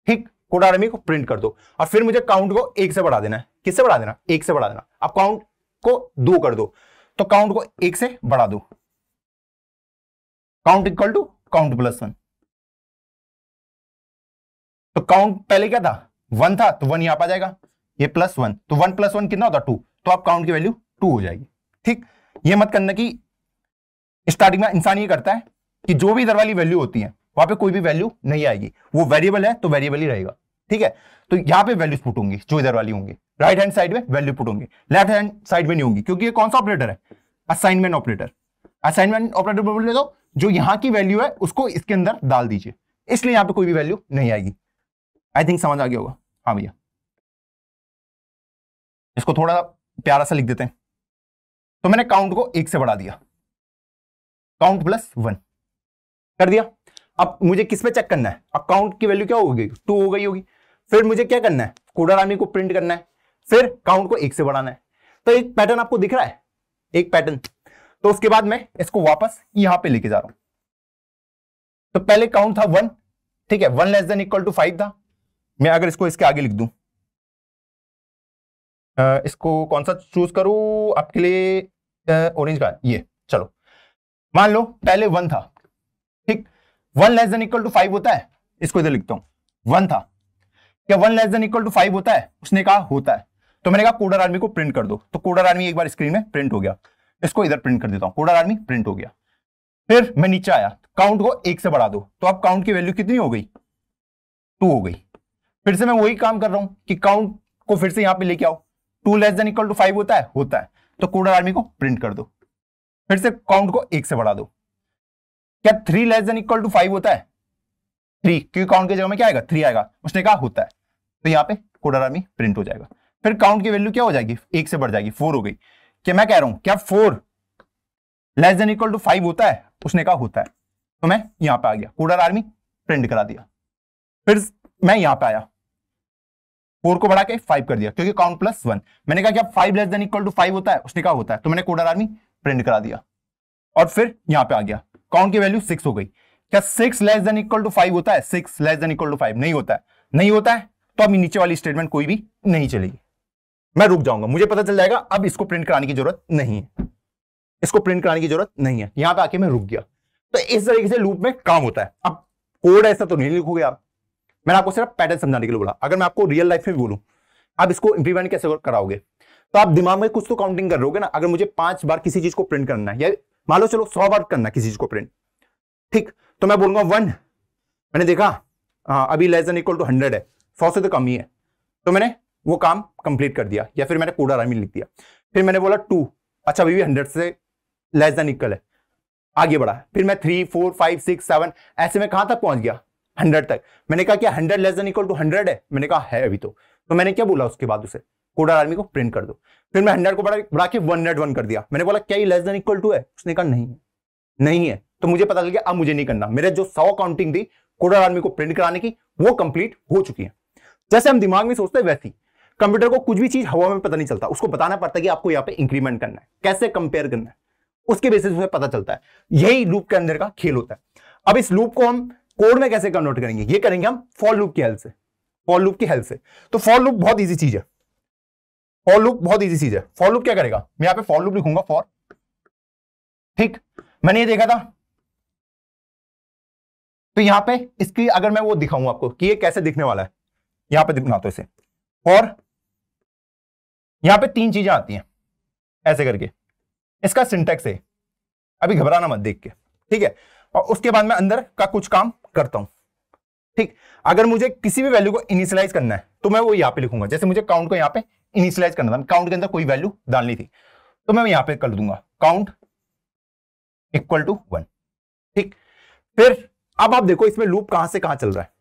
ठीक, कोडर आर्मी को प्रिंट कर दो। और फिर मुझे काउंट को 1 से बढ़ा देना है, किससे बढ़ा देना? 1 से बढ़ा देना। अब काउंट को 2 कर दो, तो काउंट को 1 से बढ़ा दो, count equal to count plus 1। तो काउंट पहले क्या था 1 था, तो 1 यहां पर आ जाएगा, ये +1, तो 1 + 1 कितना होता 2, तो आप काउंट की वैल्यू 2 हो जाएगी। ठीक, ये मत करना कि स्टार्टिंग में इंसान ये करता है कि जो भी इधर वाली वैल्यू होती है वहां पे कोई भी वैल्यू नहीं आएगी, वो वेरिएबल है तो वेरिएबल ही रहेगा। ठीक है, तो यहां पे वैल्यूज पुट होंगी जो इधर वाली होंगी, राइट हैंड साइड में वैल्यू पुट होंगी, लेफ्ट हैंड साइड में नहीं होंगी, क्योंकि ये कौन सा ऑपरेटर है? Assignment operator. असाइनमेंट ऑपरेटर बोल दो जो यहां की वैल्यू है उसको इसके अंदर डाल दीजिए, इसलिए यहां पे कोई भी वैल्यू नहीं आएगी। आई थिंक समझ आ गया होगा। हाँ भैया, इसको थोड़ा प्यारा सा लिख देते हैं। तो मैंने काउंट को 1 से बढ़ा दिया, काउंट प्लस 1 कर दिया। अब मुझे किस पे चेक करना है, अब काउंट की वैल्यू क्या हो गई 2 हो गई होगी, फिर मुझे क्या करना है कोडर आर्मी को प्रिंट करना है, फिर काउंट को 1 से बढ़ाना है। तो एक पैटर्न आपको दिख रहा है, एक पैटर्न। तो उसके बाद मैं इसको वापस यहां पे लेके जा रहा हूं। तो पहले काउंट था 1, ठीक है, 1 लेस देन इक्वल टू 5 था। मैं अगर इसको इसके आगे लिख दूं, इसको कौन सा चूज करूं आपके लिए, ऑरेंज का, ये चलो। मान लो पहले 1 था, ठीक, 1 लेस देन इक्वल टू 5 होता है, इसको इधर लिखता हूं 1 था, क्या 1 लेस देन इक्वल टू 5 होता है? उसने कहा होता है। तो मैंने कहा कोडर आर्मी को प्रिंट कर दो, तो कोडर आर्मी एक बार स्क्रीन में प्रिंट हो गया। इसको इधर प्रिंट कर देता हूं, कोडर आर्मी प्रिंट हो गया। फिर मैं नीचे आया, काउंट को 1 से बढ़ा दो, तो अब काउंट की वैल्यू कितनी हो गई? 2 हो गई। फिर से मैं वही काम कर रहा हूं कि काउंट को फिर से यहां पे लेके आओ। 2 लेस देन इक्वल टू 5 होता है? होता है। तो कोडर आर्मी को प्रिंट कर दो। फिर से काउंट को 1 से बढ़ा दो। क्या 3 लेस देन इक्वल टू 5 होता है? 3, क्योंकि काउंट की जगह में क्या आएगा? 3 आएगा। उसने कहा होता है, तो यहां पे कोडर आर्मी प्रिंट हो जाएगा। फिर काउंट की वैल्यू क्या हो जाएगी? 1 से बढ़ जाएगी, 4 हो गई। क्या मैं कह रहा हूं क्या 4 लेस देन इक्वल टू 5 होता है? उसने कहा होता है। तो मैं यहां पे आ गया, कोडर आर्मी प्रिंट करा दिया। फिर मैं यहां पे आया, 4 को बढ़ा के 5 कर दिया, क्योंकि काउंट प्लस 1। मैंने कहा क्या 5 लेस देन इक्वल टू 5 होता है? उसने कहा होता है। तो मैंने कोडर आर्मी प्रिंट करा दिया और फिर यहां पे आ गया, काउंट की वैल्यू 6 हो गई। क्या 6 लेस देन इक्वल टू 5 होता है? 6 लेस देन इक्वल टू 5 नहीं होता है। नहीं होता है तो अब नीचे वाली स्टेटमेंट कोई भी नहीं चलेगी, मैं रुक जाऊंगा। मुझे पता चल जाएगा अब इसको प्रिंट कराने की जरूरत नहीं है, इसको प्रिंट कराने की जरूरत नहीं है। यहां पे आके मैं रुक गया। तो इस तरीके से लूप में काम होता है। अब कोड ऐसा तो नहीं लिखोगे आप, मैंने आपको सिर्फ पैटर्न समझाने के लिए बोला। अगर मैं आपको रियल लाइफ में भी बोलूं आप इसको इंप्लीमेंट कैसे कराओगे, तो आप दिमाग में कुछ तो काउंटिंग कर रहोगे ना। अगर मुझे 5 बार किसी चीज को प्रिंट करना है, या मान लो चलो 100 बार करना है किसी चीज को प्रिंट, ठीक, तो मैं बोलूंगा 1, मैंने देखा अभी लेस देन इक्वल टू 100 है, 100 से तो कम ही है, तो मैंने वो काम कंप्लीट कर दिया, या फिर मैंने कोडर आर्मी लिख दिया। फिर मैंने बोला 2, अच्छा अभी भी 100 से लेस देन इक्वल है, आगे बढ़ा। फिर मैं 3, 4, 5, 6, 7 ऐसे में कहां तक पहुंच गया? 100 तक। मैंने कहा क्या 100 लेस देन इक्वल टू 100 है? मैंने कहा है अभी तो मैंने क्या बोला उसके बाद उसे, कोडर आर्मी को प्रिंट कर दो। फिर मैं 100 को बढ़ा के 101 कर दिया। मैंने बोला क्या ये लेस देन इक्वल टू है? उसने कहा नहीं है, नहीं है। तो मुझे पता चल गया अब मुझे नहीं करना, मेरे जो 100 काउंटिंग थी कोडर आर्मी को प्रिंट कराने की वो कंप्लीट हो चुकी है। जैसे हम दिमाग में सोचते हैं वैसे ही कंप्यूटर को कुछ भी चीज हवा में पता नहीं चलता, उसको बताना पड़ता है कि आपको यहाँ पे इंक्रीमेंट करना है, कैसे कंपेयर करना है, उसके बेसिस पे पता चलता है। यही लूप के अंदर का खेल होता है। अब इस लूप को हम कोड में कैसे कन्वर्ट करेंगे, ये करेंगे हम फॉर लूप की हेल्प से, फॉर लूप की हेल्प से। तो फॉर लूप बहुत इजी चीज है, फॉर लूप बहुत इजी चीज है। फॉर लूप क्या करेगा, मैं यहां पे फॉर लूप लिखूंगा फॉर, ठीक, मैंने ये देखा था। तो यहां पे इसकी अगर मैं वो दिखाऊं आपको कि ये कैसे दिखने वाला है, यहां पे दिखना तो इसे फॉर, यहां पे 3 चीजें आती हैं ऐसे करके। इसका सिंटैक्स है, अभी घबराना मत देख के, ठीक है। और उसके बाद मैं अंदर का कुछ काम करता हूं, ठीक। अगर मुझे किसी भी वैल्यू को इनिशियलाइज करना है तो मैं वो यहां पे लिखूंगा। जैसे मुझे काउंट को यहां पे इनिशियलाइज करना था, काउंट के अंदर कोई वैल्यू डालनी थी, तो मैं यहां पे कर दूंगा काउंट इक्वल टू 1, ठीक। फिर अब आप देखो इसमें लूप कहां से कहां चल रहा है,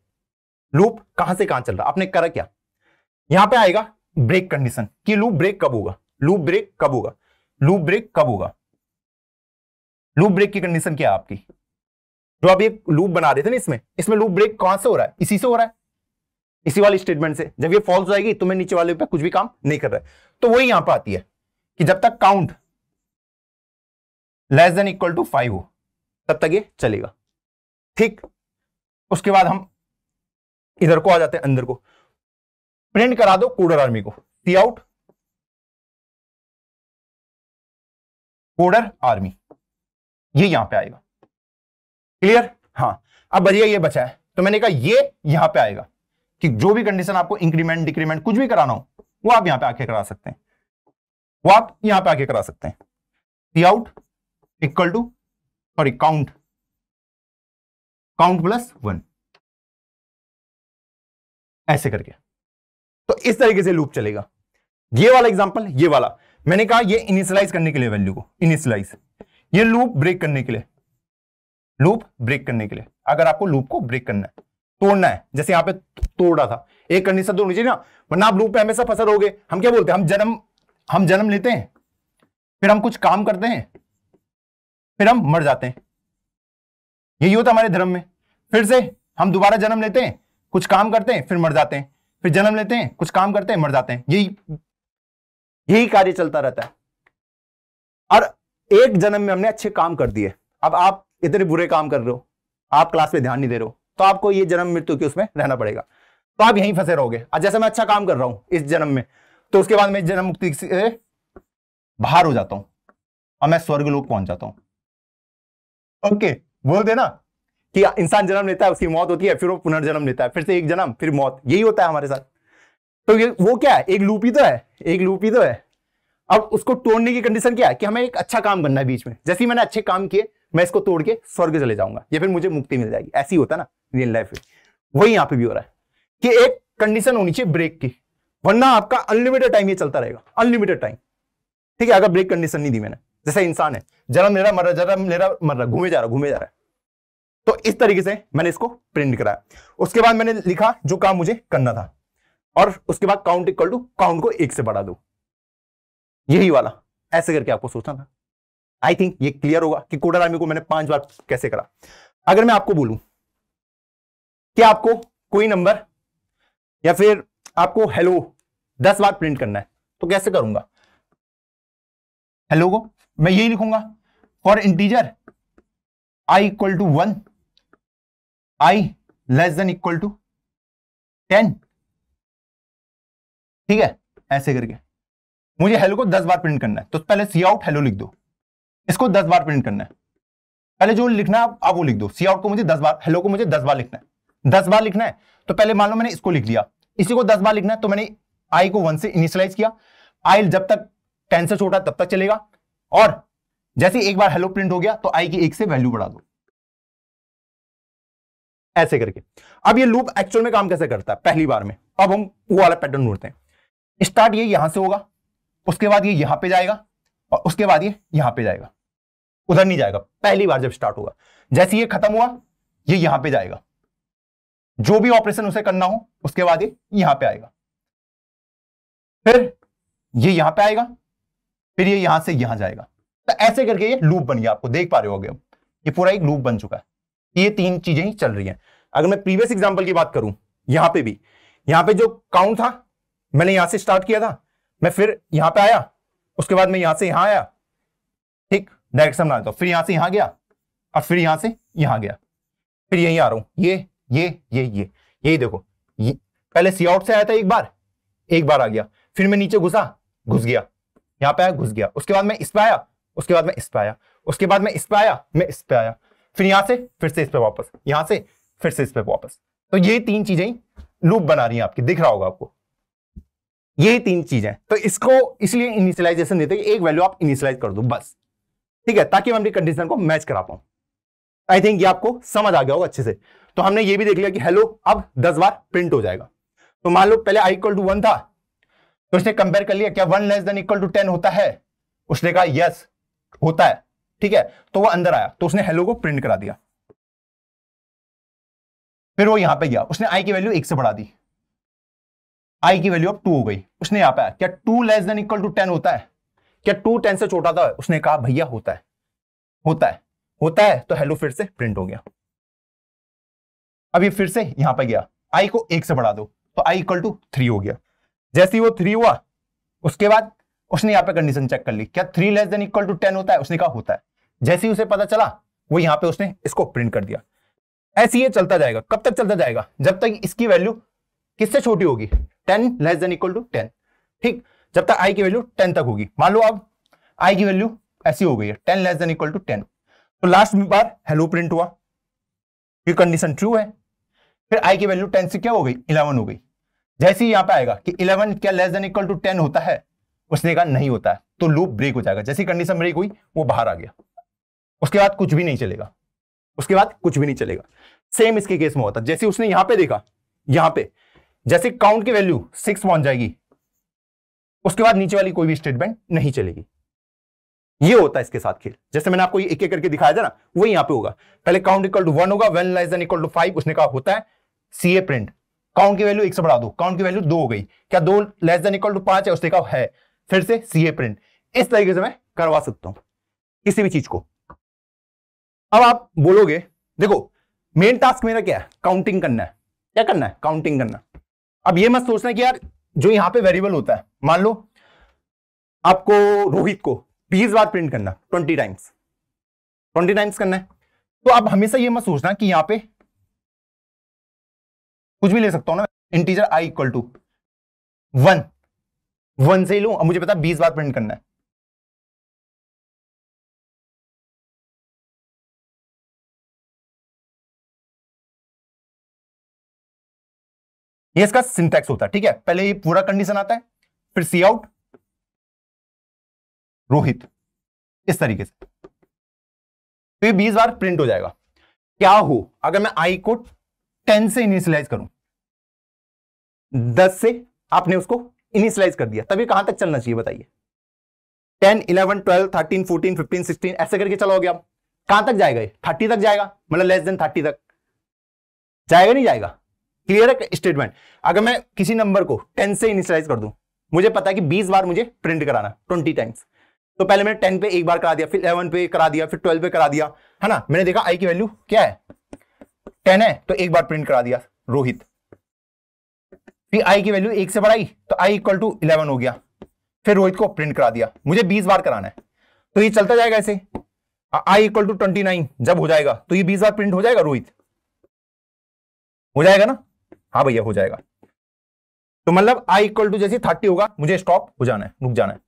लूप कहां से कहां चल रहा है। आपने करा क्या, यहां पे आएगा ब्रेक कंडीशन कि लूप ब्रेक कब होगा, लूप ब्रेक कब होगा, लूप ब्रेक कब होगा। लूप ब्रेक की कंडीशन क्या है आपकी, जो आप ये लूप बना रहे थे ना, इसमें लूप ब्रेक कहां से हो रहा है, इसी से हो रहा है, इसी वाली स्टेटमेंट से। जब ये फॉल्स जाएगी तो मैं नीचे वाले पे कुछ भी काम नहीं कर रहा है। तो वही यहां पर आती है कि जब तक count less than equal to 5 हो तब तक ये चलेगा, ठीक। उसके बाद हम इधर को आ जाते हैं, अंदर को प्रिंट करा दो कोडर आर्मी को, सी आउट कोडर आर्मी, ये यहां पे आएगा, क्लियर। हाँ, अब बढ़िया ये बचा है, तो मैंने कहा ये यहां पे आएगा कि जो भी कंडीशन आपको इंक्रीमेंट डिक्रीमेंट कुछ भी कराना हो वो आप यहां पे आके करा सकते हैं, वो आप यहां पे आके करा सकते हैं। Cout equal to sorry count plus 1 ऐसे करके, तो इस तरीके से लूप चलेगा। ये वाला एग्जांपल, ये वाला मैंने कहा ये इनिशियलाइज करने के लिए वैल्यू को इनिशियलाइज, ये लूप ब्रेक करने के लिए, लूप ब्रेक करने के लिए। अगर आपको लूप को ब्रेक करना है, तोड़ना है, जैसे यहां पे तोड़ रहा था, एक कंडीशन तोड़नी चाहिए ना, वरना आप लूप पे हमेशा फंसे रहोगे। हम क्या बोलते हैं, हम जन्म लेते हैं, फिर हम कुछ काम करते हैं, फिर हम मर जाते हैं, यही होता हमारे धर्म में। फिर से हम दोबारा जन्म लेते हैं, कुछ काम करते हैं, फिर मर जाते हैं, फिर जन्म लेते हैं, कुछ काम करते हैं, मर जाते हैं, यही कार्य चलता रहता है। और एक जन्म में हमने अच्छे काम कर दिए, अब आप इतने बुरे काम कर रहे हो, आप क्लास में ध्यान नहीं दे रहे हो, तो आपको ये जन्म मृत्यु के उसमें रहना पड़ेगा, तो आप यहीं फंसे रहोगे। और जैसे मैं अच्छा काम कर रहा हूं इस जन्म में, तो उसके बाद मैं जन्म मुक्ति से बाहर हो जाता हूं और मैं स्वर्ग लोक पहुंच जाता हूं। ओके, बोल देना कि इंसान जन्म लेता है, उसकी मौत होती है, फिर वो पुनर्जन्म लेता है, फिर से एक जन्म, फिर मौत, यही होता है हमारे साथ। तो ये वो क्या है, एक लूप ही तो है, एक लूप ही तो है। अब उसको तोड़ने की कंडीशन क्या है कि हमें एक अच्छा काम करना है बीच में, जैसे ही मैंने अच्छे काम किए मैं इसको तोड़ के स्वर्ग चले जाऊंगा या फिर मुझे मुक्ति मिल जाएगी, ऐसी होता है ना रियल लाइफ में। वही यहां पे भी हो रहा है कि एक कंडीशन होनी चाहिए ब्रेक की, वरना आपका अनलिमिटेड टाइम ये चलता रहेगा, अनलिमिटेड टाइम। ठीक है, अगर ब्रेक कंडीशन नहीं दी मैंने, जैसे इंसान है, जन्म ले रहा मर रहा, जन्म ले रहा मर रहा, घूमे जा रहा घूमे जा रहा है। तो इस तरीके से मैंने इसको प्रिंट कराया। उसके बाद मैंने लिखा जो काम मुझे करना था, और उसके बाद काउंट इक्वल टू काउंट को 1 से बढ़ा दो, यही वाला ऐसे करके आपको सोचना था। आई थिंक ये क्लियर होगा कि कोडर आर्मी को मैंने 5 बार कैसे करा। अगर मैं आपको बोलूं कि आपको कोई नंबर या फिर आपको हेलो 10 बार प्रिंट करना है, तो कैसे करूंगा? हेलो को मैं यही लिखूंगा, for integer i equal to 1, i less than equal to 10। ठीक है, ऐसे करके मुझे हेलो को 10 बार प्रिंट करना है, तो पहले सी आउट हेलो लिख दो, इसको 10 बार प्रिंट करना है। पहले जो लिखना है आप वो लिख दो, सी आउट को मुझे 10 बार, हेलो को मुझे 10 बार लिखना है। 10 बार लिखना है तो पहले मान लो मैंने इसको लिख लिया, इसी को 10 बार लिखना है, तो मैंने आई को 1 से इनिशियलाइज किया, आई जब तक 10 से छोटा तब तक चलेगा, और जैसे एक बार हेलो प्रिंट हो गया तो आई की 1 से वैल्यू बढ़ा दो, ऐसे करके। अब ये लूप एक्चुअल में काम कैसे करता है पहली बार में, अब हम वो वाला पैटर्न ढूंढते हैं। स्टार्ट ये यहां से होगा, उसके बाद ये यहां पे जाएगा, और उसके बाद ये यहां पे जाएगा, उधर नहीं जाएगा। पहली बार जब स्टार्ट होगा, जैसे ये खत्म हुआ ये यहां पे जाएगा, जो भी ऑपरेशन उसे करना हो उसके बाद ये यहां पे आएगा, फिर ये यहां पे आएगा, फिर ये यहां से यहां जाएगा। तो ऐसे करके ये लूप बन गया, आपको देख पा रहे होगे अब ये पूरा एक लूप बन चुका है। ये 3 चीजें ही चल रही हैं। अगर मैं प्रीवियस एग्जांपल की बात करूं, यहां पे भी, यहां पे जो काउंट था मैंने यहां से स्टार्ट किया था, मैं फिर यहां पे आया, उसके बाद मैं यहां से यहां आया, ठीक डायरेक्शन बना देता हूं, फिर यहां से यहां गया, और फिर यहां से यहां गया, फिर यहीं आ रहा हूं, ये यही देखो, ये पहले सी आउट से आया था एक बार आ गया, फिर मैं नीचे घुस गया, यहां पे आया घुस गया, उसके बाद मैं इस पे आया, उसके बाद मैं इस पे आया, उसके बाद मैं इस पे आया, मैं इस पे आया, फिर यहां से फिर से इस पे वापस, यहां से फिर से इस पे वापस। तो ये 3 चीजें लूप बना रही हैं आपकी, दिख रहा होगा आपको, ये 3 चीजें। तो इसको इसलिए इनिशियलाइजेशन देते हैं कि एक वैल्यू आप इनिशियलाइज कर दो बस, ठीक है, ताकि मैं अपनी कंडीशन को मैच करा पाऊं। आई थिंक ये आपको समझ आ गया होगा अच्छे से। तो हमने ये भी देख लिया कि हेलो अब 10 बार प्रिंट हो जाएगा। तो मान लो पहले i इक्वल टू 1 था, तो उसने कंपेयर कर लिया, क्या 1 लेस देन इक्वल टू 10 होता है? उसने कहा यस होता है, ठीक है, तो वो अंदर आया, तो उसने हेलो को प्रिंट करा दिया। फिर वो यहां पे गया, उसने i की वैल्यू 1 से बढ़ा दी, i की वैल्यू अब 2 हो गई, उसने यहां पे आया, क्या 2 लेस देन इक्वल टू 10 होता है? क्या 2 10 से छोटा था? उसने कहा भैया होता है, होता है, तो हेलो फिर से प्रिंट हो गया। अब ये फिर से यहां पे गया, i को 1 से बढ़ा दो, तो i इक्वल टू 3 हो गया। जैसे ही वो 3 हुआ, उसके बाद उसने यहां पे कंडीशन चेक कर ली, क्या 3 लेस देन इक्वल टू 10 होता है? उसने कहा होता है। जैसे ही उसे पता चला, वो यहां पे उसने इसको प्रिंट कर दिया। ऐसे ये चलता जाएगा, कब तक चलता जाएगा? जब तक इसकी वैल्यू किससे छोटी होगी? 10 लेस देन इक्वल टू 10, ठीक, जब तक i की वैल्यू 10 तक होगी। मान लो अब i की वैल्यू ऐसी हो गई है 10 लेस देन इक्वल टू 10, तो लास्ट बार हेलो प्रिंट हुआ, ये कंडीशन ट्रू है। फिर i की वैल्यू 10 से क्या हो गई? 11 हो गई। जैसे ही यहां पे आएगा कि 11 क्या लेस देन इक्वल टू 10 होता है? उसने कहा नहीं होता है, तो लूप ब्रेक हो जाएगा। जैसी कंडीशन ब्रेक हुई, वो बाहर आ गया, उसके बाद कुछ भी नहीं चलेगा, सेम इसके केस में होता, जैसे उसने यहां पे देखा, यहां पे जैसे काउंट की वैल्यू 6 पहुंच जाएगी, उसके बाद नीचे वाली कोई भी स्टेटमेंट नहीं चलेगी। ये होता है इसके साथ खेल, जैसे मैंने आपको एक एक करके दिखाया था ना, वही यहां पे होगा। पहले काउंट इक्वल टू 1 होगा, 1 लेस देन इक्वल टू 5, उसने कहा होता है, सीए प्रिंट, काउंट की वैल्यू 1 से बढ़ा दो, काउंट की वैल्यू 2 हो गई, क्या 2 लेस देन इक्वल टू 5 है? उसने कहा है, फिर से सीए प्रिंट। इस तरीके से मैं करवा सकता हूं किसी भी चीज को। अब आप बोलोगे देखो मेन टास्क मेरा क्या है? काउंटिंग करना है। क्या करना है? काउंटिंग करना। अब ये मत सोचना कि यार जो यहां पे वेरिएबल होता है, मान लो आपको रोहित को 20 बार प्रिंट करना, 20 टाइम्स करना है, तो अब हमेशा ये मत सोचना कि यहां पे कुछ भी ले सकता हूं ना, इंटीजर i इक्वल टू 1 से ही लूं। अब मुझे पता 20 बार प्रिंट करना है, ये इसका सिंटैक्स होता है, ठीक है। पहले ये पूरा कंडीशन आता है, फिर सी आउट रोहित, इस तरीके से। तो ये 20 बार प्रिंट हो जाएगा। क्या हो अगर मैं आई को 10 से इनिशियलाइज करूं, 10 से आपने उसको इनिशियलाइज कर दिया, तभी कहां तक चलना चाहिए बताइए? 10, 11, 12, 13, 14, 15, 16 ऐसे करके चलोगे आप, कहां तक जाएगा ये? 30 तक जाएगा, मतलब लेस देन 30 तक जाएगा, नहीं जाएगा? क्लियर है स्टेटमेंट? अगर मैं किसी नंबर को 10 से इनिशियलाइज कर दूं, मुझे पता है कि 20 बार मुझे प्रिंट कराना, 20 टाइम्स। तो पहले मैंने 10 पे एक बार करा दिया, फिर 11 पे करा दिया, फिर 12 पे करा दिया, है ना। मैंने देखा आई की वैल्यू क्या है, 10 है, तो एक बार प्रिंट करा दिया रोहित। फिर आई की वैल्यू 1 से बढ़ाई, तो आई इक्वल टू 11 हो गया, फिर रोहित को प्रिंट करा दिया। मुझे 20 बार कराना है, तो ये चलता जाएगा ऐसे। आई इक्वल टू 29 जब हो जाएगा, तो ये 20 बार प्रिंट हो जाएगा रोहित, हो जाएगा ना? हाँ भैया हो जाएगा। तो मतलब आई इक्वल टू जैसे 30 होगा, मुझे स्टॉप हो जाना है, रुक जाना है।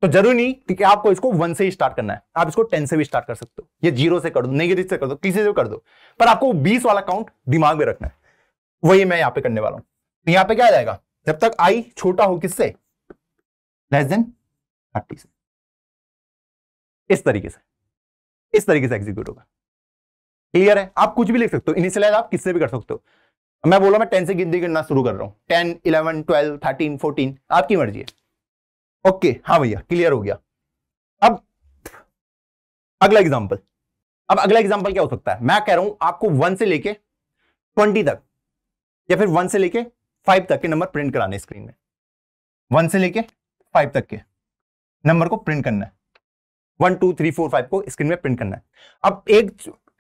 तो जरूरी नहीं कि आपको इसको 1 से ही स्टार्ट करना है, आप इसको 10 से भी स्टार्ट कर सकते हो, ये 0 से कर दो, नेगेटिव से कर दो, किसी से कर दो, पर आपको 20 वाला काउंट दिमाग में रखना है। वही मैं यहां पे करने वाला हूं। तो यहां पे क्या आ जाएगा, जब तक आई छोटा हो किससे, लेस देन 30 से, इस तरीके से एग्जीक्यूट होगा। क्लियर है? आप कुछ भी लिख सकते हो, इनिशियलाइज आप किससे भी कर सकते हो। मैं बोला मैं 10 से गिनती गिनना शुरू कर रहा हूं, 10, 11, 12, 13, 14, आपकी मर्जी है। ओके, हाँ भैया क्लियर हो गया। अब अगला एग्जांपल, क्या हो सकता है? मैं कह रहा हूं आपको 1 से लेके 20 तक, या फिर 1 से लेके 5 तक के नंबर प्रिंट कराने स्क्रीन में। 1 से लेके 5 तक के नंबर को प्रिंट करना है, 1, 2, 3, 4, 5 को स्क्रीन में प्रिंट करना है। अब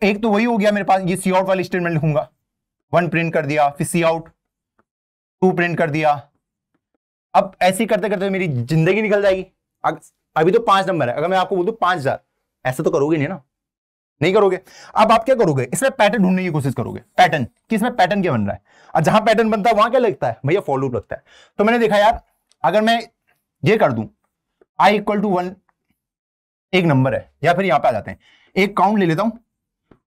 एक तो वही हो गया मेरे पास, ये सी आउट वाली स्टेटमेंट लिखूंगा, 1 प्रिंट कर दिया, फिर सी आउट 2 प्रिंट कर दिया। अब ऐसे करते करते मेरी जिंदगी निकल जाएगी। अभी तो 5 नंबर है, अगर मैं आपको बोल दूं 5000, ऐसा तो करोगे नहीं ना, नहीं करोगे। अब आप क्या करोगे, इसमें पैटर्न ढूंढने की कोशिश करोगे, पैटर्न कि इसमें पैटर्न क्या बन रहा है। और जहां पैटर्न बनता है वहां क्या लगता है भैया, फॉर लूप लगता है। तो मैंने देखा यार, अगर मैं ये कर दूं आई इक्वल टू 1 एक नंबर है, या फिर यहां पे आ जाते हैं, एक काउंट ले लेता हूं,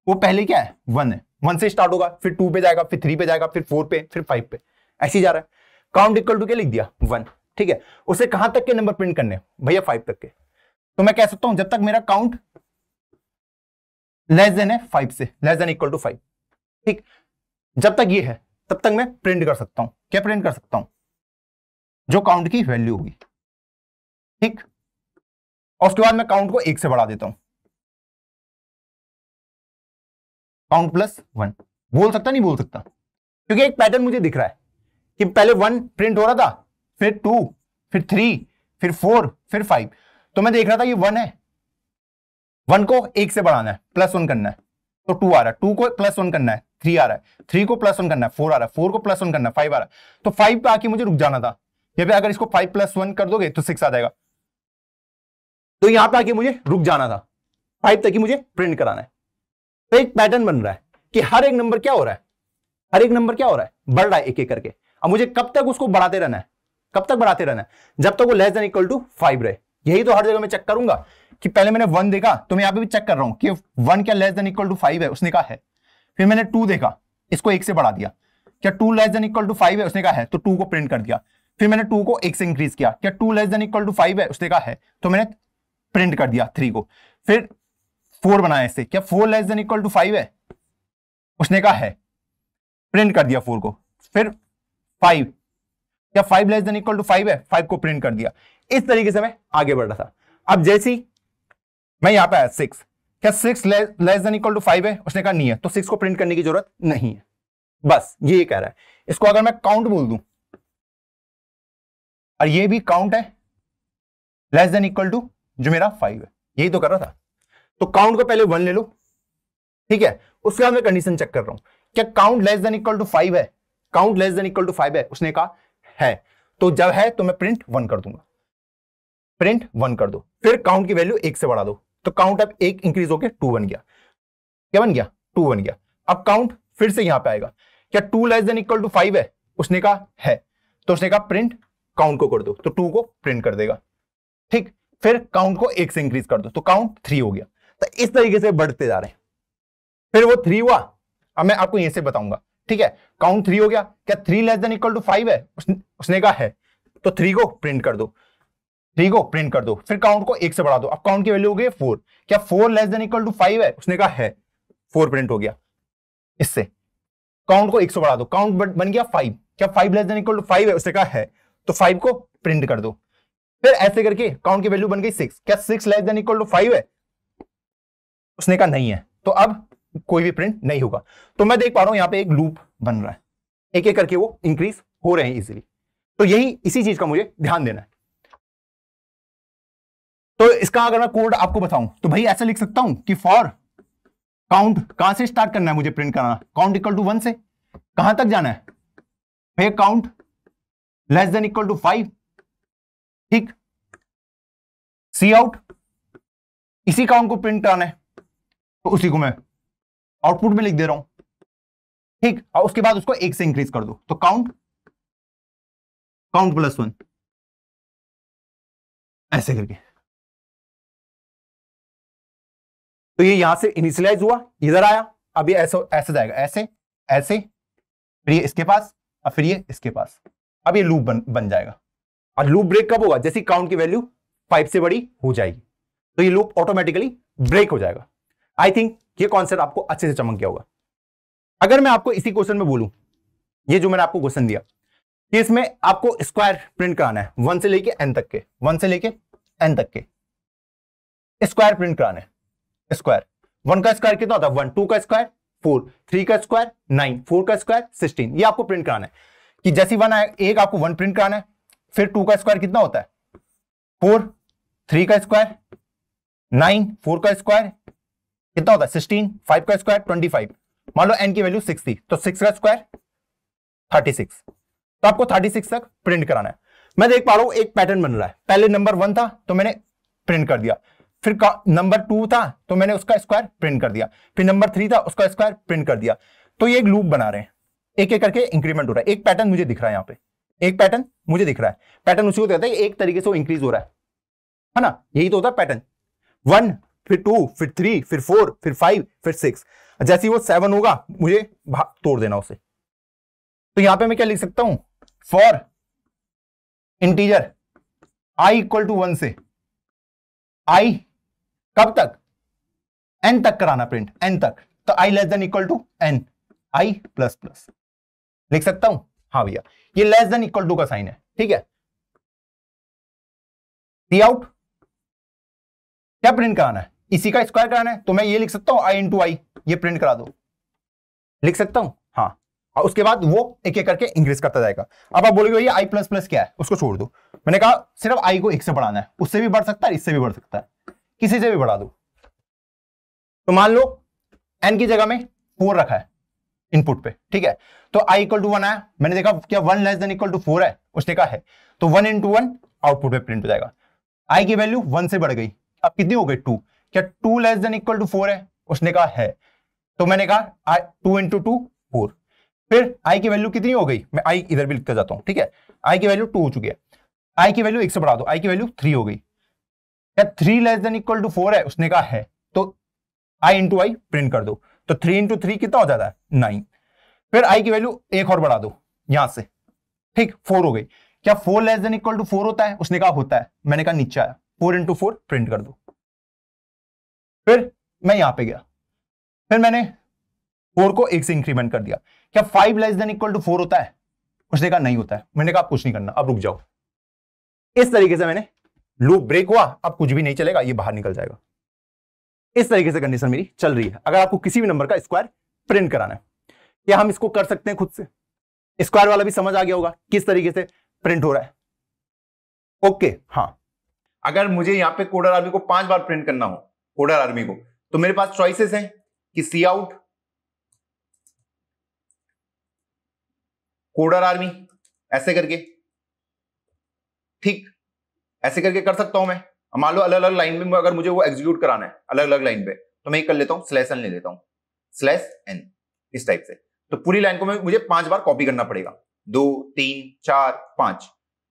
वो पहले क्या है 1 है, 1 से स्टार्ट होगा, फिर 2 पे जाएगा, फिर 3 पे जाएगा, फिर 4 पे, फिर 5 पे, ऐसे ही जा रहा है। काउंट इक्वल टू क्या लिख दिया 1, ठीक है। उसे कहां तक के नंबर प्रिंट करने भैया, 5 तक के। तो मैं कह सकता हूं जब तक मेरा काउंट लेस देन है 5 से, लेस देन इक्वल टू 5, ठीक, जब तक ये है तब तक मैं प्रिंट कर सकता हूं। क्या प्रिंट कर सकता हूं? जो काउंट की वैल्यू होगी, ठीक। और उसके बाद मैं काउंट को 1 से बढ़ा देता हूं, काउंट प्लस 1। बोल सकता नहीं बोल सकता, क्योंकि एक पैटर्न मुझे दिख रहा है कि पहले 1 प्रिंट हो रहा था, फिर 2, फिर 3, फिर 4, फिर 5। तो मैं देख रहा था ये 1 है, 1 को 1 से बढ़ाना है, प्लस 1 करना है, तो 2 आ रहा है, 2 को प्लस 1 करना है, 3 आ रहा है, 3 को प्लस 1 करना है, 4 आ रहा है, 4 को प्लस 1 करना है, 5 आ रहा है। तो 5 पे आके मुझे रुक जाना था, या फिर अगर इसको 5 प्लस 1 कर दोगे तो 6 आ जाएगा। तो यहां पे आके मुझे रुक जाना था, 5 तक ही मुझे प्रिंट कराना है। तो एक पैटर्न बन रहा है कि हर एक नंबर क्या हो रहा है, बढ़ रहा है एक एक करके। अब मुझे कब तक उसको बढ़ाते रहना है, जब तक वो लेस देन इक्वल टू 5 रहे। यही तो हर जगह मैं चेक करूंगा कि पहले मैंने 1 देखा, तो मैं यहां पे भी चेक कर रहा हूं कि 1 क्या लेस देन इक्वल टू 5 है, उसने कहा है। फिर मैंने 2 देखा, इसको 1 से बढ़ा दिया, क्या 2 लेस देन इक्वल टू 5 है, उसने कहा है, तो 2 को प्रिंट कर दिया। फिर मैंने 2 को 1 से इंक्रीज किया, क्या 2 लेस देन इक्वल टू 5 है, उसने कहा है, तो मैंने प्रिंट कर दिया 3 को। फिर 4 बनाया इससे, क्या 4 लेस देन इक्वल टू 5 है, उसने कहा है, प्रिंट कर दिया 4 को। फिर 5, क्या 5 लेस देन इक्वल टू 5 है, 5 को प्रिंट कर दिया। इस तरीके से मैं आगे बढ़ रहा था। अब जैसी मैं यहां पे आया 6, क्या 6 लेस देन इक्वल टू 5 है, उसने कहा नहीं है, तो 6 को प्रिंट करने की जरूरत नहीं है। बस ये कह रहा है। इसको अगर मैं काउंट बोल दूं, और ये भी काउंट है लेस देन इक्वल टू जो मेरा 5 है, यही तो कर रहा था। तो काउंट को पहले 1 ले लो, ठीक है। उसके बाद मैं कंडीशन चेक कर रहा हूं, क्या count less than equal to 5 है, उसने कहा है, तो जब है तो मैं प्रिंट 1 कर दूंगा, प्रिंट 1 कर दो। फिर काउंट की वैल्यू 1 से बढ़ा दो, तो काउंट अब 1 इंक्रीज होकर 2 बन गया। क्या बन गया? 2 बन गया। अब काउंट फिर से यहां पे आएगा, क्या 2 लेस देन इक्वल टू 5 है, उसने कहा है, तो उसने कहा प्रिंट काउंट को कर दो, तो 2 को प्रिंट कर देगा, ठीक। फिर काउंट को 1 से इंक्रीज कर दो, तो काउंट 3 हो गया। तो इस तरीके से बढ़ते जा रहे हैं। फिर वो 3 हुआ, अब मैं आपको यहीं से बताऊंगा, ठीक है, काउंट 3 हो गया, क्या 3 लेस देन इक्वल टू 5 है? उसने कहा है, तो 3 को प्रिंट कर दो, 3 को प्रिंट कर दो, फिर काउंट को 1 से बढ़ा दो, अब काउंट की वैल्यू हो गई 4, क्या 4 लेस देन इक्वल टू 5 है? उसने कहा है, 4 प्रिंट हो गया। इससे काउंट को 1 से बढ़ा दो, काउंट बन गया 5, क्या 5 लेस देन इक्वल टू 5 है? उसने कहा है, तो 5 को प्रिंट कर दो, फिर ऐसे करके काउंट की वैल्यू बन गई 6, क्या 6 लेस देन इक्वल टू 5 है? उसने कहा नहीं है, तो अब कोई भी प्रिंट नहीं होगा। तो मैं देख पा रहा हूं यहां पे एक लूप बन रहा है, एक एक करके वो इंक्रीज हो रहे हैं इजीली। तो यही इसी चीज का मुझे ध्यान देना है। तो इसका अगर मैं कोड आपको बताऊं तो भाई ऐसा लिख सकता हूं कि फॉर काउंट, कहां से स्टार्ट करना है मुझे प्रिंट करना, काउंट इक्वल टू 1 से कहां तक जाना है भैया, count less than equal to 5, ठीक, सी आउट, इसी काउंट को प्रिंट कराना है, तो उसी को मैं आउटपुट में लिख दे रहा हूं, ठीक, और उसके बाद उसको 1 से इंक्रीज कर दो, तो काउंट प्लस 1, ऐसे करके। तो ये यहां से इनिशियलाइज हुआ, इधर आया, अब ये ऐसे ऐसे जाएगा, ऐसे ऐसे, फिर ये इसके पास, और फिर ये इसके पास, अब ये लूप बन जाएगा। और लूप ब्रेक कब होगा? जैसे काउंट की वैल्यू 5 से बड़ी हो जाएगी, तो ये लूप ऑटोमेटिकली ब्रेक हो जाएगा। आई थिंक ये कॉन्सेप्ट आपको अच्छे से चमक गया होगा। अगर मैं आपको इसी क्वेश्चन में बोलूं, ये जो मैंने आपको क्वेश्चन दिया, कि इसमें आपको स्क्वायर प्रिंट कराना है 1 से लेके n तक के, 1 से लेके n तक के स्क्वायर प्रिंट कराना है। स्क्वायर, 1 का स्क्वायर कितना होता है? 1, 2 का स्क्वायर 4, 3 का स्क्वायर 9, 4 का स्क्वायर 16, ये आपको प्रिंट कराना है। कि जैसी 1 आए, एक आपको 1 प्रिंट कराना है, फिर 2 का स्क्वायर कितना होता है? 4, 3 का स्क्वायर 9, 4 का स्क्वायर कितना होता है? 16, 5 का स्क्वायर 25, मान लो n की वैल्यू 6 थी, तो 6 का स्क्वायर 36, तो आपको 36 तक प्रिंट कराना है। मैं देख पा रहा हूं एक पैटर्न बन रहा है, पहले नंबर 1 था तो मैंने प्रिंट कर दिया, फिर नंबर 2 था तो मैंने उसका स्क्वायर प्रिंट कर दिया, फिर नंबर 3 था उसका स्क्वायर प्रिंट कर दिया। तो ये एक लूप बना रहे हैं, एक एक करके इंक्रीमेंट हो रहा है। एक पैटर्न मुझे दिख रहा है, यहां पे एक पैटर्न मुझे दिख रहा है। पैटर्न उसी को कहते हैं एक तरीके से वो इंक्रीज हो रहा है ना, यही तो होता है पैटर्न। 1, फिर 2, फिर 3, फिर 4, फिर 5, फिर 6, जैसे ही वो 7 होगा मुझे तोड़ देना उसे। तो यहां पे मैं क्या लिख सकता हूं? For integer i equal to 1 से i कब तक? n तक कराना प्रिंट, n तक, तो i less than equal to n, i plus plus लिख सकता हूं। हाँ भैया, ये लेस देन इक्वल टू का साइन है, ठीक है। सी आउट क्या प्रिंट कराना है? इसी का स्क्वायर कराना है, तो मैं ये लिख सकता हूं i इंटू आई, ये प्रिंट करा दो, लिख सकता हूं। हाँ, और उसके बाद वो एक एक करके इंक्रीज करता जाएगा। अब आप बोलोगे भैया i प्लस प्लस क्या है, उसको छोड़ दो। मैंने कहा सिर्फ i को 1 से बढ़ाना है, उससे भी बढ़ सकता है, इससे भी बढ़ सकता है, किसी से भी बढ़ा दो। तो मान लो n की जगह में 4 रखा है इनपुट पे, ठीक है, तो i इक्वल टू 1 आया, मैंने देखा क्या 1 लेस देन इक्वल टू 4 है, उसने कहा है, तो 1 इंटू 1 आउटपुट पे प्रिंट हो जाएगा। i की वैल्यू 1 से बढ़ गई, अब कितनी हो गई? 2, क्या 2 लेस देन इक्वल टू 4 है? उसने कहा है, तो मैंने कहा 2 इंटू 2 4, फिर i की वैल्यू कितनी हो गई? मैं i इधर भी लिखते जाता हूं, ठीक है, i की वैल्यू 2 हो चुकी है, i की वैल्यू 1 से बढ़ा दो, i की वैल्यू 3 हो गई, क्या 3 लेस देन इक्वल टू 4 है? उसने कहा है, तो i इंटू आई प्रिंट कर दो, तो 3 इंटू 3 कितना हो जाता है? 9, फिर i की वैल्यू एक और बढ़ा दो यहां से, ठीक, 4 हो गई, क्या 4 लेस देन इक्वल टू 4 होता है? उसने कहा होता है, मैंने कहा नीचे आया, 4 इंटू 4 प्रिंट कर दो, फिर मैं यहां पे गया, फिर मैंने 4 को 1 से इंक्रीमेंट कर दिया, क्या 5 लेस देन इक्वल टू 4 होता है? उसने कहा नहीं होता है, मैंने कहा कुछ नहीं करना, अब रुक जाओ। इस तरीके से मैंने लूप ब्रेक हुआ, अब कुछ भी नहीं चलेगा, ये बाहर निकल जाएगा। इस तरीके से कंडीशन मेरी चल रही है। अगर आपको किसी भी नंबर का स्क्वायर प्रिंट कराना है, क्या हम इसको कर सकते हैं खुद से? स्क्वायर वाला भी समझ आ गया होगा किस तरीके से प्रिंट हो रहा है। ओके, हाँ, अगर मुझे यहां पे कोडर आर्मी को 5 बार प्रिंट करना हो, कोडर आर्मी को, तो मेरे पास चॉइसेस हैं कि सी आउट, कोडर आर्मी, ऐसे करके, ठीक, ऐसे करके कर सकता हूं मैं। मान लो अलग अलग लाइन में अगर मुझे वो एग्जीक्यूट कराना है अलग अलग लाइन पे, तो मैं ये कर लेता हूं, स्लैश एन ले लेता हूं, स्लैश एन, इस टाइप से। तो पूरी लाइन को मुझे 5 बार कॉपी करना पड़ेगा, 2, 3, 4, 5,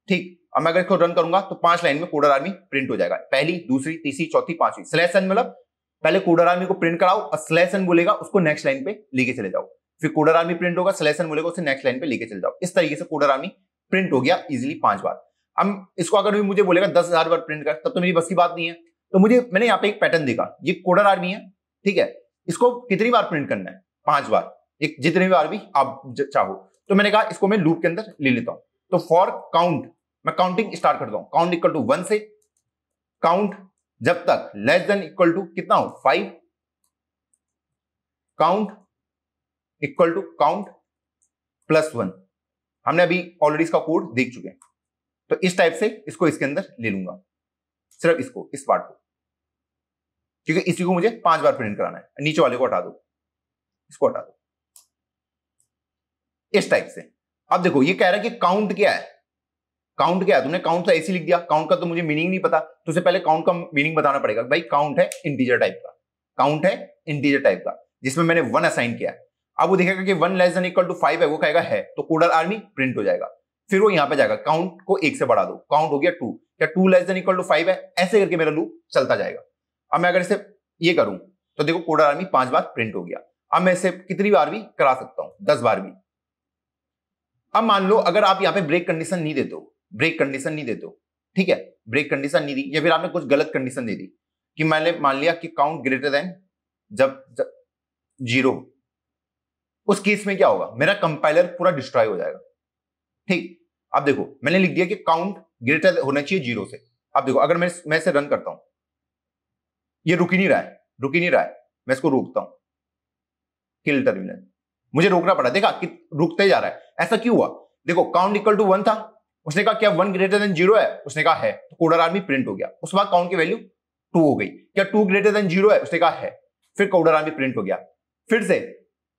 ठीक। अब मैं अगर इसको रन करूंगा तो 5 लाइन में कोडर आर्मी प्रिंट हो जाएगा, पहली, दूसरी, तीसरी, चौथी, पांचवी। स्लैश एन मतलब पहले कोडर आर्मी को प्रिंट कराओ और स्लैश एन बोलेगा उसको नेक्स्ट लाइन पे लेके चले जाओ, फिर कोडर आर्मी प्रिंट होगा, सिलेक्शन बोलेगा उसे नेक्स्ट लाइन पे लेके चल जाओ। इस तरीके से कोडर आर्मी प्रिंट हो गया इजीली 5 बार। अब इसको अगर भी मुझे बोलेगा 10,000 बार प्रिंट कर, तब तो मेरी बस की बात नहीं है। तो मैंने यहाँ पे एक पैटर्न देखा, ये कोडर आर्मी है, ठीक है, इसको कितनी बार प्रिंट करना है? 5 बार, एक जितनी बार भी आप चाहो। तो मैंने कहा इसको मैं लूप के अंदर ले लेता हूं। तो फॉर काउंट, मैं काउंटिंग स्टार्ट करता हूं, काउंट इक्वल टू 1 से, काउंट जब तक लेस देन इक्वल टू कितना हो 5, count equal to count plus 1। हमने अभी ऑलरेडी इसका कोड देख चुके हैं। तो इस टाइप से इसको इसके अंदर ले लूंगा, सिर्फ इसको, इस पार्ट को, क्योंकि इसी को मुझे 5 बार प्रिंट कराना है। नीचे वाले को हटा दो, इसको हटा दो, इस टाइप से। अब देखो ये कह रहा है कि काउंट क्या है, काउंट क्या है? तुमने काउंट तो ऐसे लिख दिया, काउंट का तो मुझे मीनिंग नहीं पता, तो उससे पहले काउंट का मीनिंग बताना पड़ेगा। भाई काउंट है इंटीजर टाइप का, काउंट है इंटीजर टाइप का, जिसमें मैंने 1 असाइन किया है। अब वो देखेगा कि 1 लेस देन इक्वल टू 5 है, वो कहेगा है, तो कोडर आर्मी प्रिंट हो जाएगा। फिर वो यहां पे जाएगा, काउंट को 1 से बढ़ा दो, काउंट हो गया 2, क्या 2 लेस देन इक्वल टू 5 है? ऐसे करके मेरा लूप चलता जाएगा। अब मैं अगर इसे ये करूं तो देखो कोडर आर्मी 5 बार प्रिंट हो गया। अब मैं इसे कितनी बार भी करा सकता हूं? 10 बार भी। अब मान लो अगर आप यहाँ पे ब्रेक कंडीशन नहीं देते हो, ब्रेक कंडीशन नहीं देते हो, ठीक है, ब्रेक कंडीशन नहीं दी, या फिर आपने कुछ गलत कंडीशन दे दी कि मैंने मान लिया कि काउंट ग्रेटर देन जब 0, उस केस में क्या होगा? मेरा कंपाइलर पूरा डिस्ट्रॉय हो जाएगा। ठीक, अब देखो मैंने लिख दिया कि काउंट ग्रेटर होना चाहिए 0 से। अब देखो अगर मैं इसे रन करता हूं, ये रुक ही नहीं रहा है, रुक ही नहीं रहा है, मैं इसको रोकता हूं, किल टर्मिनल, मुझे रोकना पड़ा, देखा कि रुकते जा रहा है। ऐसा क्यों हुआ? देखो काउंट इक्वल टू 1 था, उसने कहा क्या 1 ग्रेटर देन 0 है? उसने कहा है, तो कोडर आर्मी प्रिंट हो गया। उसके बाद काउंट की वैल्यू 2 हो गई, क्या 2 ग्रेटर देन 0 है? उसने कहा है, फिर कोडर आर्मी प्रिंट हो गया। फिर से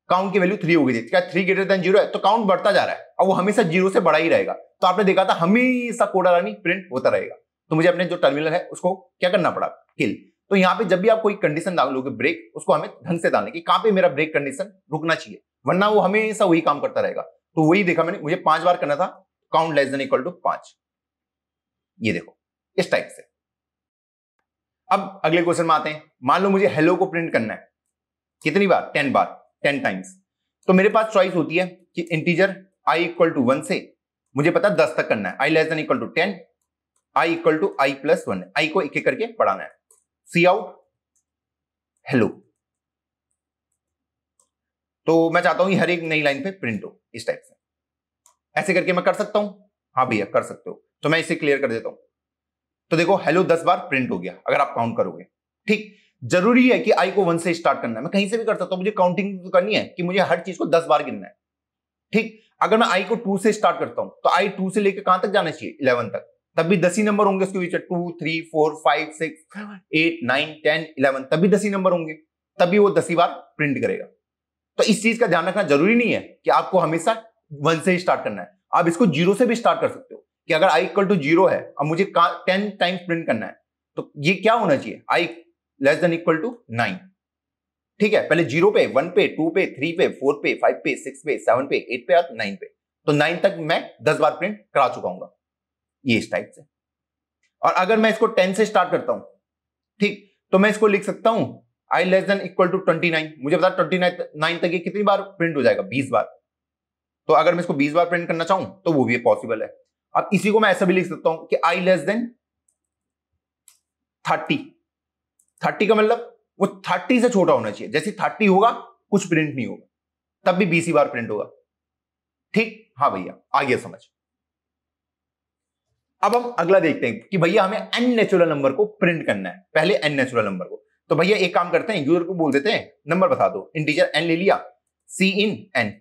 काउंट की वैल्यू 3 हो गई थी, क्या 3 ग्रेटर देन 0 है? तो काउंट बढ़ता जा रहा है, और वो हमेशा 0 से बड़ा ही रहेगा। तो आपने देखा था हमेशा कोडर आर्मी प्रिंट होता रहेगा। तो मुझे अपने जो टर्मिनल है उसको क्या करना पड़ा? किल। तो यहाँ पे जब भी आप कोई कंडीशन डालोगे ब्रेक, उसको हमें ढंग से डालने की, कहां पे मेरा ब्रेक कंडीशन रुकना चाहिए, वरना वो हमेशा वही काम करता रहेगा। तो वही देखा मैंने, मुझे 5 बार करना था, count less than equal to 5, ये देखो इस टाइप से। अब अगले क्वेश्चन में आते हैं। मान लो मुझे हेलो को प्रिंट करना है, कितनी बार? 10 बार, 10 टाइम्स। तो मेरे पास चॉइस होती है कि इंटीजर i इक्वल टू 1 से मुझे पता 10 तक करना है, i less than equal to 10, i equal to i plus 1, i को एक एक करके बढ़ाना है। सी आउट हेलो, तो मैं चाहता हूं हर एक नई लाइन पे प्रिंट हो इस टाइप से। ऐसे करके मैं कर सकता हूं? हाँ भैया कर सकते हो। तो मैं इसे क्लियर कर देता हूं। तो देखो हेलो 10 बार प्रिंट हो गया अगर आप काउंट करोगे। ठीक, जरूरी है कि आई को 1 से स्टार्ट करना है, मैं कहीं से भी कर सकता हूं, मुझे काउंटिंग तो करनी है कि मुझे हर चीज को 10 बार गिनना है। ठीक, अगर मैं आई को 2 से स्टार्ट करता हूं तो आई 2 से लेकर कहां तक जाना चाहिए? 11 तक, तब भी 10 ही नंबर होंगे उसके बीच, 2 3 4 5 6 8 9 10 11, तब भी 10 ही नंबर होंगे, तभी वो 10 ही बार प्रिंट करेगा। तो इस चीज का ध्यान रखना जरूरी नहीं है कि आपको हमेशा 1 से ही स्टार्ट करना है, आप इसको 0 से भी स्टार्ट कर सकते हो कि अगर i इक्वल टू 0 है, अब मुझे 10 टाइम्स प्रिंट करना है, तो ये क्या होना चाहिए? i less than equal to 9। ठीक है, पहले 0 पे, 1 पे, 2 पे, 3 पे, 4 पे, 5 पे, 6 पे, 7 पे, 8 पे और 9 पे, तो 9 तक मैं 10 बार प्रिंट करा चुका हूं, ये इस टाइप से। और अगर मैं इसको 10 से स्टार्ट करता हूं, ठीक, तो मैं इसको लिख सकता हूं i less than equal to 29। मुझे बता 29 तक ये कितनी बार प्रिंट हो जाएगा? 20 बार। तो अगर मैं इसको 20 बार प्रिंट करना चाहूं तो वो भी पॉसिबल है। अब इसी को मैं ऐसा भी लिख सकता हूं कि i लेस देन 30। 30 का मतलब वो 30 से छोटा होना चाहिए, जैसे 30 होगा कुछ प्रिंट नहीं होगा, तब भी 20 बार प्रिंट होगा। ठीक, हाँ भैया आ गया समझ। अब हम अगला देखते हैं कि भैया हमें n नेचुरल नंबर को प्रिंट करना है, पहले n नेचुरल नंबर को। तो भैया एक काम करते हैं, यूजर को बोल देते हैं नंबर बता दो, इंटीजर n ले लिया, सी इन n,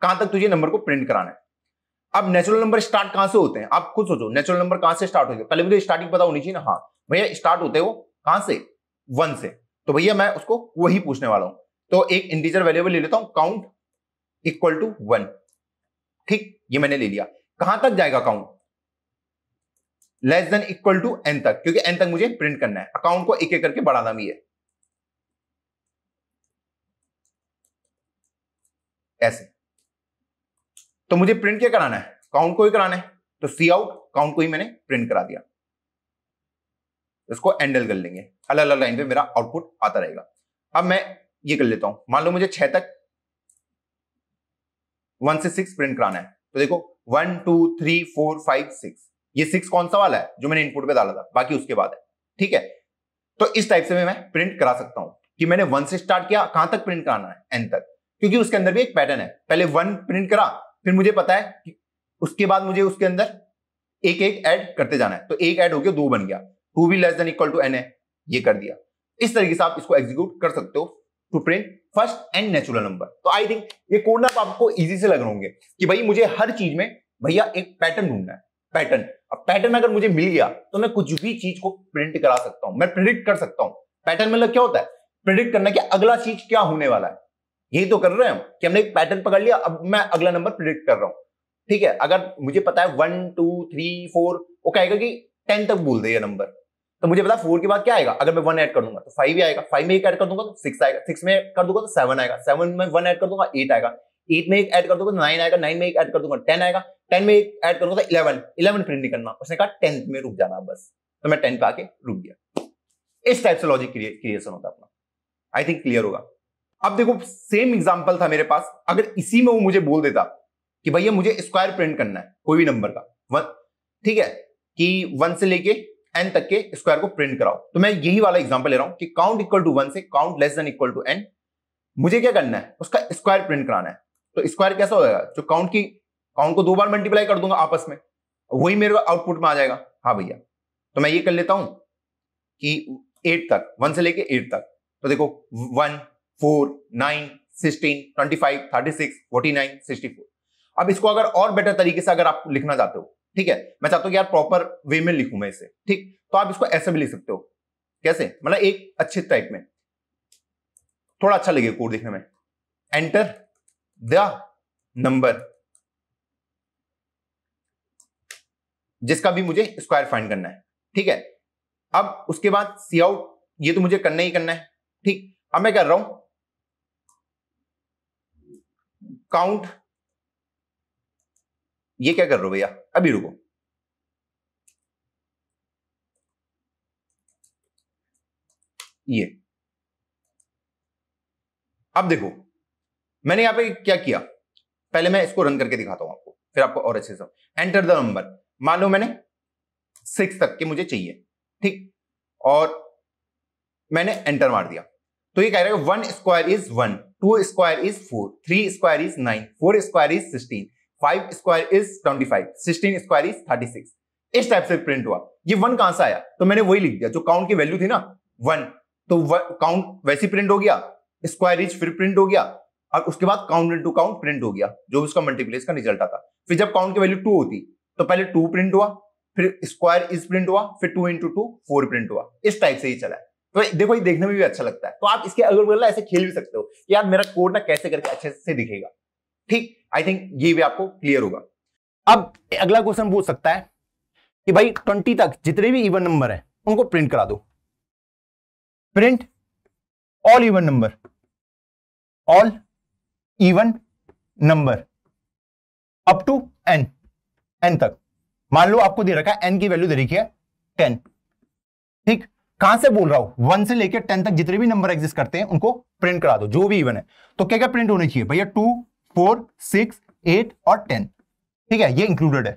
कहां तक तुझे नंबर को प्रिंट कराना है। अब नेचुरल नंबर स्टार्ट कहां से होते हैं? आप खुद सोचो, नेचुरल नंबर कहां से स्टार्ट होते हैं? पहले मुझे स्टार्टिंग पता होनी चाहिए ना। हाँ भैया स्टार्ट होते हो कहां से? 1 से। तो भैया मैं उसको वही पूछने वाला हूं, तो एक इंटीजर वेरिएबल ले लेता हूं, काउंट इक्वल टू 1। ठीक, ये मैंने ले लिया। कहां तक जाएगा count? Less than equal to n तक, क्योंकि n तक मुझे प्रिंट करना है, अकाउंट को एक एक करके बढ़ाना भी है, ऐसे। तो मुझे प्रिंट क्या कराना है? काउंट को ही कराना है, तो सी आउट काउंट को ही मैंने प्रिंट करा दिया। इसको हैंडल कर लेंगे, अलग अलग लाइन पे मेरा आउटपुट आता रहेगा। अब मैं ये कर लेता हूं, मान लो मुझे 6 तक 1 से 6 प्रिंट कराना है। तो देखो 1 2 3 4 5 6, ये 6 कौन सा वाला है जो मैंने इनपुट पे डाला था, बाकी उसके बाद है। ठीक है, तो इस टाइप से मैं प्रिंट करा सकता हूं कि मैंने 1 से स्टार्ट किया, कहां तक प्रिंट कराना है, n तक, क्योंकि उसके अंदर भी एक पैटर्न है। पहले 1 प्रिंट करा, फिर मुझे पता है कि उसके बाद मुझे उसके अंदर एक एक ऐड करते जाना है। तो एक ऐड हो गया, 2 बन गया, 2 भी less than equal to n है, ये कर दिया। इस तरीके से आप इसको एग्जीक्यूट कर सकते हो to print first and natural number. तो आई थिंक ये कोड ना आपको इजी से लग रहे होंगे कि भाई मुझे हर चीज में भैया एक पैटर्न ढूंढना है, पैटर्न। अब पैटर्न अगर मुझे मिल गया तो मैं कुछ भी चीज को प्रिंट करा सकता हूं, मैं प्रिडिक्ट कर सकता हूं। पैटर्न मतलब क्या होता है? प्रिडिक्ट करना कि अगला चीज क्या होने वाला है। यही तो कर रहे हैं हम कि हमने एक पैटर्न पकड़ लिया, अब मैं अगला नंबर प्रिडिक्ट कर रहा हूं। ठीक है, अगर मुझे पता है 1 2 3 4, वो कहेगा कि 10 तक बोल दे ये नंबर, तो मुझे पता 4 के बाद क्या आएगा। अगर मैं 1 ऐड कर दूंगा तो 5 ही आएगा, 5 में एक ऐड कर दूंगा तो 6 आएगा, 6 में कर दूंगा तो 7 आएगा, 7 में 1 ऐड कर दूंगा 8 आएगा, 8 में एक ऐड कर दूंगा तो 9 आएगा, 9 में एक ऐड कर दूंगा 10 आएगा, 10 में एक ऐड करूंगा तो 11, 11 प्रिंट नहीं करना। उसने कहा 10th में रुक जाना बस, तो मैं 10 पे आके रुक गया। इस टाइप से लॉजिक क्रिएशन होता है अपना। आई थिंक क्लियर होगा। अब देखो सेम एग्जांपल था मेरे पास, अगर इसी में वो मुझे बोल देता कि भैया मुझे स्क्वायर प्रिंट करना है कोई भी नंबर का, ठीक है, कि 1 से लेके n तक के स्क्वायर को प्रिंट कराओ, तो मैं यही वाला एग्जांपल ले रहा हूं कि काउंट इक्वल टू 1 से count less than equal to n, मुझे क्या करना है, उसका स्क्वायर प्रिंट कराना है। तो स्क्वायर कैसा हो जाएगा, जो काउंट को 2 बार मल्टीप्लाई कर दूंगा आपस में, वही मेरे आउटपुट में आ जाएगा। हाँ भैया, तो मैं ये कर लेता हूं कि 8 तक, 1 से लेके 8 तक, तो देखो 1 4 9 16 25 36 49 64। अब इसको अगर और बेटर तरीके से अगर आप लिखना चाहते हो, ठीक है, मैं चाहता हूं कि यार प्रॉपर वे में लिखूं मैं इसे, ठीक, तो आप इसको ऐसे भी लिख सकते हो। कैसे, मतलब एक अच्छे टाइप में, थोड़ा अच्छा लगे कोड देखने में। एंटर द नंबर जिसका भी मुझे स्क्वायर फाइंड करना है, ठीक है। अब उसके बाद सी आउट, ये तो मुझे करना ही करना है, ठीक। अब मैं कर रहा हूं काउंट, ये क्या कर रहे हो भैया, अभी रुको, ये अब देखो मैंने यहां पे क्या किया, पहले मैं इसको रन करके दिखाता हूं आपको, फिर आपको और अच्छे से। एंटर द नंबर, मान लो मैंने 6 तक के मुझे चाहिए, ठीक, और मैंने एंटर मार दिया, तो ये कह रहा है 1 square is 1, 2 square is 4, 3 square is 9, 4 square is 16, 5 square is 25, 16 square is 36। इस टाइप से प्रिंट हुआ। ये 1 कहां से आया, तो मैंने वही लिख दिया जो काउंट की वैल्यू थी ना 1, तो काउंट वैसे प्रिंट हो गया, स्क्वायर इज फिर प्रिंट हो गया, और उसके बाद काउंट इनटू काउंट प्रिंट हो गया, जो उसका मल्टीप्लेस का रिजल्ट आता। फिर जब काउंट की वैल्यू 2 होती तो पहले 2 प्रिंट हुआ, फिर स्क्वायर इज प्रिंट हुआ, फिर 2 इंटू 2 4 प्रिंट हुआ। इस टाइप से ही चला है। तो देखो ये देखने में भी अच्छा लगता है, तो आप इसके अगल बगल ऐसे खेल भी सकते हो, यार मेरा कोड ना कैसे करके अच्छे से दिखेगा, ठीक। आई थिंक ये भी आपको क्लियर होगा। अब अगला क्वेश्चन पूछ सकता है कि भाई 20 तक जितने भी इवन नंबर है उनको प्रिंट करा दो। Print all even number, all even number up to n, n तक। मान लो आपको दे रखा है n की वैल्यू दे रखी है 10, ठीक। कहां से बोल रहा हूं, 1 से लेकर 10 तक जितने भी नंबर एग्जिस्ट करते हैं उनको प्रिंट करा दो, जो भी इवन है। तो क्या क्या प्रिंट होने चाहिए भैया, 2 4 6 8 और 10, ठीक है, ये इंक्लूडेड है,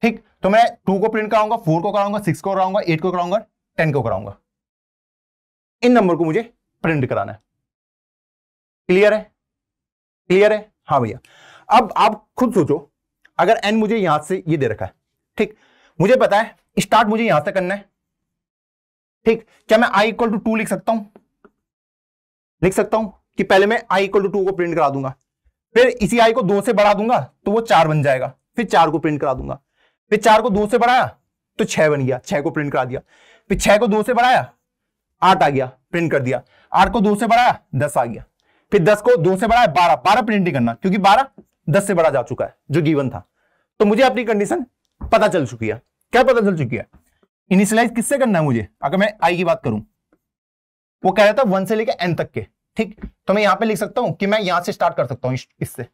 ठीक। तो मैं 2 को प्रिंट कराऊंगा, 4 को कराऊंगा, 6 को कराऊंगा, 8 को कराऊंगा, 10 को कराऊंगा। इन नंबर को मुझे प्रिंट कराना है। क्लियर है, क्लियर है, हाँ भैया। अब आप खुद सोचो, अगर n मुझे यहां से ये दे रखा है, ठीक, मुझे पता है स्टार्ट मुझे यहां से करना है, ठीक। क्या मैं i इक्वल टू 2 लिख सकता हूं, लिख सकता हूं कि पहले मैं i इक्वल टू 2 को प्रिंट करा दूंगा, फिर इसी i को 2 से बढ़ा दूंगा तो वो 4 बन जाएगा, फिर 4 को प्रिंट करा दूंगा, फिर 4 को 2 से बढ़ाया तो 6 बन गया, 6 को प्रिंट करा दिया, फिर 6 को 2 से बढ़ाया 8 आ गया, प्रिंट कर दिया, 8 को 2 से बढ़ाया 10 आ गया, फिर 10 को 2 से बढ़ाया 12, 12 प्रिंट नहीं करना क्योंकि 12 10 से बढ़ा जा चुका है जो गिवन था। तो मुझे अपनी कंडीशन पता चल चुकी है। क्या पता चल चुकी है, इनिशियलाइज किससे करना है मुझे। अगर मैं i की बात करूं, वो कह रहा था 1 से लेकर n तक के, ठीक। तो मैं यहां पे लिख सकता हूं कि मैं यहां से स्टार्ट कर सकता हूं इससे,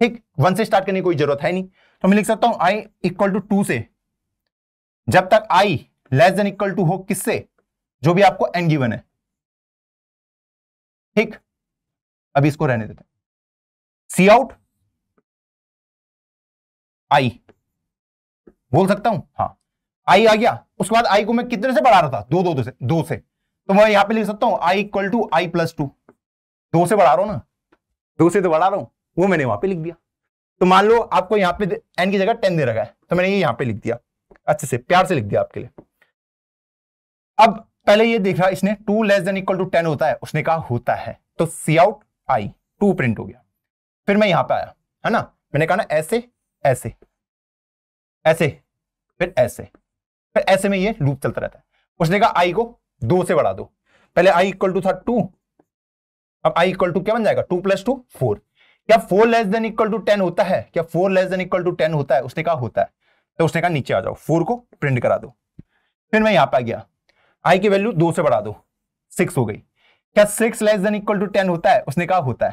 ठीक। 1 से स्टार्ट करने की कोई जरूरत है नहीं, तो मैं लिख सकता हूं i इक्वल टू 2 से, जब तक i less than equal to हो किससे, जो भी आपको n गिवन है, ठीक। अभी इसको रहने देते हैं। सी आउट आई बोल सकता हूं, हाँ आई आ गया। उसके बाद आई को मैं कितने से बढ़ा रहा था, दो से, तो मैं यहां पे लिख सकता हूं I equal to I plus 2, 2 से बढ़ा रहा हूं ना, 2 से तो बढ़ा रहा हूं, वो मैंने वहां पे लिख दिया। तो मान लो आपको यहां पे n की जगह 10 दे रखा है, तो मैंने ये यहां पे लिख दिया, अच्छे से प्यार से लिख दिया आपके लिए। अब पहले ये देखा इसने 2 लेस देन इक्वल टू 10 होता है, उसने कहा होता है, तो सी आउट आई 2 प्रिंट हो गया। फिर मैं यहां पे आया, है ना, मैंने कहा ना ऐसे ऐसे ऐसे फिर ऐसे फिर ऐसे में ये लूप चलता रहता है। उसने कहा आई को 2 से बढ़ा दो, पहले आई इक्वल टू था 2, अब आई इक्वल टू क्या बन जाएगा 2 + 2 4। क्या 4 लेस देन इक्वल टू 10 होता है, क्या 4 लेस देन इक्वल टू 10 होता है, उसने कहा होता है, तो उसने कहा नीचे आ जाओ 4 को प्रिंट करा दो। फिर मैं यहां पे आ गया, आई की वैल्यू 2 से बढ़ा दो, 6 हो गई। क्या 6 लेस देन इक्वल टू 10 होता है, उसने कहा होता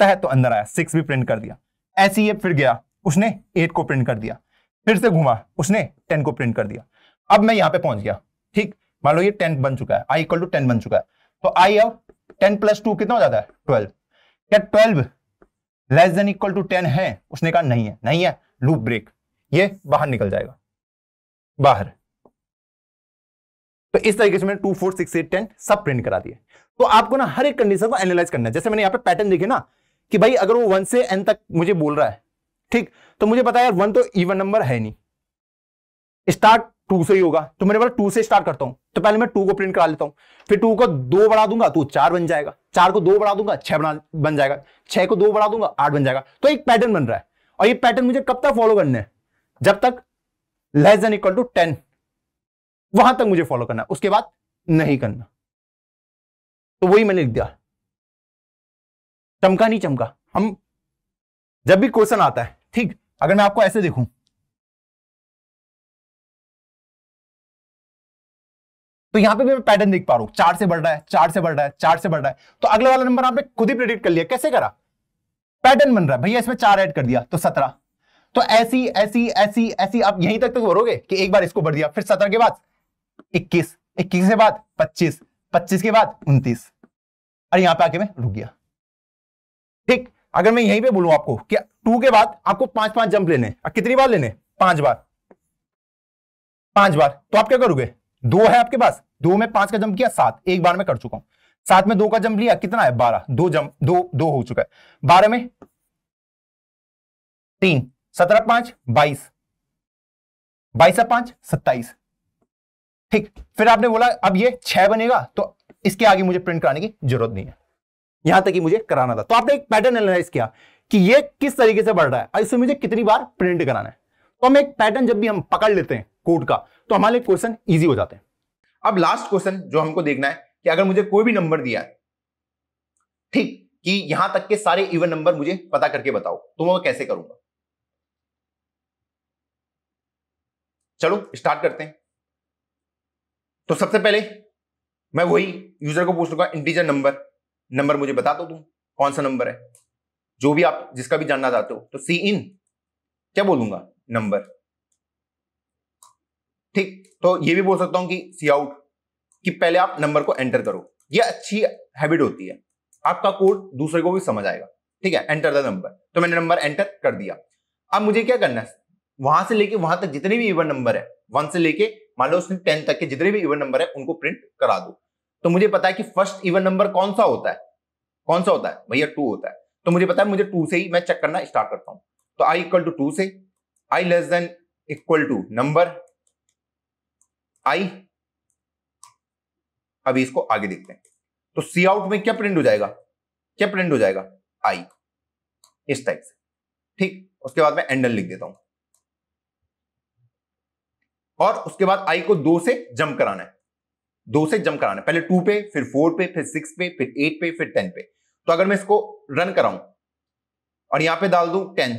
है, तो अंदर आया 6 भी प्रिंट कर दिया। ऐसे ही फिर गया, उसने 8 को प्रिंट कर दिया, फिर से घुमा, उसने 10 को प्रिंट कर दिया। अब मैं यहां पे पहुंच गया, ठीक, मान लो ये 10 बन चुका है, आई इक्वल टू 10 बन चुका है, तो आई अब 10 + 2 कितना हो जाता है 12। क्या 12 लेस देन इक्वल टू 10 है, उसने कहा नहीं है, लूप ब्रेक, ये बाहर निकल जाएगा बाहर। तो इस तरीके से मैंने 2 4 6 8 10 सब प्रिंट करा दिए। तो आपको ना हर एक कंडीशन को एनालाइज करना है। जैसे मैंने यहां पे पैटर्न देखे ना कि भाई अगर वो 1 से n तक मुझे बोल रहा है, ठीक, तो मुझे पता है यार 1 तो इवन नंबर है नहीं, स्टार्ट 2 से ही होगा, तो मैंने बोला 2 से स्टार्ट करता हूं, तो पहले मैं 2 को प्रिंट करा लेता हूं, फिर 2 को 2 बढ़ा दूंगा तो 4 बन जाएगा, 4 को 2 बढ़ा दूंगा 6 बन जाएगा, 6 को 2 बढ़ा दूंगा 8 बन जाएगा। तो एक पैटर्न बन रहा है, और ये पैटर्न मुझे कब तक फॉलो करना है, जब तक लेस देन इक्वल टू 10, वहां तक मुझे फॉलो करना है, उसके बाद नहीं करना। तो वही मैंने लिख दिया, चमका नहीं चमका। हम जब भी क्वेश्चन आता है, ठीक, अगर मैं आपको ऐसे देखूं तो यहां पे भी मैं पैटर्न देख पा रहा हूं, 4 से बढ़ रहा है, 4 से बढ़ रहा है, 4 से बढ़ रहा है, तो अगले वाला नंबर आपने खुद ही प्रेडिक्ट कर लिया। कैसे करा, पैटर्न बन रहा है भैया, इसमें 4 ऐड कर दिया तो 17। तो ऐसी ऐसी ऐसी ऐसी आप यहीं तक तो भरोगे कि एक बार इसको बढ़ दिया, फिर 17 के बाद 21, 21 के बाद 25, 25 के बाद 29, और यहां पे आके मैं रुक गया। ठीक, अगर मैं यहीं पे बोलूं आपको कि 2 के बाद आपको 5 जंप लेने, कितनी बार लेने, 5 बार, 5 बार, तो आप क्या करोगे, 2 है आपके पास, 2 में 5 का जंप किया 7, एक बार में कर चुका हूं, 7 में 2 का जंप लिया कितना है 12, 2 जंप, 2 हो चुका है, 12 में 3, 17 5 22, 22 5 27। ठीक, फिर आपने बोला अब ये 6 बनेगा, तो इसके आगे मुझे प्रिंट कराने की जरूरत नहीं है, यहां तक ही मुझे कराना था। तो आपने एक पैटर्न एनालाइज किया कि ये किस तरीके से बढ़ रहा है और इसमें मुझे कितनी बार प्रिंट कराना है। तो हम एक पैटर्न जब भी हम पकड़ लेते हैं कोड का, तो हमारे लिए क्वेश्चन इजी हो जाते हैं। अब लास्ट क्वेश्चन जो हमको देखना है कि अगर मुझे कोई भी नंबर दिया है, ठीक, कि यहां तक के सारे इवन नंबर मुझे पता करके बताओ, तो मैं कैसे करूंगा। चलो स्टार्ट करते हैं। तो सबसे पहले मैं वही यूजर को पूछ लूंगा, इंटीजर नंबर मुझे बता दो तुम कौन सा नंबर है, जो भी आप जिसका भी जानना चाहते हो। तो सी इन क्या बोलूंगा, नंबर। ठीक, तो ये भी बोल सकता हूं कि सी आउट, कि पहले आप नंबर को एंटर करो। ये अच्छी हैबिट होती है, आपका कोड दूसरे को भी समझ आएगा। ठीक है, एंटर द नंबर, तो मैंने नंबर एंटर कर दिया। अब मुझे क्या करना है, वहां से लेके वहां तक जितने भी इवन नंबर है, 1 से लेके मान लो उसने 10 तक के जितने भी इवन नंबर है उनको प्रिंट करा दो। तो मुझे पता है कि फर्स्ट इवन नंबर कौन सा होता है भैया 2 होता है। तो मुझे पता है, मुझे 2 से ही मैं चेक करना स्टार्ट करता हूं। तो आई इक्वल टू 2 से, I less than equal to number I. अभी इसको आगे देखते हैं। तो सी आउट में क्या प्रिंट हो जाएगा, आई, इस टाइप से। ठीक, उसके बाद मैं एंडल लिख देता हूं, और उसके बाद आई को 2 से जंप कराना है, पहले 2 पे, फिर 4 पे, फिर 6 पे, फिर 8 पे, फिर 10 पे। तो अगर मैं इसको रन कराऊं और यहां पे डाल दूं 10,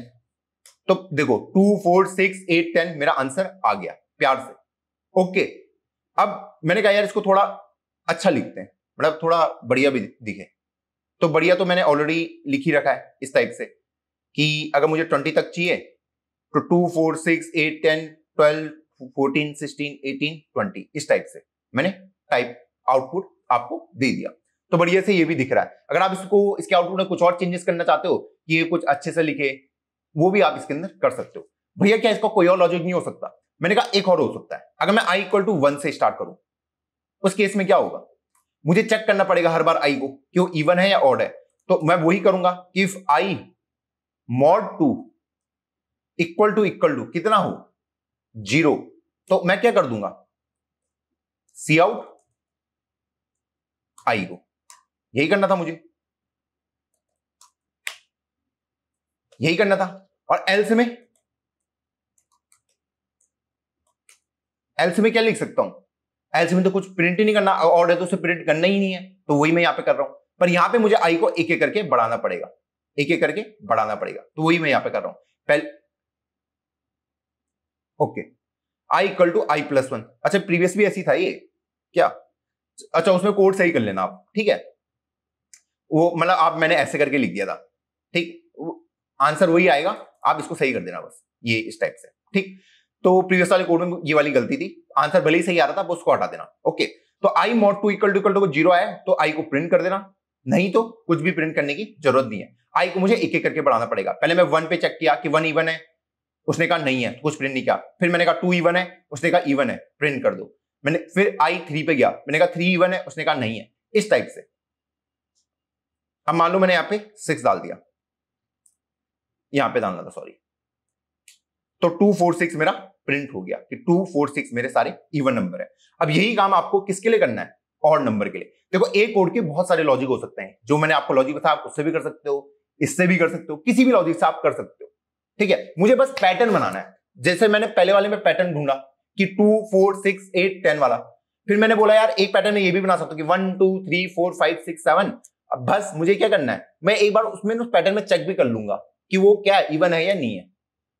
तो देखो 2 4 6 8 10 मेरा आंसर आ गया प्यार से। ओके, अब मैंने कहा यार इसको थोड़ा अच्छा लिखते हैं, मतलब थोड़ा बढ़िया भी दिखे। तो बढ़िया तो मैंने ऑलरेडी लिख ही रखा है इस टाइप से कि अगर मुझे 20 तक चाहिए तो 2 4 6 8 10 12 14 16 18 20, इस टाइप से मैंने टाइप आउटपुट आपको दे दिया। तो बढ़िया से ये भी दिख रहा है। अगर आप इसके आउटपुट में कुछ और चेंजेस करना चाहते हो कि ये कुछ अच्छे से लिखे वो भी आप इसके अंदर कर सकते हो। भैया क्या इसका कोई और लॉजिक नहीं हो सकता? मैंने कहा एक और हो सकता है। अगर मैं i इक्वल टू 1 से स्टार्ट करूं, उस केस में क्या होगा? मुझे चेक करना पड़ेगा हर बार i को कि वो इवन है या ऑड है। तो मैं वही करूंगा कि if i mod 2 equal to कितना हो 0, तो मैं क्या कर दूंगा, सी आउट i को। यही करना था मुझे, यही करना था। और एल्स में क्या लिख सकता हूं? एल्स में तो कुछ प्रिंट ही नहीं करना, ऑड है तो उसे प्रिंट करना ही नहीं है, तो वही मैं यहां पे कर रहा हूं। पर यहां पे मुझे i को एक एक करके बढ़ाना पड़ेगा, एक एक करके बढ़ाना पड़ेगा, तो वही मैं यहां पे कर रहा हूं। पहले okay, i equal to i plus 1। अच्छा प्रीवियस भी ऐसी था ये क्या? अच्छा उसमें कोड सही कर लेना आप, ठीक है। वो मतलब आप मैंने ऐसे करके लिख दिया था, ठीक, आंसर वही आएगा, आप इसको सही कर देना बस, ये इस टाइप से, ठीक। तो प्रीवियस वाले कोड में ये वाली गलती थी, आंसर भले ही सही आ रहा था, आप उसको हटा देना। ओके, तो i mod 2 इक्वल टू 0 आया तो i को प्रिंट कर देना, नहीं तो कुछ भी प्रिंट करने की जरूरत नहीं है। i को मुझे एक एक करके बढ़ाना पड़ेगा। पहले मैं 1 पे चेक किया कि 1 इवन है, उसने कहा नहीं है, कुछ प्रिंट नहीं किया। फिर मैंने कहा 2 इवन है, उसने कहा इवन है, प्रिंट कर दो। मैंने फिर i 3 पे गया, मैंने कहा 3 इवन है, उसने कहा नहीं है, इस टाइप से। अब मान लो मैंने यहां पे 6 डाल दिया, यहां पे डालना था सॉरी, तो 2 4 6 मेरा प्रिंट हो गया कि 2 4 6 मेरे सारे इवन नंबर है। अब यही काम आपको किसके लिए करना है? ऑड नंबर के लिए। देखो एक कोड के बहुत सारे लॉजिक हो सकते हैं, जो मैंने आपको लॉजिक बताया आप उससे भी कर सकते हो, इससे भी कर सकते हो, किसी भी लॉजिक से आप कर सकते हो, ठीक है। मुझे बस पैटर्न बनाना है। जैसे मैंने पहले वाले में पैटर्न ढूंढा कि 2 4 6 8 10 वाला, फिर मैंने बोला यार एक पैटर्न में ये भी बना सकता हूं कि 1 2 3 4 5 6 7। अब बस मुझे क्या करना है, मैं एक बार उसमें उस पैटर्न में चेक भी कर लूंगा कि वो क्या इवन है या नहीं है।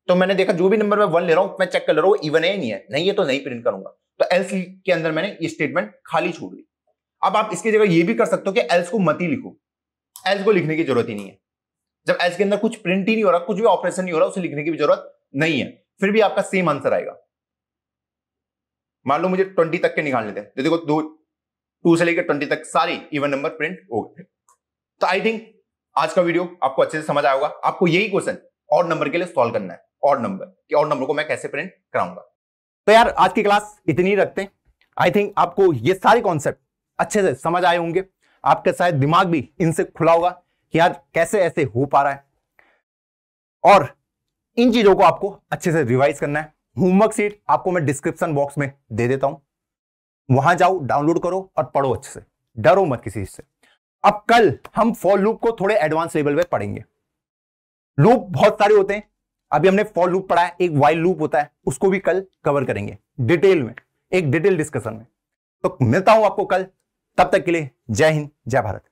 तो मैंने देखा जो भी नंबर मैं 1 ले रहा हूं मैं चेक कर ले रहा हूं इवन है या नहीं है, नहीं है तो नहीं प्रिंट करूंगा। तो एल्स के अंदर मैंने ये स्टेटमेंट खाली छोड़ दी। अब आप इसकी जगह ये भी कर सकते हो कि एल्स को मत ही लिखो, एल्स को लिखने की जरूरत ही नहीं है। जब एल्स के अंदर कुछ प्रिंट ही नहीं हो रहा, कुछ भी ऑपरेशन नहीं हो रहा, उसे लिखने की भी जरूरत नहीं है, फिर भी आपका सेम आंसर आएगा। मान लो मुझे 20 तक के निकालने थे, तो देखो 2 से लेकर 20 तक सारे इवन नंबर प्रिंट हो गए। तो आई थिंक आज का वीडियो आपको अच्छे से समझ आया होगा। आपको यही क्वेश्चन ऑड नंबर के लिए सॉल्व करना है, ऑड नंबर कि ऑड नंबर को मैं कैसे प्रिंट कराऊंगा। तो यार आज की क्लास इतनी ही रखते हैं। आई थिंक आपको ये सारे कॉन्सेप्ट अच्छे से समझ आए होंगे, आपका शायद दिमाग भी इनसे खुला होगा कि यार कैसे ऐसे हो पा रहा है, और इन चीजों को आपको अच्छे से रिवाइज करना है। होमवर्क शीट आपको मैं डिस्क्रिप्शन बॉक्स में दे देता हूं, वहां जाओ डाउनलोड करो और पढ़ो अच्छे से, डरो मत किसी चीज से। अब कल हम फॉर लूप को थोड़े एडवांस लेवल पे पढ़ेंगे। लूप बहुत सारे होते हैं, अभी हमने फॉर लूप पढ़ा है, एक व्हाइल लूप होता है, उसको भी कल कवर करेंगे डिटेल में, एक डिटेल डिस्कशन में। तो मिलता हूं आपको कल, तब तक के लिए जय हिंद जय भारत।